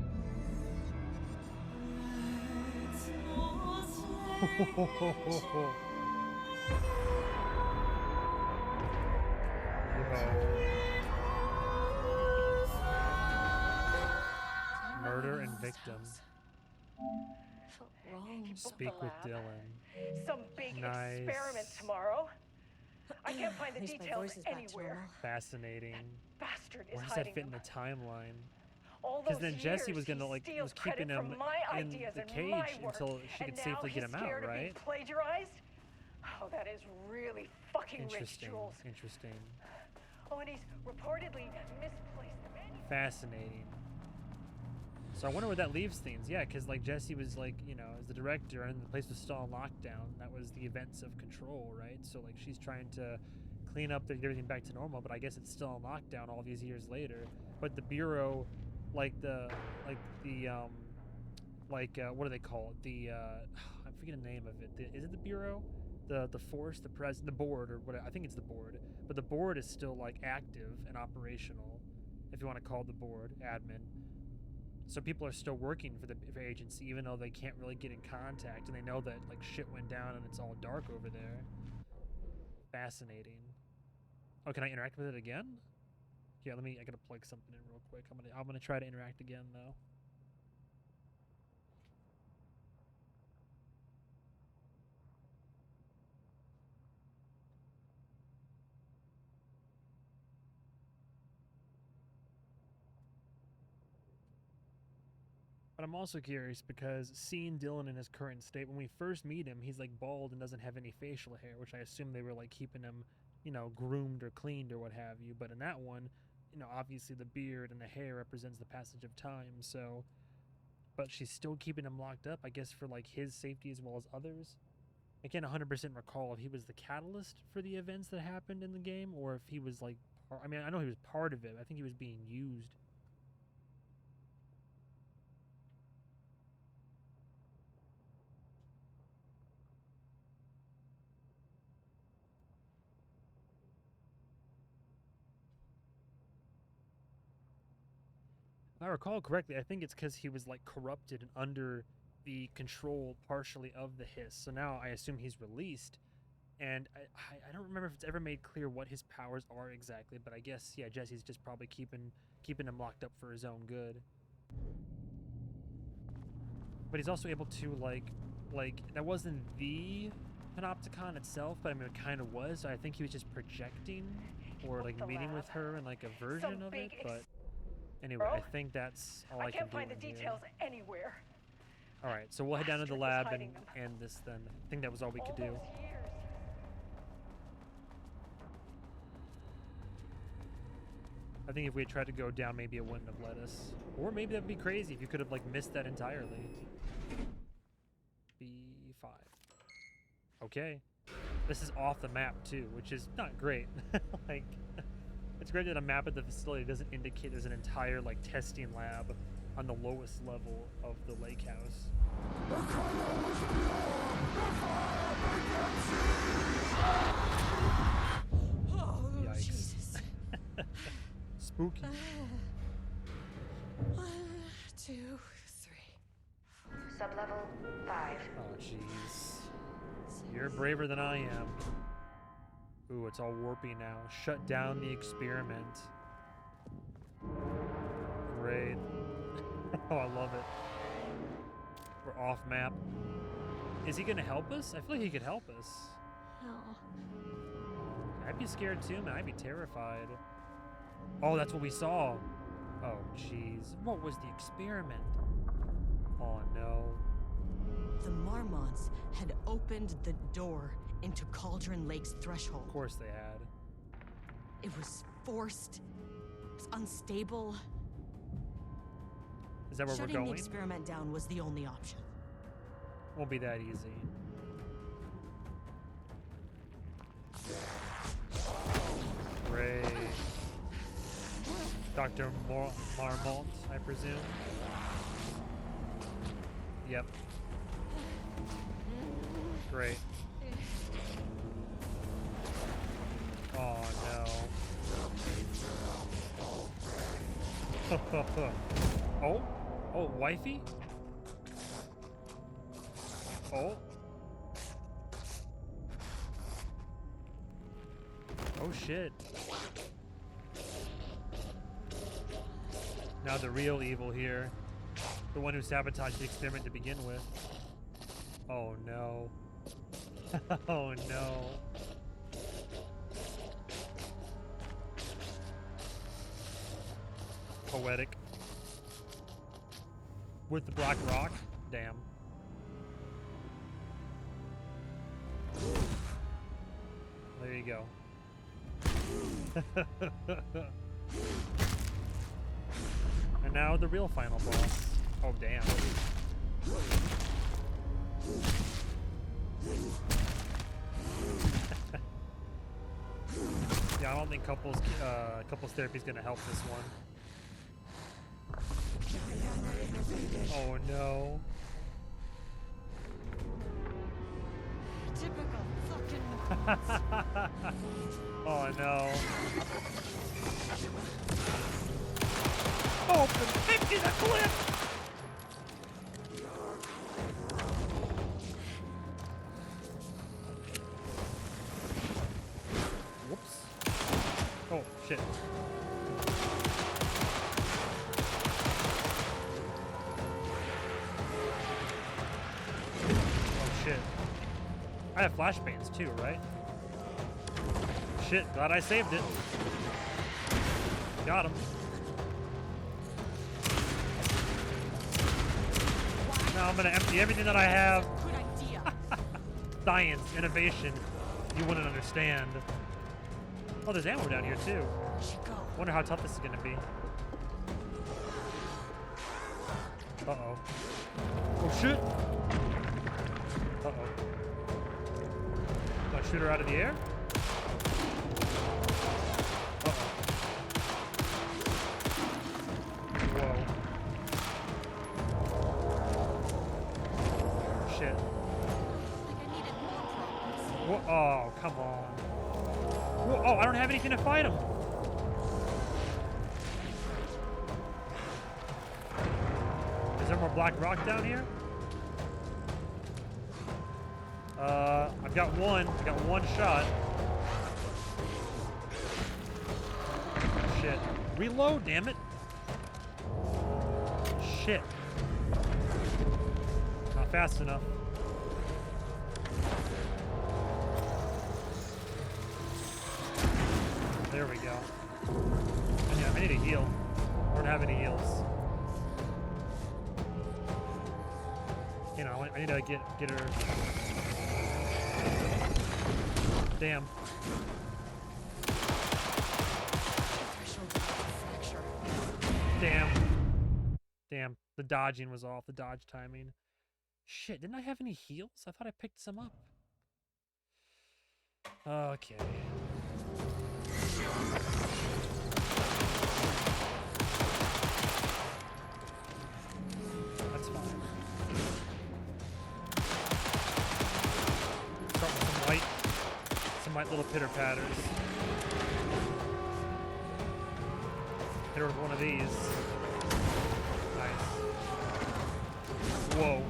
Murder and victims.
Felt wrong.
People
Speak
at the
with
lab.
Dylan.
Some big
Nice.
experiment tomorrow. I can't find the
At least my
details
voice is back to
anywhere.
normal.
Fascinating.
Bastard is
Where does that
hiding
fit in
them.
the timeline?
All
Because
those
then Jesse
years
was gonna
he
like
steals
was keeping
credit
him
from my
in
ideas
the
and
cage
my work,
until she
and
could
now
safely get
he's
him out,
scared of being
right?
plagiarized? Oh, that is really fucking rich,
Interesting.
Jules.
Interesting.
Oh, and he's reportedly misplaced the manuscript.
Fascinating. So I wonder where that leaves things. Yeah, because like Jesse was like, you know, as the director, and the place was still on lockdown. That was the events of Control, right? So like she's trying to clean up, get everything back to normal, but I guess it's still on lockdown all these years later. But the Bureau, what do they call it? I'm forgetting the name of it. Is it the Bureau? The force, the president, the board, or what? I think it's the board. But the board is still like active and operational, if you want to call it the board, admin. So people are still working for the agency, even though they can't really get in contact, and they know that like shit went down and it's all dark over there. Fascinating. Oh, can I interact with it again? Yeah, I gotta plug something in real quick. I'm gonna try to interact again though. But I'm also curious because seeing Dylan in his current state, when we first meet him, he's like bald and doesn't have any facial hair, which I assume they were like keeping him, you know, groomed or cleaned or what have you. But in that one, you know, obviously the beard and the hair represents the passage of time. So, but she's still keeping him locked up, I guess, for like his safety as well as others. I can't 100% recall if he was the catalyst for the events that happened in the game, or if he was like, I mean, I know he was part of it. I think he was being used. If I recall correctly, I think it's because he was like corrupted and under the control partially of the hiss. So now I assume he's released. And I don't remember if it's ever made clear what his powers are exactly, but I guess, yeah, Jesse's just probably keeping him locked up for his own good. But he's also able to, like that wasn't the Panopticon itself, but I mean, it kind of was. So I think he was just projecting or, like, meeting with her in, like, a version of it, but anyway, I think that's all I can do.
I can't find the details anywhere.
Alright, so we'll head down to the lab and end this then. I think that was all we could do. I think if we had tried to go down, maybe it wouldn't have let us. Or maybe that'd be crazy if you could have, like, missed that entirely. B5. Okay. This is off the map, too, which is not great. Like, it's great that a map at the facility doesn't indicate there's an entire, like, testing lab on the lowest level of the lake house.
Oh,
yikes.
Jesus.
Spooky.
1, 2, 3.
Sublevel 5.
Oh, jeez. You're braver than I am. Ooh, it's all warpy now. Shut down the experiment. Great. Oh, I love it. We're off map. Is he gonna help us? I feel like he could help us.
Oh.
I'd be scared too, man. I'd be terrified. Oh, that's what we saw. Oh, jeez. What was the experiment? Oh, no.
The Marmonts had opened the door into Cauldron Lake's threshold.
Of course they had.
It was forced. It was unstable.
Is that where we're
Shutting
going?
the experiment down was the only option.
Won't be that easy. Great. Dr. Marmont, I presume. Yep. Great. Oh no. Oh? Oh, wifey? Oh? Oh shit. Now the real evil here. The one who sabotaged the experiment to begin with. Oh no. Oh no. Poetic. With the black rock? Damn. There you go. And now the real final boss. Oh, damn. Yeah, I don't think couples therapy is gonna help this one. Oh no.
Typical fucking.
Oh no. Open 50 the cliff! Whoops. Oh, shit. Oh, shit. I have flashbangs too, right? Shit, glad I saved it. Got him. Now I'm gonna empty everything that I have.
Good idea.
Science, innovation. You wouldn't understand. Oh, there's ammo down here too. Wonder how tough this is gonna be. Uh-oh. Oh shit! Uh-oh. Do I shoot her out of the air? Uh-oh. Whoa. Shit. Whoa, oh, come on. Whoa, oh, I don't have anything to fight him. Is there more black rock down here? I've got one. I got one shot. Shit. Reload, damn it. Shit. Not fast enough. There we go. I need a heal. I don't have any heals. You know, I need to get her. Damn. Damn. Damn. The dodging was off. The dodge timing. Shit, didn't I have any heals? I thought I picked some up. Okay. That's fine. Start with some light little pitter patters. Hit her with one of these. Nice. Whoa.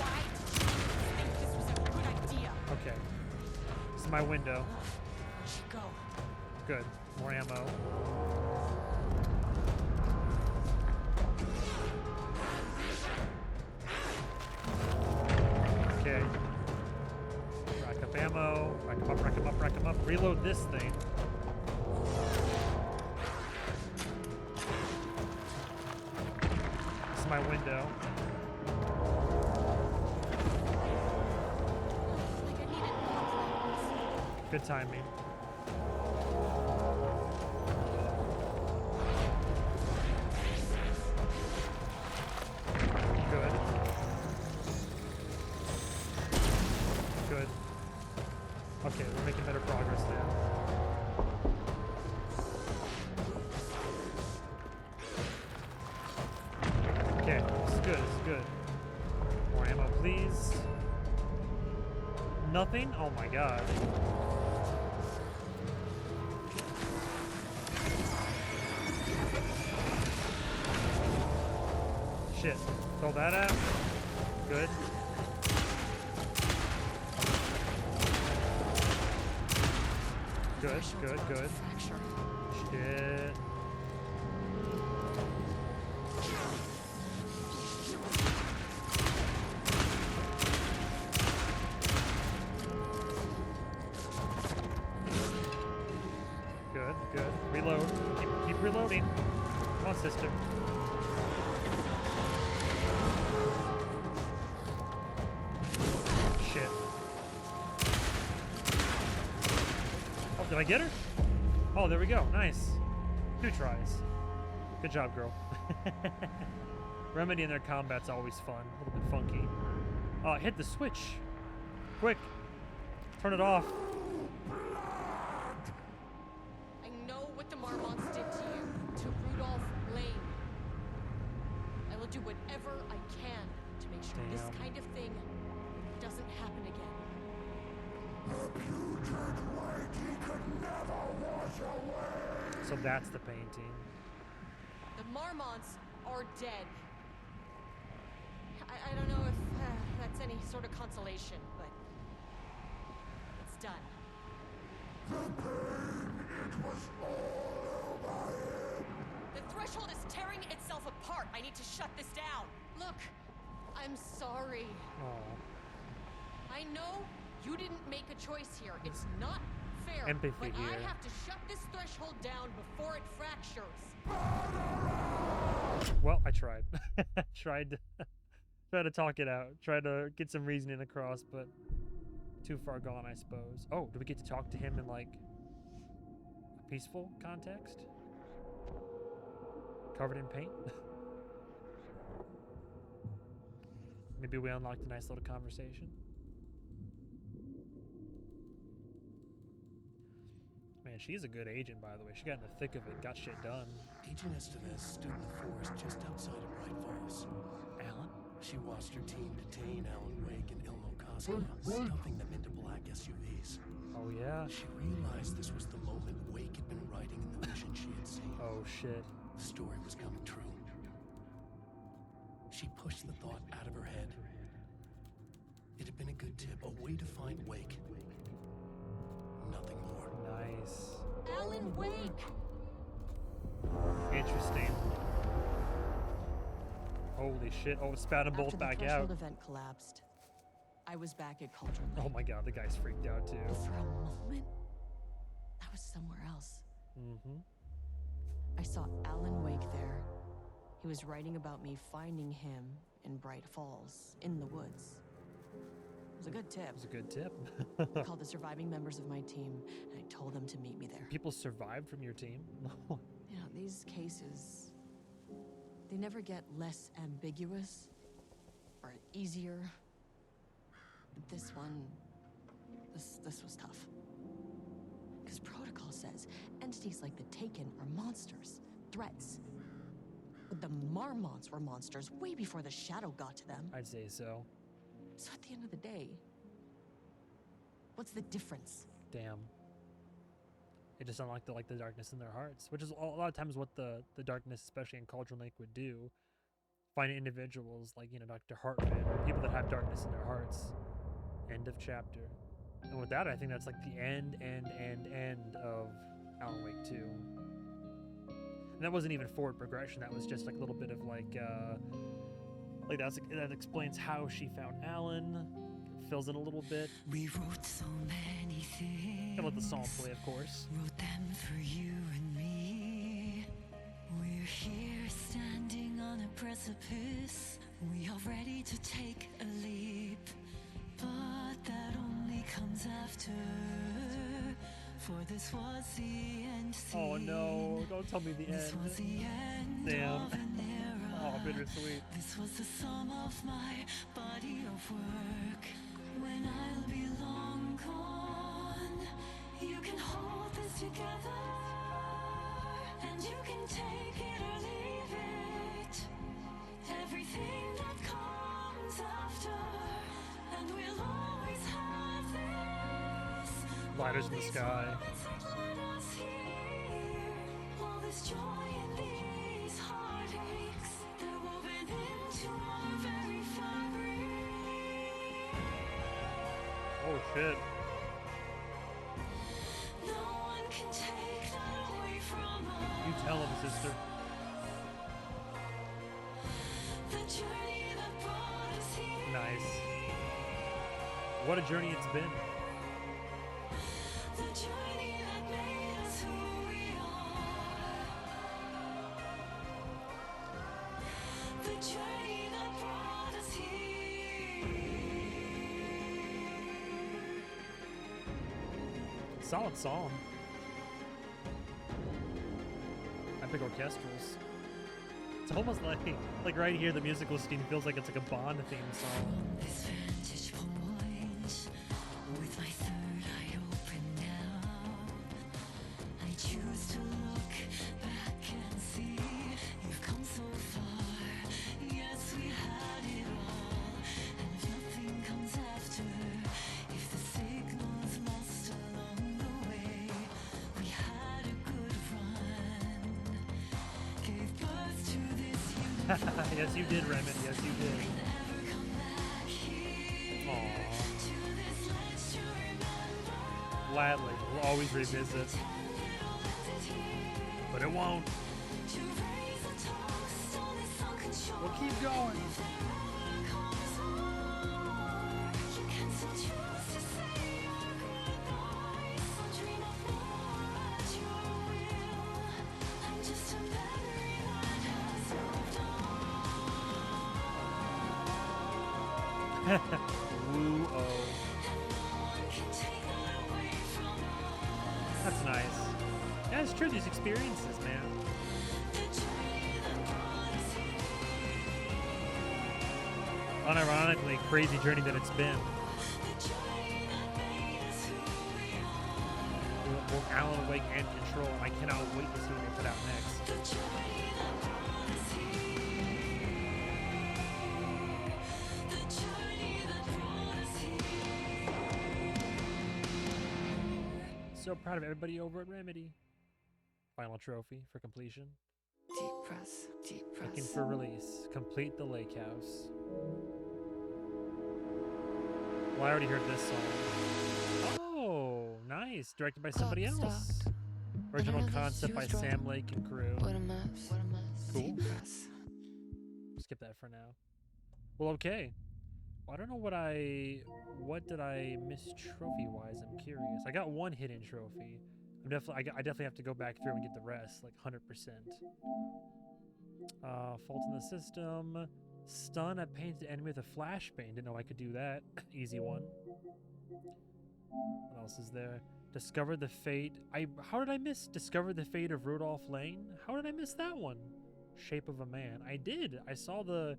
Why did you think this was a good idea?
Okay. This is my window.
Go.
Good. More ammo. Okay. Rack up ammo. Rack 'em up, rack 'em up, rack 'em up. Reload this thing. This is my window. Good timing. Good. Good. Okay, we're making better progress now. Okay, this is good, this is good. More ammo, please. Nothing? Oh my god. Shit. Throw that out. Good. Good, good, good. Shit. Good, good. Reload. Keep reloading. Come on, sister. Shit. Oh, did I get her? Oh, there we go. Nice. 2 tries. Good job, girl. Remedy in their combat's always fun. A little bit funky. Hit the switch. Quick. Turn it off.
I know what the Marmonts did to you, to Rudolph Lane. I will do whatever I can to make sure this kind of thing doesn't happen again.
The putrid weight he could never wash away.
So that's the painting.
The Marmonts are dead. I don't know if that's any sort of consolation, but it's done.
The pain, it was all over him.
The threshold is tearing itself apart. I need to shut this down. Look, I'm sorry.
Aww.
I know you didn't make a choice here. It's not fair.
Empathy
but
here.
I have to shut this threshold down before it fractures.
Well, I tried. tried to talk it out. Tried to get some reasoning across, but too far gone, I suppose. Oh, do we get to talk to him in like a peaceful context? Covered in paint? Maybe we unlocked a nice little conversation. Man, she's a good agent, by the way. She got in the thick of it, got shit done.
Agent Estevez stood in the forest just outside of Bright Falls.
Alan?
She watched her team detain Alan Wake and Ilmo Koskinen, stuffing them into black SUVs.
Oh, yeah?
She realized this was the moment Wake had been writing in the vision she had seen.
Oh, shit.
The story was coming true. She pushed the thought out of her head. It had been a good tip, a way to find Wake. Nothing more.
Nice.
Alan Wake!
Interesting. Holy shit. Oh, spat and bolt back
After the
out.
threshold event collapsed, I was back at Cauldron Lake.
Oh my god, the guy's freaked out too.
But for a moment, I was somewhere else.
Mm-hmm.
I saw Alan Wake there. He was writing about me finding him in Bright Falls, in the woods. It was a good tip.
It was a good tip.
I called the surviving members of my team, and I told them to meet me there.
People survived from your team?
You know, these cases, they never get less ambiguous or easier. But this one, this was tough. Because protocol says entities like the Taken are monsters, threats. But the Marmonts were monsters way before the Shadow got to them.
I'd say so.
So at the end of the day, what's the difference?
Damn. It just unlocked the darkness in their hearts, which is a lot of times what the darkness, especially in Cauldron Lake, would do. Find individuals like, you know, Dr. Hartman, or people that have darkness in their hearts. End of chapter. And with that, I think that's like the end of Alan Wake 2. And that wasn't even forward progression. That was just like a little bit of that explains how she found Alan. Fills in a little bit.
We wrote so many things.
Gotta let the song play, of course.
Wrote them for you and me. We're here standing on a precipice. We are ready to take a leap. But that only comes after. For this was the end scene.
Oh no, don't tell me the
This
end.
was the end
Damn.
of an era.
Oh, bittersweet.
This was the sum of my body of work. When I'll be long gone, you can hold this together. And you can take it or leave it. Everything that comes after. And we'll always have this.
Lighters in the sky.
All this joy and these heartaches, they're woven into our very fabric.
Oh shit.
No one can take that away from us.
You tell him, sister.
The journey that brought us here.
Nice. What a journey it's been.
The journey that made us who we are. The journey that brought us here.
Solid song. Epic orchestrals. It's almost like right here, the musical scene feels like it's like a Bond theme song.
This vantage point, with my third eye open now, I choose to look back and see you've come so far. Yes, we had it all, and if nothing comes after, if the signal's lost along the way, we had a good run. Gave birth to this
Yes, you did, Raymond. Yes, you did. Aww. Gladly, we'll always revisit. But it won't. We'll keep going. Woo-oh. That's nice. Yeah, it's true, these experiences, man. Unironically, crazy journey that it's been. Both Alan Wake and Control, and I cannot wait to see what they put out next. So proud of everybody over at Remedy. Final trophy for completion.
Deep breaths, deep breaths.
Looking for release. Complete the lake house. Well, I already heard this song. Oh, nice. Directed by somebody else. Original concept by Sam Lake and crew.
What a mess. What a mess.
Cool.
Deep breaths.
Skip that for now. Well, okay. Well, I don't know what did I miss trophy-wise? I'm curious. I got one hidden trophy. I definitely have to go back through and get the rest, like 100%. Fault in the system. Stun a painted enemy with a flashbang. Didn't know I could do that. Easy one. What else is there? Discover the fate. How did I miss Discover the fate of Rudolph Lane? How did I miss that one? Shape of a Man. I did. I saw the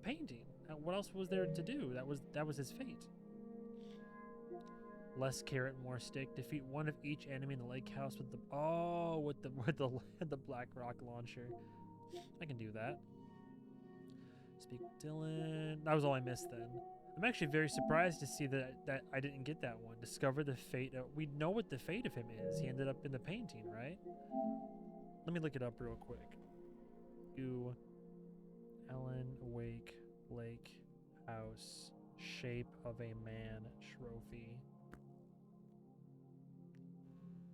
painting. What else was there to do? That was his fate. Less carrot, more stick. Defeat one of each enemy in the lake house with the black rock launcher. I can do that. Speak with Dylan. That was all I missed then. I'm actually very surprised to see that I didn't get that one. Discover the fate of... We know what the fate of him is. He ended up in the painting, right? Let me look it up real quick. Ellen Wake Lake House Shape of a Man trophy.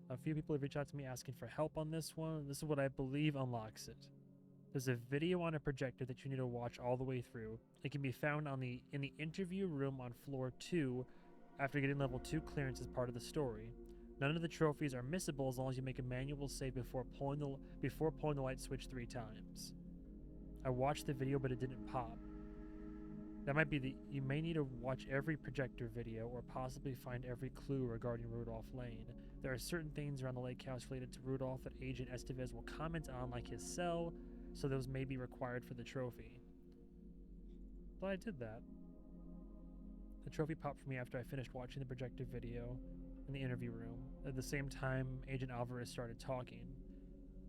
A few people have reached out to me asking for help on this one. This is what I believe unlocks it. There's a video on a projector that you need to watch all the way through. It can be found in the interview room on floor 2 after getting level 2 clearance as part of the story. None of the trophies are missable as long as you make a manual save before pulling the light switch 3 times. I watched the video, but it didn't pop. That might be you may need to watch every projector video or possibly find every clue regarding Rudolph Lane. There are certain things around the lake house related to Rudolph that Agent Estevez will comment on, like his cell, so those may be required for the trophy. But I did that. The trophy popped for me after I finished watching the projector video in the interview room. At the same time, Agent Alvarez started talking.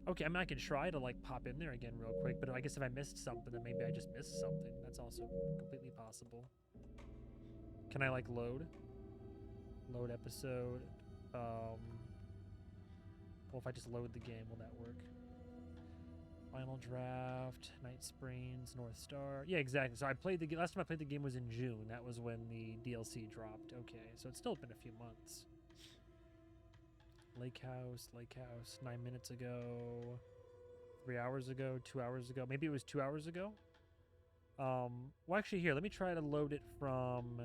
Okay, I mean, I can try to like pop in there again real quick, but I guess if I missed something, then maybe I just missed something. That's also completely possible. Can I like load? Load episode. Well, if I just load the game, will that work? Final Draft, Night Springs, North Star. Yeah, exactly. So I played the last time I played the game was in June. That was when the DLC dropped. Okay, so it's still been a few months. Lake House, 9 minutes ago, 3 hours ago, 2 hours ago. Maybe it was 2 hours ago. Well, actually, here, let me try to load it from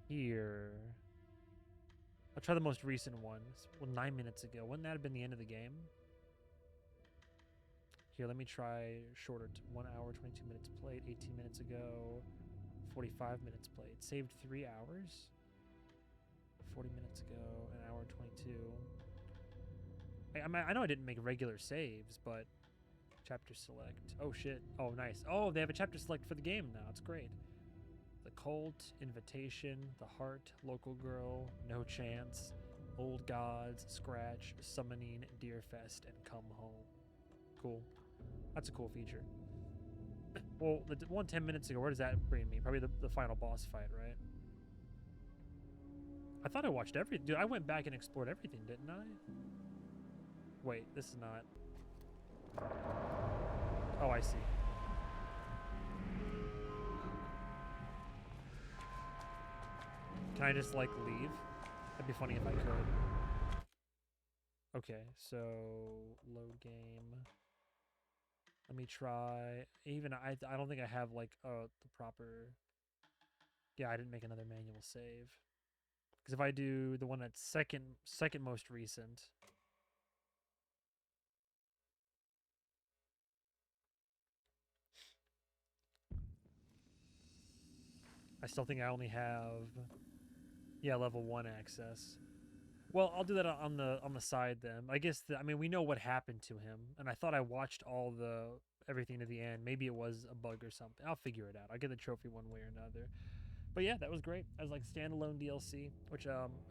here. I'll try the most recent one. Well, 9 minutes ago. Wouldn't that have been the end of the game? Here, let me try shorter. 1 hour, 22 minutes played. 18 minutes ago. 45 minutes played. Saved 3 hours. 40 minutes ago. An hour, 22. I know I didn't make regular saves, but chapter select. Oh, shit. Oh, nice. Oh, they have a chapter select for the game now. It's great. The Cult, Invitation, The Heart, Local Girl, No Chance, Old Gods, Scratch, Summoning, Deerfest, and Come Home. Cool. That's a cool feature. Well, the one 10 minutes ago, where does that bring me? Probably the final boss fight, right? I thought I watched everything. Dude, I went back and explored everything, didn't I? Wait, this is not... Oh, I see. Can I just, like, leave? That'd be funny if I could. Okay, so... Load game. Let me try... Even, I don't think I have, like, the proper... Yeah, I didn't make another manual save. Because if I do the one that's second most recent... I still think I only have... Yeah, level 1 access. Well, I'll do that on the side then. I guess I mean we know what happened to him, and I thought I watched everything to the end. Maybe it was a bug or something. I'll figure it out. I'll get the trophy one way or another. But yeah, that was great. I was like standalone DLC, which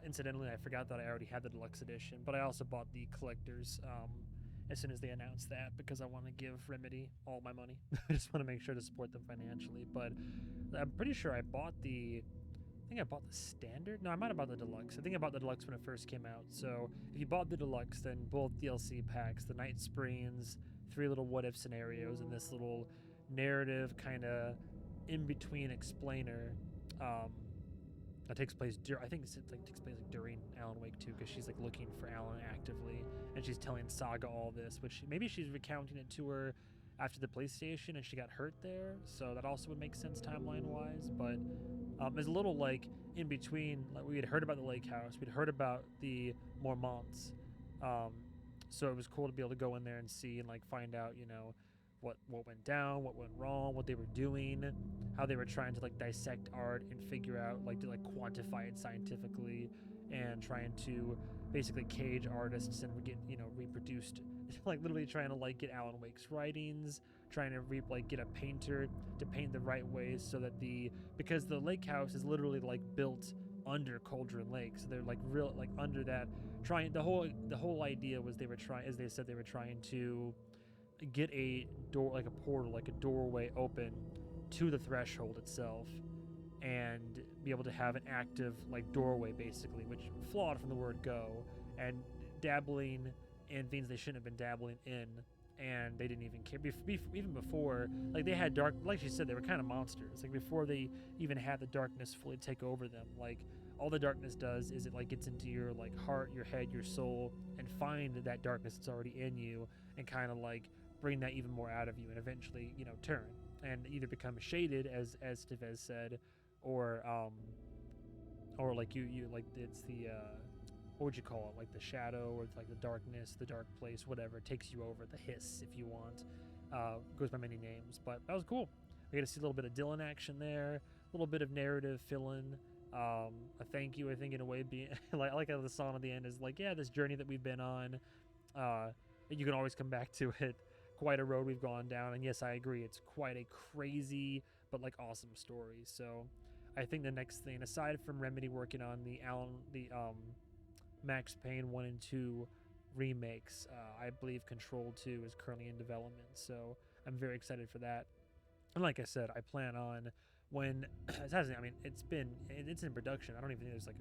incidentally I forgot that I already had the deluxe edition, but I also bought the collectors as soon as they announced that because I want to give Remedy all my money. I just want to make sure to support them financially. But I'm pretty sure I bought the think I bought the standard. No, I might have bought the deluxe. I think I bought the deluxe when it first came out. So if you bought the deluxe, then both DLC packs, the Night Springs, 3 little what if scenarios, and this little narrative kind of in between explainer that takes place. I think it's like takes place like during Alan Wake 2 because she's like looking for Alan actively, and she's telling Saga all this, which maybe she's recounting it to her after the PlayStation and she got hurt there, so that also would make sense timeline wise. But there's a little like in between. Like we had heard about the lake house, we'd heard about the Mormonts, so it was cool to be able to go in there and see and like find out, you know, what went down, what went wrong, what they were doing, how they were trying to like dissect art and figure out like to like quantify it scientifically, and trying to basically cage artists and get, you know, reproduced like literally trying to like get Alan Wake's writings, trying to like get a painter to paint the right way so that because the lake house is literally like built under Cauldron Lake, so they're like real like under that, trying the whole idea was they were trying, as they said, they were trying to get a door, like a portal, like a doorway open to the threshold itself, and be able to have an active like doorway basically, which flawed from the word go, and dabbling in things they shouldn't have been dabbling in, and they didn't even care even before, like they had dark, like she said, they were kind of monsters, like before they even had the darkness fully take over them. Like all the darkness does is it like gets into your like heart, your head, your soul, and find that darkness that's already in you and kind of like bring that even more out of you, and eventually, you know, turn and either become shaded as Tevez said, or like you like it's the what would you call it, like the shadow, or it's like the darkness, the dark place, whatever, it takes you over, the hiss if you want, goes by many names. But that was cool. We got to see a little bit of Dylan action there, a little bit of narrative fill-in, a thank you, I think, in a way, being like how the song at the end is like, yeah, this journey that we've been on, you can always come back to it. Quite a road we've gone down, and yes, I agree, it's quite a crazy but like awesome story. So I think the next thing, aside from Remedy working on the Max Payne 1 and 2 remakes, I believe Control 2 is currently in development, so I'm very excited for that. And like I said, I plan on when it hasn't, I mean, it's in production. I don't even think there's like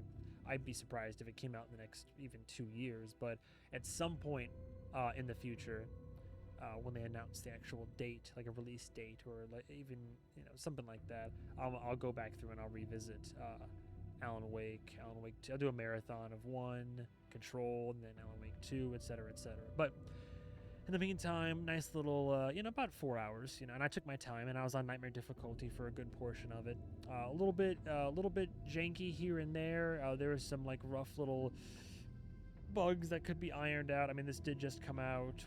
I'd be surprised if it came out in the next even 2 years, but at some point in the future, when they announce the actual date, like a release date, or like even, you know, something like that, I'll go back through and I'll revisit Alan Wake 2. I'll do a marathon of 1, Control, and then Alan Wake 2, etc., etc. But in the meantime, nice little, you know, about 4 hours, you know, and I took my time, and I was on nightmare difficulty for a good portion of it. A little bit janky here and there. There was some like rough little bugs that could be ironed out. I mean, this did just come out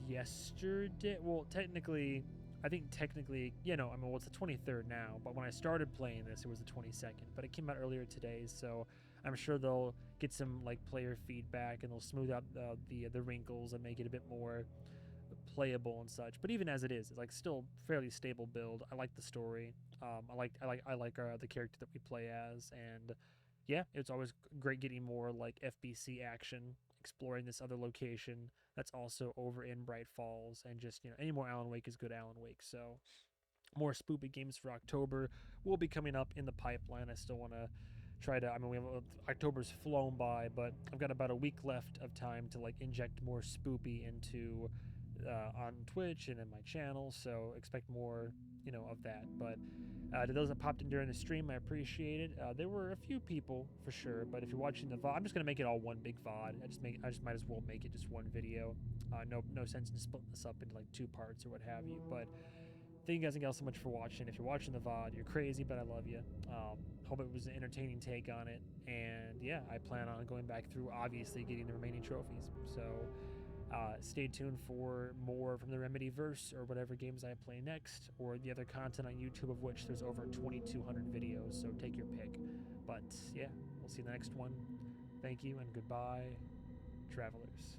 yesterday. Well, technically, you know, I mean, well, it's the 23rd now, but when I started playing this, it was the 22nd, but it came out earlier today, so I'm sure they'll get some like player feedback and they'll smooth out the wrinkles and make it a bit more playable and such. But even as it is, it's like still fairly stable build. I like the story. I like the character that we play as, and yeah, it's always great getting more like FBC action, exploring this other location that's also over in Bright Falls, and just, you know, any more Alan Wake is good Alan Wake. So more spoopy games for October will be coming up in the pipeline. I still want to try to, I mean, we have October's flown by, but I've got about a week left of time to like inject more spoopy into on Twitch and in my channel, so expect more, you know, of that. But to those that popped in during the stream, I appreciate it. There were a few people for sure, but if you're watching the VOD, I'm just gonna make it all one big VOD. I just might as well make it just one video. No sense in splitting this up into like 2 parts or what have you. But thank you guys and gals so much for watching. If you're watching the VOD, you're crazy, but I love you. Hope it was an entertaining take on it, and yeah, I plan on going back through, obviously getting the remaining trophies. So stay tuned for more from the Remedyverse, or whatever games I play next, or the other content on YouTube, of which there's over 2,200 videos, so take your pick. But yeah, we'll see you in the next one. Thank you, and goodbye, travelers.